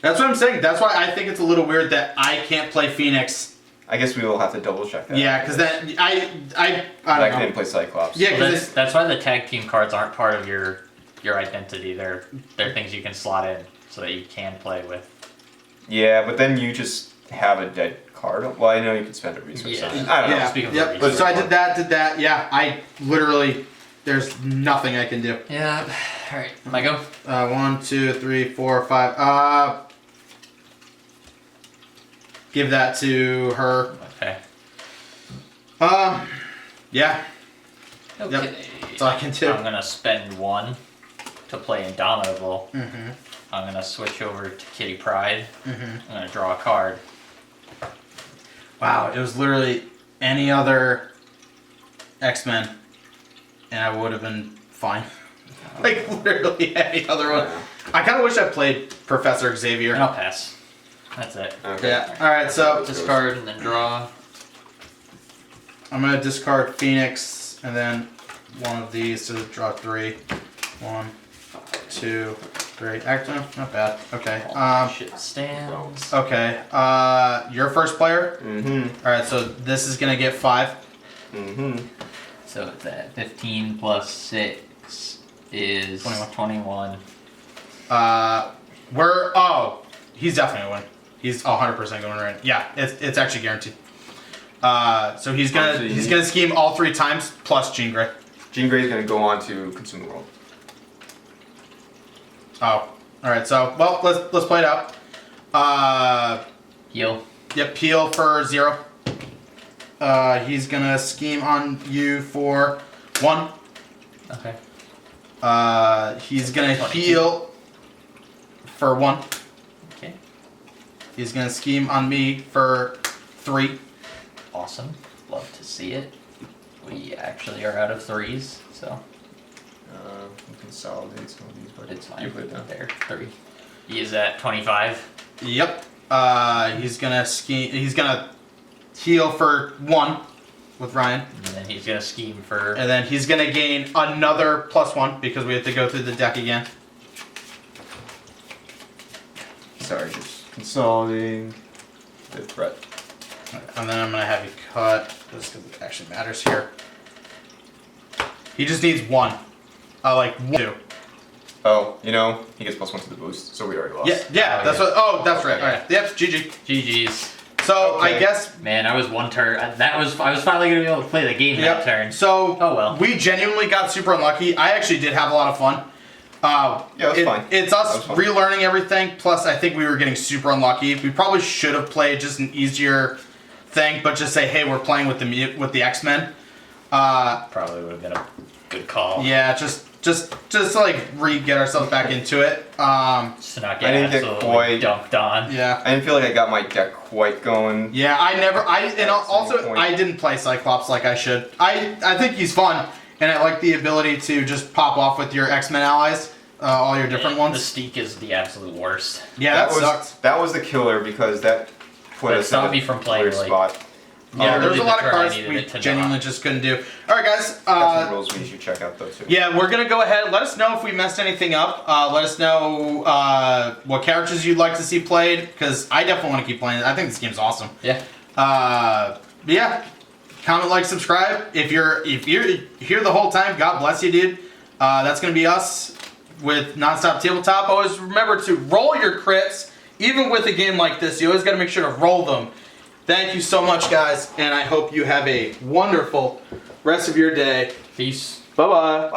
that's what I'm saying. That's why I think it's a little weird that I can't play Phoenix. I guess we will have to double check that. Yeah, because then I I don't know. didn't play Cyclops. Yeah, Well, 'cause that's why the tag team cards aren't part of your identity. They're things you can slot in so that you can play with. Yeah, but then you just have a dead card. Well, I know you can spend a resource. Yeah. on it. I don't know. Yeah. Speaking of Yep. resource. So I did that. Yeah, I literally. There's nothing I can do. Yeah. All right. Am I go? 1, 2, 3, 4, 5. Give that to her. Okay. Yeah. Okay. That's all I can do. I'm gonna spend 1 to play Indomitable. Mm-hmm. I'm gonna switch over to Kitty Pryde. Mm-hmm. I'm gonna draw a card. Wow, it was literally any other X-Men, and I would have been fine. Like literally any other one. I kind of wish I played Professor Xavier. And I'll pass. That's it. Okay. Yeah. All right. So Discard and then draw. I'm gonna discard Phoenix and then one of these to draw 3. 1, 2, 3. Actually, not bad. Okay. Shit stands. Okay. You're first player. Mm-hmm. All right. So this is gonna get 5. Mm-hmm. So it's at 15 plus 6 is 21. 21. He's definitely gonna win. He's 100% going to win. Yeah, it's actually guaranteed. So he's gonna scheme all 3 times plus Jean Grey. Jean Grey's gonna go on to Consume the World. Oh, all right. So well, let's play it out. Heal. Yep, peel for 0. He's gonna scheme on you for 1. Okay. He's gonna 22. heal for 1. Okay. He's gonna scheme on me for 3. Awesome. Love to see it. We actually are out of 3s, so We consolidate some of these, but it's fine. you put it down. There, 3. He is at 25. Yep. He's gonna scheme. He's gonna heal for 1 with Ryan, And then he's gonna scheme for. and then he's gonna gain another +1 because we have to go through the deck again. Sorry, just consolidating the threat. And then I'm gonna have you cut this because it actually matters here. He just needs 1. Like 2. Oh, you know, he gets +1 to the boost, so we already lost. Yeah. Oh, That's yeah. what. Oh, that's right. Yeah. All right. Yep. GG. GG's. So I Okay. guess. Man, I was one turn. I was finally gonna be able to play the game that turn. So Oh, well. we genuinely got super unlucky. I actually did have a lot of fun. Yeah, it was fine. It's us That was fun. relearning everything. Plus, I think we were getting super unlucky. We probably should have played just an easier thing, but just say, hey, we're playing with the X-Men. Probably would have been a good call. Yeah, just to like get ourselves back into it. Just to not I get didn't get absolutely quite- dunked on. Yeah. I didn't feel like I got my deck quite going. Yeah, and some also point. I didn't play Cyclops like I should. I think he's fun, and I like the ability to just pop off with your X-Men allies, all your different ones. Mystique is the absolute worst. Yeah, that was sucks. that was the killer because that put But it us stopped in me a from playing, weird like- spot. Yeah, there's really a lot the of turn I cards needed we it to genuinely not. just couldn't do. All right, guys. Got some rules we should check out though too. Yeah, we're gonna go ahead. Let us know if we messed anything up. Let us know what characters you'd like to see played, because I definitely want to keep playing it. I think this game's awesome. Yeah. But yeah, comment, like, subscribe. If you're here the whole time, God bless you, dude. That's gonna be us with Nonstop Tabletop. Always remember to roll your crits, even with a game like this. You always gotta make sure to roll them. Thank you so much, guys, and I hope you have a wonderful rest of your day. Peace. Bye-bye.